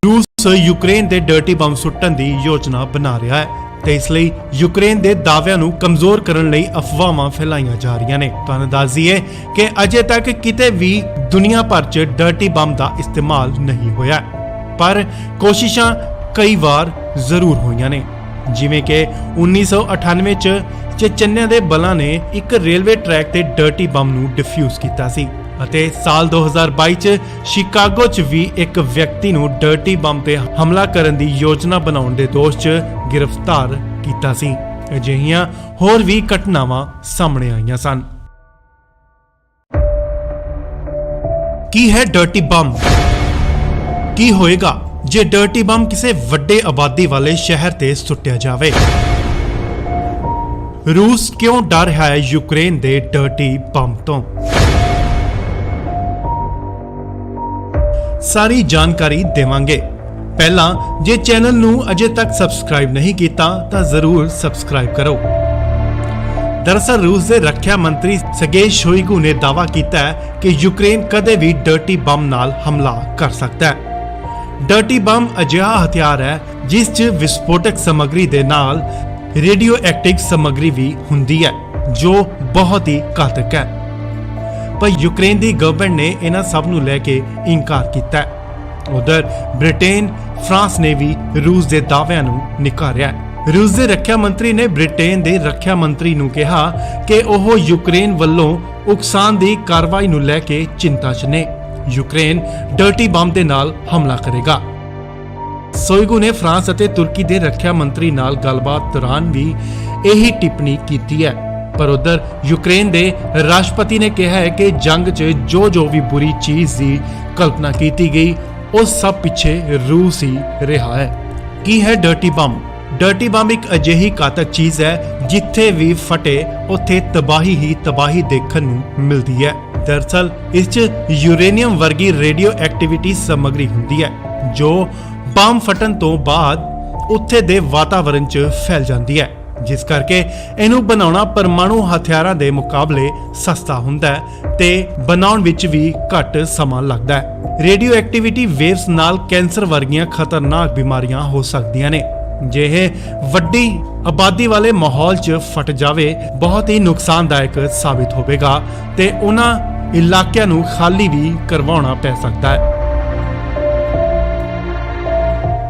ਰੂਸ ਯੂਕਰੇਨ ਦੇ ਡਰਟੀ ਬੰਬ ਸੁੱਟਣ ਦੀ ਯੋਜਨਾ ਬਣਾ ਰਿਹਾ ਹੈ ਤੇ ਇਸ ਲਈ ਯੂਕਰੇਨ ਦੇ ਦਾਅਵਿਆਂ ਨੂੰ ਕਮਜ਼ੋਰ ਕਰਨ ਲਈ ਅਫਵਾਹਾਂ ਫੈਲਾਈਆਂ ਜਾ ਰਹੀਆਂ ਨੇ। ਤੁਹਾਨੂੰ ਦੱਸ ਦਈਏ ਕਿ ਅਜੇ ਤੱਕ ਕਿਤੇ ਵੀ ਦੁਨੀਆ ਭਰ 'ਚ ਡਰਟੀ ਬੰਬ ਦਾ ਇਸਤੇਮਾਲ ਨਹੀਂ ਹੋਇਆ, ਪਰ ਕੋਸ਼ਿਸ਼ਾਂ ਕਈ ਵਾਰ ਜ਼ਰੂਰ ਹੋਈਆਂ ਨੇ। ਜਿਵੇਂ ਕਿ 1998 ਚ ਚੇਚਨਿਆ ਦੇ ਬਲਾਂ ਨੇ ਇੱਕ ਰੇਲਵੇ ਟਰੈਕ ਤੇ ਡਰਟੀ ਬੰਬ ਨੂੰ ਡਿਫਿਊਜ਼ ਕੀਤਾ ਸੀ ਅਤੇ ਸਾਲ 2022 ਚ ਸ਼ਿਕਾਗੋ ਚ ਵੀ ਇੱਕ ਵਿਅਕਤੀ ਨੂੰ ਡਰਟੀ ਬੰਬ ਤੇ ਹਮਲਾ ਕਰਨ ਦੀ ਯੋਜਨਾ ਬਣਾਉਣ ਦੇ ਦੋਸ਼ 'ਚ ਗ੍ਰਿਫਤਾਰ ਕੀਤਾ ਸੀ। ਅਜਿਹੀਆਂ ਹੋਰ ਵੀ ਘਟਨਾਵਾਂ ਸਾਹਮਣੇ ਆਈਆਂ ਸਨ। ਕੀ ਹੈ ਡਰਟੀ ਬੰਬ? ਕੀ ਹੋਏਗਾ ਜੇ ਡਰਟੀ ਬੰਬ ਕਿਸੇ ਵੱਡੇ ਆਬਾਦੀ ਵਾਲੇ ਸ਼ਹਿਰ ਤੇ ਸੁੱਟਿਆ ਜਾਵੇ? ਰੂਸ ਕਿਉਂ ਡਰ ਰਿਹਾ ਹੈ ਯੂਕਰੇਨ ਦੇ ਡਰਟੀ ਬੰਬ ਤੋਂ? ਸਾਰੀ ਜਾਣਕਾਰੀ ਦੇਵਾਂਗੇ। ਪਹਿਲਾਂ ਜੇ ਚੈਨਲ ਨੂੰ ਅਜੇ ਤੱਕ ਸਬਸਕ੍ਰਾਈਬ ਨਹੀਂ ਕੀਤਾ ਤਾਂ ਜ਼ਰੂਰ ਸਬਸਕ੍ਰਾਈਬ ਕਰੋ। ਦਰਅਸਲ ਰੂਸ ਦੇ ਰੱਖਿਆ ਮੰਤਰੀ ਸਰਗੇਈ ਸ਼ੋਇਗੂ ਨੇ ਦਾਅਵਾ ਕੀਤਾ ਹੈ ਕਿ ਯੂਕਰੇਨ ਕਦੇ ਵੀ ਡਰਟੀ ਬੰਬ ਨਾਲ ਹਮਲਾ ਕਰ ਸਕਦਾ ਹੈ। ਡਰਟੀ ਬੰਬ ਅਜਿਹਾ ਹਥਿਆਰ ਹੈ ਜਿਸ 'ਚ ਵਿਸਫੋਟਕ ਸਮੱਗਰੀ ਦੇ ਨਾਲ ਰੇਡੀਓ ਐਕਟਿਵ ਸਮੱਗਰੀ ਵੀ ਹੁੰਦੀ ਹੈ ਜੋ ਬਹੁਤ ਹੀ ਘਾਤਕ ਹੈ। ਪਰ ਯੂਕਰੇਨ ਦੀ ਗਵਰਨਮੈਂਟ ਨੇ ਇਹਨਾਂ ਸਭ ਨੂੰ ਲੈ ਕੇ ਇਨਕਾਰ ਕੀਤਾ ਹੈ। ਉਧਰ ਬ੍ਰਿਟੇਨ, ਫਰਾਂਸ ਨੇ ਵੀ ਰੂਸ ਦੇ ਦਾਅਵਿਆਂ ਨੂੰ ਨਕਾਰਿਆ। ਰੂਸ ਦੇ ਰੱਖਿਆ ਮੰਤਰੀ ਨੇ ਬ੍ਰਿਟੇਨ ਦੇ ਰੱਖਿਆ ਮੰਤਰੀ ਨੂੰ ਕਿਹਾ ਕਿ ਉਹ ਯੂਕਰੇਨ ਵੱਲੋਂ ਉਕਸਾਉਣ ਦੀ ਕਾਰਵਾਈ ਨੂੰ ਲੈ ਕੇ ਚਿੰਤਾ 'ਚ ਨੇ। ਯੂਕਰੇਨ ਡਰਟੀ ਬੰਬ ਦੇ ਨਾਲ ਹਮਲਾ ਕਰੇਗਾ। ਸ਼ੋਇਗੂ ਨੇ ਫਰਾਂਸ ਅਤੇ ਤੁਰਕੀ ਦੇ ਰੱਖਿਆ ਮੰਤਰੀ ਨਾਲ ਗੱਲਬਾਤ ਦੌਰਾਨ ਵੀ ਇਹੀ ਟਿੱਪਣੀ ਕੀਤੀ ਹੈ। ਪਰ ਉਧਰ ਯੂਕਰੇਨ ਦੇ ਰਾਸ਼ਟਰਪਤੀ ਨੇ ਕਿਹਾ ਹੈ ਕਿ ਜੰਗ 'ਚ ਜੋ ਵੀ ਬੁਰੀ ਚੀਜ਼ ਦੀ ਕਲਪਨਾ ਕੀਤੀ ਗਈ ਉਹ ਸਭ ਪਿੱਛੇ ਰੂਸ ਹੀ ਰਿਹਾ ਹੈ। ਕੀ ਹੈ ਡਰਟੀ ਬੰਬ? ਡਰਟੀ ਬੰਬ ਇੱਕ ਅਜਿਹੀ ਘਾਤਕ ਚੀਜ਼ ਹੈ ਜਿੱਥੇ ਵੀ ਫਟੇ ਉੱਥੇ ਤਬਾਹੀ ਹੀ ਤਬਾਹੀ ਦੇਖਣ ਨੂੰ ਮਿਲਦੀ ਹੈ। ਦਰਅਸਲ ਇਸ 'ਚ ਯੂਰੇਨੀਅਮ ਵਰਗੀ ਰੇਡੀਓ ਐਕਟੀਵਿਟੀ ਸਮੱਗਰੀ ਹੁੰਦੀ ਹੈ ਜੋ ਬੰਬ ਫਟਣ ਤੋਂ ਬਾਅਦ ਉੱਥੇ ਦੇ ਵਾਤਾਵਰਣ 'ਚ ਫੈਲ ਜਾਂਦੀ ਹੈ, ਜਿਸ ਕਰਕੇ ਇਹਨੂੰ ਬਣਾਉਣਾ ਪਰਮਾਣੂ ਹਥਿਆਰਾਂ ਦੇ ਮੁਕਾਬਲੇ ਸਸਤਾ ਹੁੰਦਾ ਹੈ ਤੇ ਬਣਾਉਣ ਵਿੱਚ ਵੀ ਘੱਟ ਸਮਾਂ ਲੱਗਦਾ ਹੈ। ਰੇਡੀਓ ਐਕਟੀਵਿਟੀ ਵੇਵਸ ਨਾਲ ਕੈਂਸਰ ਵਰਗੀਆਂ ਖਤਰਨਾਕ ਬਿਮਾਰੀਆਂ ਹੋ ਸਕਦੀਆਂ ਨੇ। ਜੇ ਇਹ ਵੱਡੀ ਆਬਾਦੀ ਵਾਲੇ ਮਾਹੌਲ 'ਚ ਫਟ ਜਾਵੇ ਬਹੁਤ ਹੀ ਨੁਕਸਾਨਦਾਇਕ ਸਾਬਿਤ ਹੋਵੇਗਾ ਤੇ ਉਹਨਾਂ ਇਲਾਕਿਆਂ ਨੂੰ ਖਾਲੀ ਵੀ ਕਰਵਾਉਣਾ ਪੈ ਸਕਦਾ ਹੈ।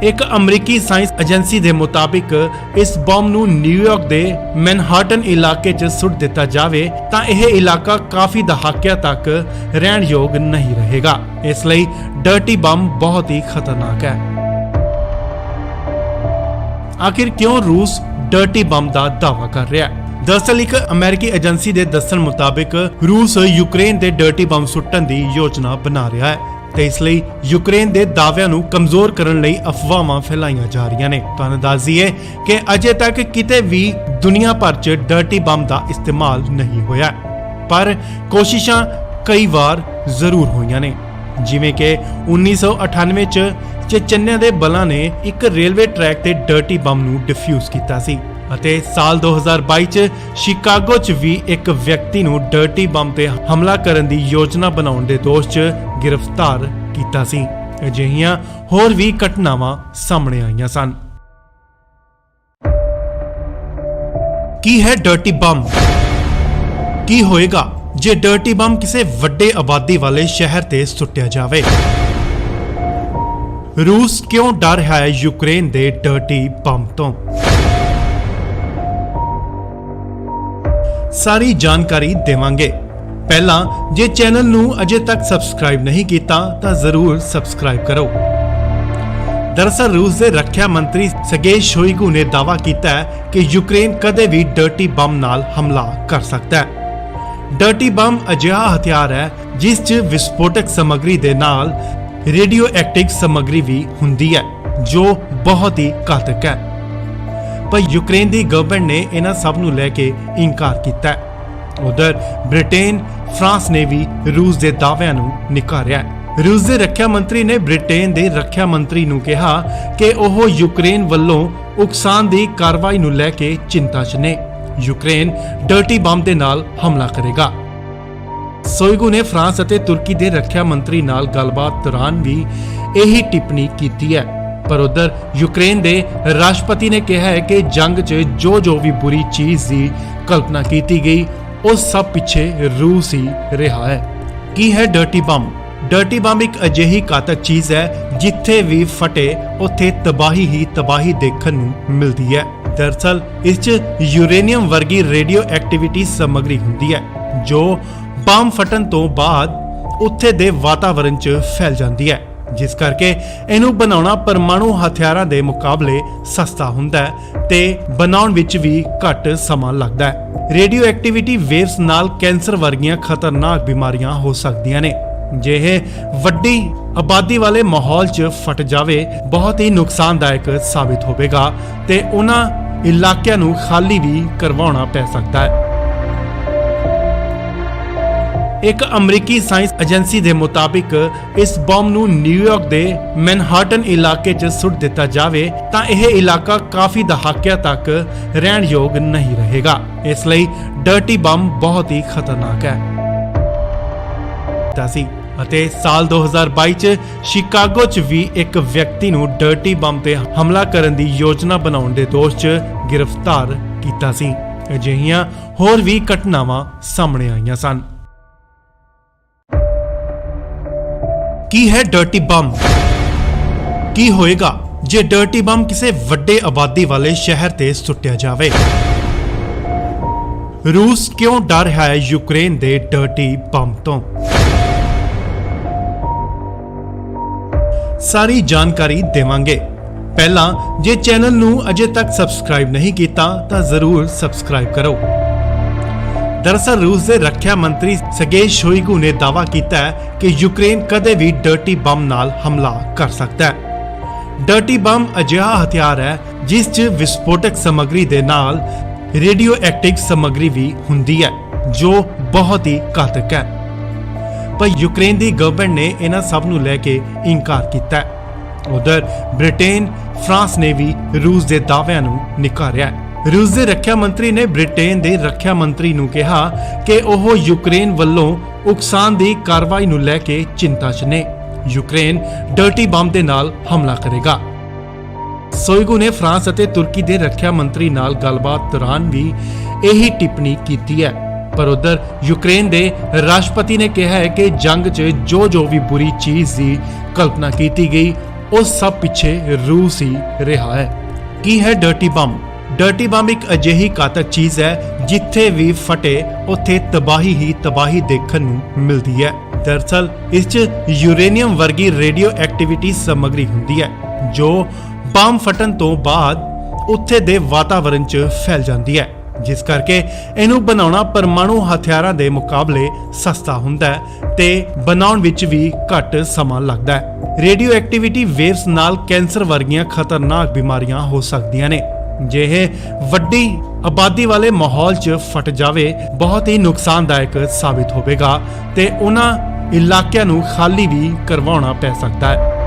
ਇੱਕ ਅਮਰੀਕੀ ਸਾਇੰਸ ਏਜੰਸੀ ਦੇ ਮੁਤਾਬਿਕ ਇਸ ਬੰਬ ਨੂੰ ਨਿਊਯਾਰਕ ਦੇ ਮੈਨਹਾਟਨ ਇਲਾਕੇ 'ਚ ਸੁੱਟ ਦਿੱਤਾ ਜਾਵੇ ਤਾਂ ਇਹ ਇਲਾਕਾ ਕਾਫੀ ਦਹਾਕਿਆਂ ਤੱਕ ਰਹਿਣ ਯੋਗ ਨਹੀਂ ਰਹੇਗਾ। ਇਸ ਲਈ ਡਰਟੀ ਬੰਬ ਬਹੁਤ ਹੀ ਖਤਰਨਾਕ ਹੈ। ਆਖਿਰ ਕਿਉਂ ਰੂਸ ਡਰਟੀ ਬੰਬ ਦਾ ਦਾਅਵਾ ਕਰ ਰਿਹਾ ਹੈ? ਦਰਅਸਲ ਇੱਕ ਅਮਰੀਕੀ ਏਜੰਸੀ ਦੇ ਦੱਸਣ ਮੁਤਾਬਿਕ ਰੂਸ ਯੂਕਰੇਨ ਦੇ ਡਰਟੀ ਬੰਬ ਸੁੱਟਣ ਦੀ ਯੋਜਨਾ ਬਣਾ ਰਿਹਾ ਹੈ ਤੇ ਇਸ ਲਈ ਯੂਕਰੇਨ ਦੇ ਦਾਅਵਿਆਂ ਨੂੰ ਕਮਜ਼ੋਰ ਕਰਨ ਲਈ ਅਫਵਾਹਾਂ ਫੈਲਾਈਆਂ ਜਾ ਰਹੀਆਂ ਨੇ। ਤੁਹਾਨੂੰ ਦੱਸ ਦਈਏ ਕਿ ਅਜੇ ਤੱਕ ਕਿਤੇ ਵੀ ਦੁਨੀਆ ਭਰ 'ਚ ਡਰਟੀ ਬੰਬ ਦਾ ਇਸਤੇਮਾਲ ਨਹੀਂ ਹੋਇਆ, ਪਰ ਕੋਸ਼ਿਸ਼ਾਂ ਕਈ ਵਾਰ ਜ਼ਰੂਰ ਹੋਈਆਂ ਨੇ। ਜਿਵੇਂ ਕਿ 1998 ਚ ਚੇਚਨਿਆ ਦੇ ਬਲਾਂ ਨੇ ਇੱਕ ਰੇਲਵੇ ਟਰੈਕ ਤੇ ਡਰਟੀ ਬੰਬ ਨੂੰ ਡਿਫਿਊਜ਼ ਕੀਤਾ ਸੀ ਅਤੇ ਸਾਲ 2022 ਚ ਸ਼ਿਕਾਗੋ ਚ ਵੀ ਇੱਕ ਵਿਅਕਤੀ ਨੂੰ ਡਰਟੀ ਬੰਬ ਤੇ ਹਮਲਾ ਕਰਨ ਦੀ ਯੋਜਨਾ ਬਣਾਉਣ ਦੇ ਦੋਸ਼ 'ਚ ਗ੍ਰਿਫਤਾਰ ਕੀਤਾ ਸੀ। ਅਜਿਹੀਆਂ ਹੋਰ ਵੀ ਘਟਨਾਵਾਂ ਸਾਹਮਣੇ ਆਈਆਂ ਸਨ। ਕੀ ਹੈ ਡਰਟੀ ਬੰਬ? ਕੀ ਹੋਏਗਾ ਜੇ ਡਰਟੀ ਬੰਬ ਕਿਸੇ ਵੱਡੇ ਆਬਾਦੀ ਵਾਲੇ ਸ਼ਹਿਰ ਤੇ ਸੁੱਟਿਆ ਜਾਵੇ? ਰੂਸ ਕਿਉਂ ਡਰ ਰਿਹਾ ਹੈ ਯੂਕਰੇਨ ਦੇ ਡਰਟੀ ਬੰਬ ਤੋਂ? ਸਾਰੀ ਜਾਣਕਾਰੀ ਦੇਵਾਂਗੇ। ਪਹਿਲਾਂ ਜੇ ਚੈਨਲ ਨੂੰ ਅਜੇ ਤੱਕ ਸਬਸਕ੍ਰਾਈਬ ਨਹੀਂ ਕੀਤਾ ਤਾਂ ਜ਼ਰੂਰ ਸਬਸਕ੍ਰਾਈਬ ਕਰੋ। ਦਰਅਸਲ ਰੂਸ ਦੇ ਰੱਖਿਆ ਮੰਤਰੀ ਸਰਗੇਈ ਸ਼ੋਇਗੂ ਨੇ ਦਾਅਵਾ ਕੀਤਾ ਹੈ ਕਿ ਯੂਕਰੇਨ ਕਦੇ ਵੀ ਡਰਟੀ ਬੰਬ ਨਾਲ ਹਮਲਾ ਕਰ ਸਕਦਾ ਹੈ। ਡਰਟੀ ਬੰਬ ਅਜਿਹਾ ਹਥਿਆਰ ਹੈ ਜਿਸ 'ਚ ਵਿਸਫੋਟਕ ਸਮੱਗਰੀ ਦੇ ਨਾਲ ਰੇਡੀਓ ਐਕਟਿਵ ਸਮੱਗਰੀ ਵੀ ਹੁੰਦੀ ਹੈ ਜੋ ਬਹੁਤ ਹੀ ਘਾਤਕ ਹੈ। ਪਰ ਯੂਕਰੇਨ ਦੀ ਗਵਰਨਮੈਂਟ ਨੇ ਇਹਨਾਂ ਸਭ ਨੂੰ ਲੈ ਕੇ ਇਨਕਾਰ ਕੀਤਾ ਹੈ। ਉਧਰ ਬ੍ਰਿਟੇਨ, ਫਰਾਂਸ ਨੇ ਵੀ ਰੂਸ ਦੇ ਦਾਅਵਿਆਂ ਨੂੰ ਨਕਾਰਿਆ। ਰੂਸ ਦੇ ਰੱਖਿਆ ਮੰਤਰੀ ਨੇ ਬ੍ਰਿਟੇਨ ਦੇ ਰੱਖਿਆ ਮੰਤਰੀ ਨੂੰ ਕਿਹਾ ਕਿ ਉਹ ਯੂਕਰੇਨ ਵੱਲੋਂ ਉਕਸਾਉਣ ਦੀ ਕਾਰਵਾਈ ਨੂੰ ਲੈ ਕੇ ਚਿੰਤਾ 'ਚ ਨੇ। ਯੂਕਰੇਨ ਡਰਟੀ ਬੰਬ ਦੇ ਨਾਲ ਹਮਲਾ ਕਰੇਗਾ। ਸ਼ੋਇਗੂ ਨੇ ਫਰਾਂਸ ਅਤੇ ਤੁਰਕੀ ਦੇ ਰੱਖਿਆ ਮੰਤਰੀ ਨਾਲ ਗੱਲਬਾਤ ਦੌਰਾਨ ਵੀ ਇਹੀ ਟਿੱਪਣੀ ਕੀਤੀ ਹੈ। ਪਰ ਉਧਰ ਯੂਕਰੇਨ ਦੇ ਰਾਸ਼ਟਰਪਤੀ ਨੇ ਕਿਹਾ ਹੈ ਕਿ ਜੰਗ 'ਚ ਜੋ ਵੀ ਬੁਰੀ ਚੀਜ਼ ਦੀ ਕਲਪਨਾ ਕੀਤੀ ਗਈ ਉਹ ਸਭ ਪਿੱਛੇ ਰੂਸ ਹੀ ਰਿਹਾ ਹੈ। ਕੀ ਹੈ ਡਰਟੀ ਬੰਬ? ਡਰਟੀ ਬੰਬ ਇੱਕ ਅਜਿਹੀ ਘਾਤਕ ਚੀਜ਼ ਹੈ ਜਿੱਥੇ ਵੀ ਫਟੇ ਉੱਥੇ ਤਬਾਹੀ ਹੀ ਤਬਾਹੀ ਦੇਖਣ ਨੂੰ ਮਿਲਦੀ ਹੈ। ਦਰਅਸਲ ਇਸ 'ਚ ਯੂਰੇਨੀਅਮ ਵਰਗੀ ਰੇਡੀਓ ਐਕਟੀਵਿਟੀ ਸਮੱਗਰੀ ਹੁੰਦੀ ਹੈ ਜੋ ਬੰਬ ਫਟਣ ਤੋਂ ਬਾਅਦ ਉੱਥੇ ਦੇ ਵਾਤਾਵਰਣ 'ਚ ਫੈਲ ਜਾਂਦੀ ਹੈ, ਜਿਸ ਕਰਕੇ ਇਹਨੂੰ ਬਣਾਉਣਾ ਪਰਮਾਣੂ ਹਥਿਆਰਾਂ ਦੇ ਮੁਕਾਬਲੇ ਸਸਤਾ ਹੁੰਦਾ ਹੈ ਤੇ ਬਣਾਉਣ ਵਿੱਚ ਵੀ ਘੱਟ ਸਮਾਂ ਲੱਗਦਾ ਹੈ। ਰੇਡੀਓ ਐਕਟੀਵਿਟੀ ਵੇਵਸ ਨਾਲ ਕੈਂਸਰ ਵਰਗੀਆਂ ਖਤਰਨਾਕ ਬਿਮਾਰੀਆਂ ਹੋ ਸਕਦੀਆਂ ਨੇ। ਜੇ ਇਹ ਵੱਡੀ ਆਬਾਦੀ ਵਾਲੇ ਮਾਹੌਲ 'ਚ ਫਟ ਜਾਵੇ ਬਹੁਤ ਹੀ ਨੁਕਸਾਨਦਾਇਕ ਸਾਬਿਤ ਹੋਵੇਗਾ ਤੇ ਉਹਨਾਂ ਇਲਾਕਿਆਂ ਨੂੰ ਖਾਲੀ ਵੀ ਕਰਵਾਉਣਾ ਪੈ ਸਕਦਾ ਹੈ। ਇੱਕ ਅਮਰੀਕੀ ਸਾਇੰਸ ਏਜੰਸੀ ਦੇ ਮੁਤਾਬਿਕ ਇਸ ਬੰਬ ਨੂੰ ਨਿਊਯਾਰਕ ਦੇ ਮੈਨਹਾਟਨ ਇਲਾਕੇ 'ਚ ਸੁੱਟ ਦਿੱਤਾ ਜਾਵੇ ਤਾਂ ਇਹ ਇਲਾਕਾ ਕਾਫੀ ਦਹਾਕਿਆਂ ਤੱਕ ਰਹਿਣ ਯੋਗ ਨਹੀਂ ਰਹੇਗਾ। ਇਸ ਲਈ ਡਰਟੀ ਬੰਬ ਬਹੁਤ ਹੀ ਖਤਰਨਾਕ ਹੈ। ਅਤੇ ਸਾਲ 2022 ਚ ਸ਼ਿਕਾਗੋ ਚ ਵੀ ਇੱਕ ਵਿਅਕਤੀ ਨੂੰ ਡਰਟੀ ਬੰਬ ਤੇ ਹਮਲਾ ਕਰਨ ਦੀ ਯੋਜਨਾ ਬਣਾਉਣ ਦੇ ਦੋਸ਼ 'ਚ ਗ੍ਰਿਫਤਾਰ ਕੀਤਾ ਸੀ। ਅਜਿਹੀਆਂ ਹੋਰ ਵੀ ਘਟਨਾਵਾਂ ਸਾਹਮਣੇ ਆਈਆਂ ਸਨ। ਕੀ ਹੈ ਡਰਟੀ ਬੰਬ? ਕੀ ਹੋਏਗਾ ਜੇ ਡਰਟੀ ਬੰਬ ਕਿਸੇ ਵੱਡੇ ਆਬਾਦੀ ਵਾਲੇ ਸ਼ਹਿਰ ਤੇ ਸੁੱਟਿਆ ਜਾਵੇ? ਰੂਸ ਕਿਉਂ ਡਰ ਰਿਹਾ ਹੈ ਯੂਕਰੇਨ ਦੇ ਡਰਟੀ ਬੰਬ ਤੋਂ? ਸਾਰੀ ਜਾਣਕਾਰੀ ਦੇਵਾਂਗੇ। ਪਹਿਲਾਂ ਜੇ ਚੈਨਲ ਨੂੰ ਅਜੇ ਤੱਕ ਸਬਸਕ੍ਰਾਈਬ ਨਹੀਂ ਕੀਤਾ ਤਾਂ ਜ਼ਰੂਰ ਸਬਸਕ੍ਰਾਈਬ ਕਰੋ। ਦਰਅਸਲ ਰੂਸ ਦੇ ਰੱਖਿਆ ਮੰਤਰੀ ਸਰਗੇਈ ਸ਼ੋਇਗੂ ਨੇ ਦਾਅਵਾ ਕੀਤਾ ਹੈ ਕਿ ਯੂਕਰੇਨ ਕਦੇ ਵੀ ਡਰਟੀ ਬੰਬ ਨਾਲ ਹਮਲਾ ਕਰ ਸਕਦਾ ਹੈ। ਡਰਟੀ ਬੰਬ ਅਜਿਹਾ ਹਥਿਆਰ ਹੈ ਜਿਸ 'ਚ ਵਿਸਫੋਟਕ ਸਮੱਗਰੀ ਦੇ ਨਾਲ ਰੇਡੀਓ ਐਕਟਿਵ ਸਮੱਗਰੀ ਵੀ ਹੁੰਦੀ ਹੈ ਜੋ ਬਹੁਤ ਹੀ ਘਾਤਕ ਹੈ। ਪਰ ਯੂਕਰੇਨ ਦੀ ਗਵਰਨਮੈਂਟ ਨੇ ਇਹਨਾਂ ਸਭ ਨੂੰ ਲੈ ਕੇ ਇਨਕਾਰ ਕੀਤਾ ਹੈ। ਉਧਰ ਬ੍ਰਿਟੇਨ, ਫਰਾਂਸ ਨੇ ਵੀ ਰੂਸ ਦੇ ਦਾਅਵਿਆਂ ਨੂੰ ਨਕਾਰਿਆ ਹੈ। ਰੂਸ ਦੇ ਰੱਖਿਆ ਮੰਤਰੀ ਨੇ ਬ੍ਰਿਟੇਨ ਦੇ ਰੱਖਿਆ ਮੰਤਰੀ ਨੂੰ ਕਿਹਾ ਕਿ ਉਹ ਯੂਕਰੇਨ ਵੱਲੋਂ ਉਕਸਾਉਣ ਦੀ ਕਾਰਵਾਈ ਨੂੰ ਲੈ ਕੇ ਚਿੰਤਾ 'ਚ ਨੇ। ਯੂਕਰੇਨ ਡਰਟੀ ਬੰਬ ਦੇ ਨਾਲ ਹਮਲਾ ਕਰੇਗਾ। ਸ਼ੋਇਗੂ ਨੇ ਫਰਾਂਸ ਅਤੇ ਤੁਰਕੀ ਦੇ ਰੱਖਿਆ ਮੰਤਰੀ ਨਾਲ ਗੱਲਬਾਤ ਦੌਰਾਨ ਵੀ ਇਹੀ ਟਿੱਪਣੀ ਕੀਤੀ ਹੈ। ਪਰ ਉਧਰ ਯੂਕਰੇਨ ਦੇ ਰਾਸ਼ਟਰਪਤੀ ਨੇ ਕਿਹਾ ਹੈ ਕਿ ਜੰਗ 'ਚ ਜੋ ਵੀ ਬੁਰੀ ਚੀਜ਼ ਦੀ ਕਲਪਨਾ ਕੀਤੀ ਗਈ ਉਹ ਸਭ ਪਿੱਛੇ ਰੂਸ ਹੀ ਰਿਹਾ ਹੈ। ਕੀ ਹੈ ਡਰਟੀ ਬੰਬ? ਡਰਟੀ ਬੰਬ ਇੱਕ ਅਜਿਹੀ ਘਾਤਕ ਚੀਜ਼ ਹੈ ਜਿੱਥੇ ਵੀ ਫਟੇ ਉੱਥੇ ਤਬਾਹੀ ਹੀ ਤਬਾਹੀ ਦੇਖਣ ਨੂੰ ਮਿਲਦੀ ਹੈ। ਦਰਅਸਲ ਇਸ 'ਚ ਯੂਰੇਨੀਅਮ ਵਰਗੀ ਰੇਡੀਓ ਐਕਟੀਵਿਟੀ ਸਮੱਗਰੀ ਹੁੰਦੀ ਹੈ ਜੋ ਬੰਬ ਫਟਣ ਤੋਂ ਬਾਅਦ ਉੱਥੇ ਦੇ ਵਾਤਾਵਰਣ 'ਚ ਫੈਲ ਜਾਂਦੀ ਹੈ, ਜਿਸ ਕਰਕੇ ਇਹਨੂੰ ਬਣਾਉਣਾ ਪਰਮਾਣੂ ਹਥਿਆਰਾਂ ਦੇ ਮੁਕਾਬਲੇ ਸਸਤਾ ਹੁੰਦਾ ਹੈ ਤੇ ਬਣਾਉਣ ਵਿੱਚ ਵੀ ਘੱਟ ਸਮਾਂ ਲੱਗਦਾ ਹੈ। ਰੇਡੀਓ ਐਕਟੀਵਿਟੀ ਵੇਵਸ ਨਾਲ ਕੈਂਸਰ ਵਰਗੀਆਂ ਖਤਰਨਾਕ ਬਿਮਾਰੀਆਂ ਹੋ ਸਕਦੀਆਂ ਨੇ। ਜੇ ਇਹ ਵੱਡੀ ਆਬਾਦੀ ਵਾਲੇ ਮਾਹੌਲ 'ਚ ਫਟ ਜਾਵੇ ਬਹੁਤ ਹੀ ਨੁਕਸਾਨਦਾਇਕ ਸਾਬਿਤ ਹੋਵੇਗਾ ਤੇ ਉਹਨਾਂ ਇਲਾਕਿਆਂ ਨੂੰ ਖਾਲੀ ਵੀ ਕਰਵਾਉਣਾ ਪੈ ਸਕਦਾ ਹੈ।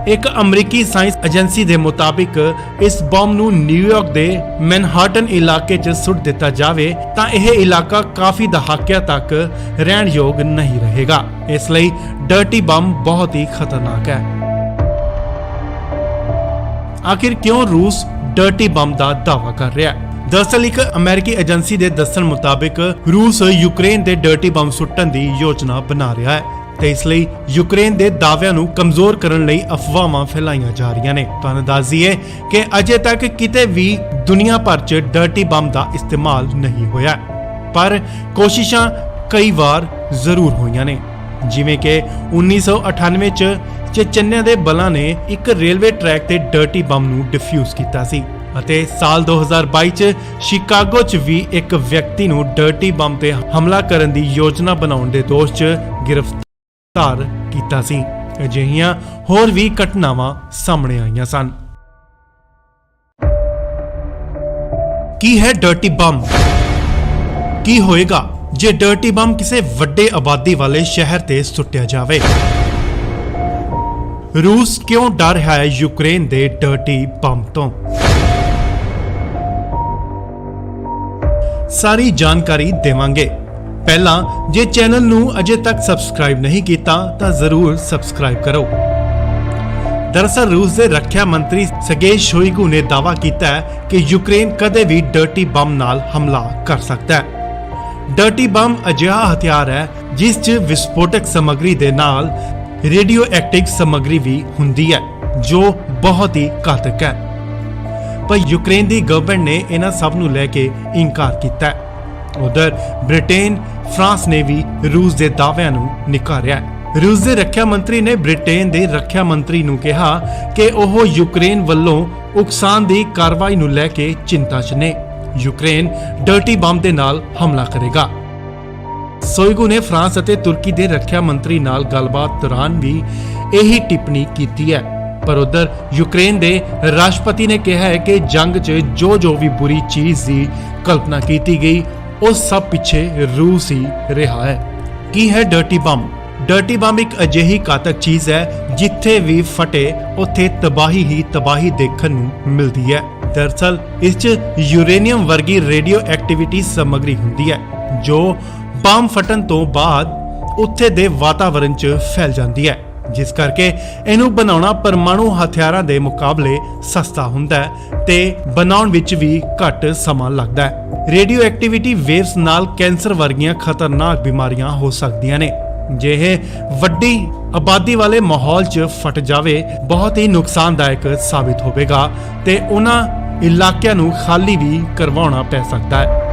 ਇੱਕ ਅਮਰੀਕੀ ਸਾਇੰਸ ਏਜੰਸੀ ਦੇ ਮੁਤਾਬਿਕ ਇਸ ਬੰਬ ਨੂੰ ਨਿਊਯਾਰਕ ਦੇ ਮੈਨਹਾਟਨ ਇਲਾਕੇ 'ਚ ਸੁੱਟ ਦਿੱਤਾ ਜਾਵੇ ਤਾਂ ਇਹ ਇਲਾਕਾ ਕਾਫੀ ਦਹਾਕਿਆਂ ਤੱਕ ਰਹਿਣ ਯੋਗ ਨਹੀਂ ਰਹੇਗਾ। ਇਸ ਲਈ ਡਰਟੀ ਬੰਬ ਬਹੁਤ ਹੀ ਖਤਰਨਾਕ ਹੈ। ਆਖਿਰ ਕਿਉਂ ਰੂਸ ਡਰਟੀ ਬੰਬ ਦਾ ਦਾਅਵਾ ਕਰ ਰਿਹਾ ਹੈ? ਦਰਅਸਲ ਇੱਕ ਅਮਰੀਕੀ ਏਜੰਸੀ ਦੇ ਦੱਸਣ ਮੁਤਾਬਿਕ ਰੂਸ ਯੂਕਰੇਨ ਦੇ ਡਰਟੀ ਬੰਬ ਸੁੱਟਣ ਦੀ ਯੋਜਨਾ ਬਣਾ ਰਿਹਾ ਹੈ ਤੇ ਇਸ ਲਈ ਯੂਕਰੇਨ ਦੇ ਦਾਅਵਿਆਂ ਨੂੰ ਕਮਜ਼ੋਰ ਕਰਨ ਲਈ ਅਫਵਾਹਾਂ ਫੈਲਾਈਆਂ ਜਾ ਰਹੀਆਂ ਨੇ। ਤੁਹਾਨੂੰ ਦੱਸ ਦਈਏ ਕਿ ਅਜੇ ਤੱਕ ਕਿਤੇ ਵੀ ਦੁਨੀਆ ਭਰ 'ਚ ਡਰਟੀ ਬੰਬ ਦਾ ਇਸਤੇਮਾਲ ਨਹੀਂ ਹੋਇਆ, ਪਰ ਕੋਸ਼ਿਸ਼ਾਂ ਕਈ ਵਾਰ ਜ਼ਰੂਰ ਹੋਈਆਂ ਨੇ। ਜਿਵੇਂ ਕਿ 1998 ਚ ਚੇਚਨਿਆ ਦੇ ਬਲਾਂ ਨੇ ਇੱਕ ਰੇਲਵੇ ਟਰੈਕ ਤੇ ਡਰਟੀ ਬੰਬ ਨੂੰ ਡਿਫਿਊਜ਼ ਕੀਤਾ ਸੀ ਅਤੇ ਸਾਲ 2022 ਚ ਸ਼ਿਕਾਗੋ ਚ ਵੀ ਇੱਕ ਵਿਅਕਤੀ ਨੂੰ ਡਰਟੀ ਬੰਬ ਤੇ ਹਮਲਾ ਕਰਨ ਦੀ ਯੋਜਨਾ ਬਣਾਉਣ ਦੇ ਦੋਸ਼ 'ਚ ਗ੍ਰਿਫਤਾਰ ਕੀਤਾ ਸੀ। ਅਜਿਹੀਆਂ ਹੋਰ ਵੀ ਘਟਨਾਵਾਂ ਸਾਹਮਣੇ ਆਈਆਂ ਸਨ। ਕੀ ਹੈ ਡਰਟੀ ਬੰਬ? ਕੀ ਹੋਏਗਾ ਜੇ ਡਰਟੀ ਬੰਬ ਕਿਸੇ ਵੱਡੇ ਆਬਾਦੀ ਵਾਲੇ ਸ਼ਹਿਰ ਤੇ ਸੁੱਟਿਆ ਜਾਵੇ? ਰੂਸ ਕਿਉਂ ਡਰ ਰਿਹਾ ਹੈ ਯੂਕਰੇਨ ਦੇ ਡਰਟੀ ਬੰਬ ਤੋਂ? ਸਾਰੀ ਜਾਣਕਾਰੀ ਦੇਵਾਂਗੇ। ਪਹਿਲਾਂ ਜੇ ਚੈਨਲ ਨੂੰ ਅਜੇ ਤੱਕ ਸਬਸਕ੍ਰਾਈਬ ਨਹੀਂ ਕੀਤਾ ਤਾਂ ਜ਼ਰੂਰ ਸਬਸਕ੍ਰਾਈਬ ਕਰੋ। दरअसल रूस ਦੇ ਰੱਖਿਆ ਮੰਤਰੀ ਸਰਗੇਈ ਸ਼ੋਇਗੂ ਨੇ ਦਾਅਵਾ ਕੀਤਾ ਹੈ ਕਿ ਯੂਕਰੇਨ ਕਦੇ ਵੀ ਡਰਟੀ ਬੰਬ ਨਾਲ ਹਮਲਾ ਕਰ ਸਕਦਾ ਹੈ। ਡਰਟੀ ਬੰਬ ਅਜਿਹਾ ਹਥਿਆਰ ਹੈ ਜਿਸ 'ਚ ਵਿਸਫੋਟਕ ਸਮੱਗਰੀ ਦੇ ਨਾਲ ਰੇਡੀਓ ਐਕਟਿਵ ਸਮੱਗਰੀ ਵੀ ਹੁੰਦੀ ਹੈ ਜੋ ਬਹੁਤ ਹੀ ਘਾਤਕ ਹੈ। ਪਰ ਯੂਕਰੇਨ ਦੀ ਗਵਰਨਮੈਂਟ ਨੇ ਇਹਨਾਂ ਸਭ ਨੂੰ ਲੈ ਕੇ ਇਨਕਾਰ ਕੀਤਾ ਹੈ। ਉਧਰ ਬ੍ਰਿਟੇਨ, ਫਰਾਂਸ ਨੇ ਵੀ ਰੂਸ ਦੇ ਦਾਅਵਿਆਂ ਨੂੰ ਨਕਾਰਿਆ ਹੈ। रूस ਦੇ ਰੱਖਿਆ ਮੰਤਰੀ ਨੇ ਬ੍ਰਿਟੇਨ ਦੇ ਰੱਖਿਆ ਮੰਤਰੀ ਨੂੰ ਕਿਹਾ ਕਿ ਉਹ ਯੂਕਰੇਨ ਵੱਲੋਂ ਉਕਸਾਨ ਦੀ ਕਾਰਵਾਈ ਨੂੰ ਲੈ ਕੇ ਚਿੰਤਾ 'ਚ ਨੇ। ਯੂਕਰੇਨ ਡਰਟੀ ਬੰਬ ਦੇ ਨਾਲ ਹਮਲਾ ਕਰੇਗਾ। ਸ਼ੋਇਗੂ ਨੇ ਫਰਾਂਸ ਅਤੇ ਤੁਰਕੀ ਦੇ ਰੱਖਿਆ ਮੰਤਰੀ ਨਾਲ ਗੱਲਬਾਤ ਦੌਰਾਨ ਵੀ ਇਹੀ ਟਿੱਪਣੀ ਕੀਤੀ ਹੈ। ਪਰ ਉਧਰ ਯੂਕਰੇਨ ਦੇ ਰਾਸ਼ਟਰਪਤੀ ਨੇ ਕਿਹਾ ਹੈ ਕਿ ਜੰਗ 'ਚ ਜੋ ਵੀ ਬੁਰੀ ਚੀਜ਼ ਦੀ ਕਲਪਨਾ ਕੀਤੀ ਗਈ ਉਹ ਸਭ ਪਿੱਛੇ ਰੂਸ ਹੀ ਰਿਹਾ ਹੈ। ਕੀ ਹੈ ਡਰਟੀ ਬੰਬ? ਡਰਟੀ ਬੰਬ ਇੱਕ ਅਜਿਹੀ ਘਾਤਕ ਚੀਜ਼ ਹੈ ਜਿੱਥੇ ਵੀ ਫਟੇ ਉੱਥੇ ਤਬਾਹੀ ਹੀ ਤਬਾਹੀ ਦੇਖਣ ਨੂੰ ਮਿਲਦੀ ਹੈ। ਦਰਅਸਲ ਇਸ 'ਚ ਯੂਰੇਨੀਅਮ ਵਰਗੀ ਰੇਡੀਓ ਐਕਟੀਵਿਟੀ ਸਮੱਗਰੀ ਹੁੰਦੀ ਹੈ ਜੋ ਬੰਬ ਫਟਣ ਤੋਂ ਬਾਅਦ ਉੱਥੇ ਦੇ ਵਾਤਾਵਰਣ 'ਚ ਫੈਲ ਜਾਂਦੀ ਹੈ, ਜਿਸ ਕਰਕੇ ਇਹਨੂੰ ਬਣਾਉਣਾ ਪਰਮਾਣੂ ਹਥਿਆਰਾਂ ਦੇ ਮੁਕਾਬਲੇ ਸਸਤਾ ਹੁੰਦਾ ਹੈ ਤੇ ਬਣਾਉਣ ਵਿੱਚ ਵੀ ਘੱਟ ਸਮਾਂ ਲੱਗਦਾ ਹੈ। ਰੇਡੀਓ ਐਕਟੀਵਿਟੀ ਵੇਵਸ ਨਾਲ ਕੈਂਸਰ ਵਰਗੀਆਂ ਖਤਰਨਾਕ ਬਿਮਾਰੀਆਂ ਹੋ ਸਕਦੀਆਂ ਨੇ। ਜੇ ਇਹ ਵੱਡੀ ਆਬਾਦੀ ਵਾਲੇ ਮਾਹੌਲ 'ਚ ਫਟ ਜਾਵੇ ਬਹੁਤ ਹੀ ਨੁਕਸਾਨਦਾਇਕ ਸਾਬਿਤ ਹੋਵੇਗਾ ਤੇ ਉਹਨਾਂ ਇਲਾਕਿਆਂ ਨੂੰ ਖਾਲੀ ਵੀ ਕਰਵਾਉਣਾ ਪੈ ਸਕਦਾ ਹੈ।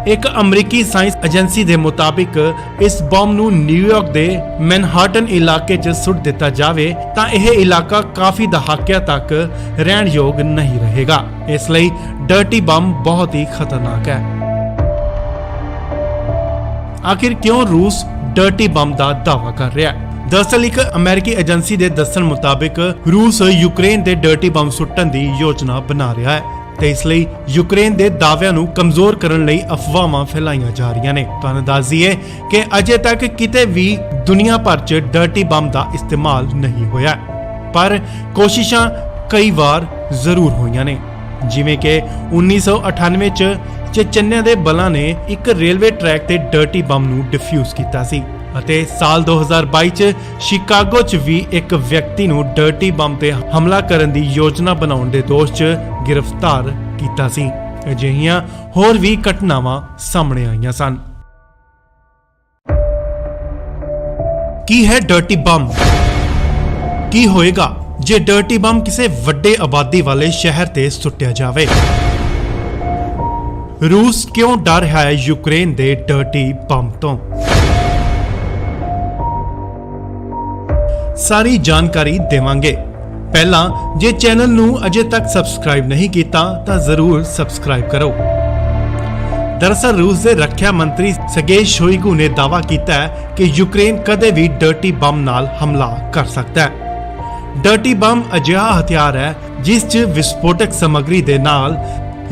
ਇੱਕ ਅਮਰੀਕੀ ਸਾਇੰਸ ਏਜੰਸੀ ਦੇ ਮੁਤਾਬਿਕ ਇਸ ਬੰਬ ਨੂੰ ਨਿਊਯਾਰਕ ਦੇ ਮੈਨਹਾਟਨ ਇਲਾਕੇ 'ਚ ਸੁੱਟ ਦਿੱਤਾ ਜਾਵੇ ਤਾਂ ਇਹ ਇਲਾਕਾ ਕਾਫੀ ਦਹਾਕਿਆਂ ਤੱਕ ਰਹਿਣ ਯੋਗ ਨਹੀਂ ਰਹੇਗਾ। ਇਸ ਲਈ ਡਰਟੀ ਬੰਬ ਬਹੁਤ ਹੀ ਖਤਰਨਾਕ ਹੈ। ਆਖਿਰ ਕਿਉਂ ਰੂਸ ਡਰਟੀ ਬੰਬ ਦਾ ਦਾਅਵਾ ਕਰ ਰਿਹਾ ਹੈ? ਦਰਅਸਲ ਇੱਕ ਅਮਰੀਕੀ ਏਜੰਸੀ ਦੇ ਦੱਸਣ ਮੁਤਾਬਿਕ ਰੂਸ ਯੂਕਰੇਨ ਦੇ ਡਰਟੀ ਬੰਬ ਸੁੱਟਣ ਦੀ ਯੋਜਨਾ ਬਣਾ ਰਿਹਾ ਹੈ ਤੇ ਇਸ ਲਈ ਯੂਕਰੇਨ ਦੇ ਦਾਅਵਿਆਂ ਨੂੰ ਕਮਜ਼ੋਰ ਕਰਨ ਲਈ ਅਫਵਾਹਾਂ ਫੈਲਾਈਆਂ ਜਾ ਰਹੀਆਂ ਨੇ। ਤੁਹਾਨੂੰ ਦੱਸ ਦਈਏ ਕਿ ਅਜੇ ਤੱਕ ਕਿਤੇ ਵੀ ਦੁਨੀਆ ਭਰ 'ਚ ਡਰਟੀ ਬੰਬ ਦਾ ਇਸਤੇਮਾਲ ਨਹੀਂ ਹੋਇਆ, ਪਰ ਕੋਸ਼ਿਸ਼ਾਂ ਕਈ ਵਾਰ ਜ਼ਰੂਰ ਹੋਈਆਂ ਨੇ। ਜਿਵੇਂ ਕਿ 1998 'ਚ ਚਚੇਨਿਆ ਦੇ ਬਲਾਂ ਨੇ ਇੱਕ ਰੇਲਵੇ ਟਰੈਕ ਤੇ ਡਰਟੀ ਬੰਬ ਨੂੰ ਡਿਫਿਊਜ਼ ਕੀਤਾ ਸੀ ਅਤੇ ਸਾਲ 2022 'ਚ ਸ਼ਿਕਾਗੋ 'ਚ ਵੀ ਇੱਕ ਵਿਅਕਤੀ ਨੂੰ ਡਰਟੀ ਬੰਬ ਤੇ ਹਮਲਾ ਕਰਨ ਦੀ ਯੋਜਨਾ ਬਣਾਉਣ ਦੇ ਦੋਸ਼ 'ਚ ਗ੍ਰਿਫਤਾਰ ਕੀਤਾ ਸੀ। ਅਜਿਹੀਆਂ ਹੋਰ ਵੀ ਘਟਨਾਵਾਂ ਸਾਹਮਣੇ ਆਈਆਂ ਸਨ। ਕੀ ਹੈ ਡਰਟੀ ਬੰਬ? ਕੀ ਹੋਏਗਾ ਜੇ ਡਰਟੀ ਬੰਬ ਕਿਸੇ ਵੱਡੇ ਆਬਾਦੀ ਵਾਲੇ ਸ਼ਹਿਰ ਤੇ ਸੁੱਟਿਆ ਜਾਵੇ? ਰੂਸ ਕਿਉਂ ਡਰ ਰਿਹਾ ਹੈ ਯੂਕਰੇਨ ਦੇ ਡਰਟੀ ਬੰਬ ਤੋਂ? ਸਾਰੀ ਜਾਣਕਾਰੀ ਦੇਵਾਂਗੇ। ਪਹਿਲਾਂ ਜੇ ਚੈਨਲ ਨੂੰ ਅਜੇ ਤੱਕ ਸਬਸਕ੍ਰਾਈਬ ਨਹੀਂ ਕੀਤਾ ਤਾਂ ਜ਼ਰੂਰ ਸਬਸਕ੍ਰਾਈਬ ਕਰੋ। ਦਰਅਸਲ ਰੂਸ ਦੇ ਰੱਖਿਆ ਮੰਤਰੀ ਸਰਗੇਈ ਸ਼ੋਇਗੂ ਨੇ ਦਾਅਵਾ ਕੀਤਾ ਹੈ ਕਿ ਯੂਕਰੇਨ ਕਦੇ ਵੀ ਡਰਟੀ ਬੰਬ ਨਾਲ ਹਮਲਾ ਕਰ ਸਕਦਾ ਹੈ। ਡਰਟੀ ਬੰਬ ਅਜਿਹਾ ਹਥਿਆਰ ਹੈ ਜਿਸ 'ਚ ਵਿਸਫੋਟਕ ਸਮੱਗਰੀ ਦੇ ਨਾਲ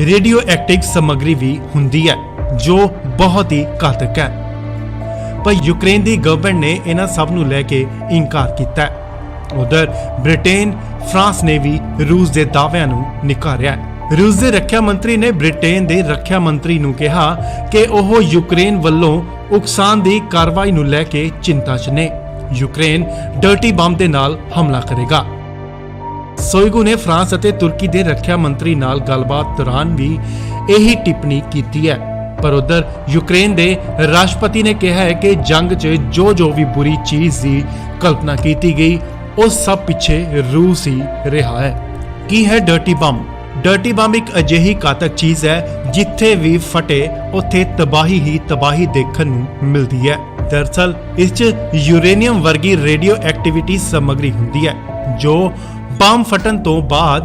ਰੇਡੀਓ ਐਕਟਿਵ ਸਮੱਗਰੀ ਵੀ ਹੁੰਦੀ ਹੈ ਜੋ ਬਹੁਤ ਹੀ ਘਾਤਕ ਹੈ। ਪਰ ਯੂਕਰੇਨ ਦੀ ਗਵਰਨਮੈਂਟ ਨੇ ਇਹਨਾਂ ਸਭ ਨੂੰ ਲੈ ਕੇ ਇਨਕਾਰ ਕੀਤਾ ਹੈ। ਉਧਰ ਬ੍ਰਿਟੇਨ, ਫਰਾਂਸ ਨੇ ਵੀ ਰੂਸ ਦੇ ਦਾਅਵਿਆਂ ਨੂੰ ਨਕਾਰਿਆ ਹੈ। ਰੂਸ ਦੇ ਰੱਖਿਆ ਮੰਤਰੀ ਨੇ ਬ੍ਰਿਟੇਨ ਦੇ ਰੱਖਿਆ ਮੰਤਰੀ ਨੂੰ ਕਿਹਾ ਕਿ ਉਹ ਯੂਕਰੇਨ ਵੱਲੋਂ ਉਕਸਾਨ ਦੀ ਕਾਰਵਾਈ ਨੂੰ ਲੈ ਕੇ ਚਿੰਤਾ 'ਚ ਨੇ। ਯੂਕਰੇਨ ਡਰਟੀ ਬੰਬ ਦੇ ਨਾਲ ਹਮਲਾ ਕਰੇਗਾ। ਸ਼ੋਇਗੂ ਨੇ ਫਰਾਂਸ ਅਤੇ ਤੁਰਕੀ ਦੇ ਰੱਖਿਆ ਮੰਤਰੀ ਨਾਲ ਗੱਲਬਾਤ ਦੌਰਾਨ ਵੀ ਇਹੀ ਟਿੱਪਣੀ ਕੀਤੀ ਹੈ। ਪਰ ਉਧਰ ਯੂਕਰੇਨ ਦੇ ਰਾਸ਼ਟਰਪਤੀ ਨੇ ਕਿਹਾ ਹੈ ਕਿ ਜੰਗ 'ਚ ਜੋ ਵੀ ਬੁਰੀ ਚੀਜ਼ ਦੀ ਕਲਪਨਾ ਕੀਤੀ ਗਈ ਉਹ ਸਭ ਪਿੱਛੇ ਰੂਸ ਹੀ ਰਿਹਾ ਹੈ। ਕੀ ਹੈ ਡਰਟੀ ਬੰਬ? ਡਰਟੀ ਬੰਬ ਇੱਕ ਅਜਿਹੀ ਘਾਤਕ ਚੀਜ਼ ਹੈ ਜਿੱਥੇ ਵੀ ਫਟੇ ਉੱਥੇ ਤਬਾਹੀ ਹੀ ਤਬਾਹੀ ਦੇਖਣ ਨੂੰ ਮਿਲਦੀ ਹੈ। ਦਰਅਸਲ ਇਸ 'ਚ ਯੂਰੇਨੀਅਮ ਵਰਗੀ ਰੇਡੀਓ ਐਕਟੀਵਿਟੀ ਸਮੱਗਰੀ ਹੁੰਦੀ ਹੈ ਜੋ ਬੰਬ ਫਟਣ ਤੋਂ ਬਾਅਦ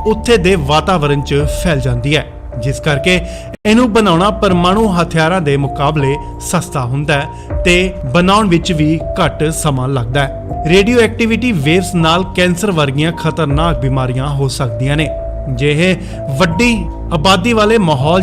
ਉੱਥੇ ਦੇ ਵਾਤਾਵਰਣ 'ਚ ਫੈਲ ਜਾਂਦੀ ਹੈ, ਜਿਸ ਕਰਕੇ ਇਹਨੂੰ ਬਣਾਉਣਾ ਪਰਮਾਣੂ ਹਥਿਆਰਾਂ ਦੇ ਮੁਕਾਬਲੇ ਸਸਤਾ ਹੁੰਦਾ ਹੈ ਤੇ ਬਣਾਉਣ ਵਿੱਚ ਵੀ ਘੱਟ ਸਮਾਂ ਲੱਗਦਾ ਹੈ। ਰੇਡੀਓ ਐਕਟੀਵਿਟੀ ਵੇਵਸ ਨਾਲ ਕੈਂਸਰ ਵਰਗੀਆਂ ਖਤਰਨਾਕ ਬਿਮਾਰੀਆਂ ਹੋ ਸਕਦੀਆਂ ਨੇ। ਜੇ ਇਹ ਵੱਡੀ ਆਬਾਦੀ ਵਾਲੇ ਮਾਹੌਲ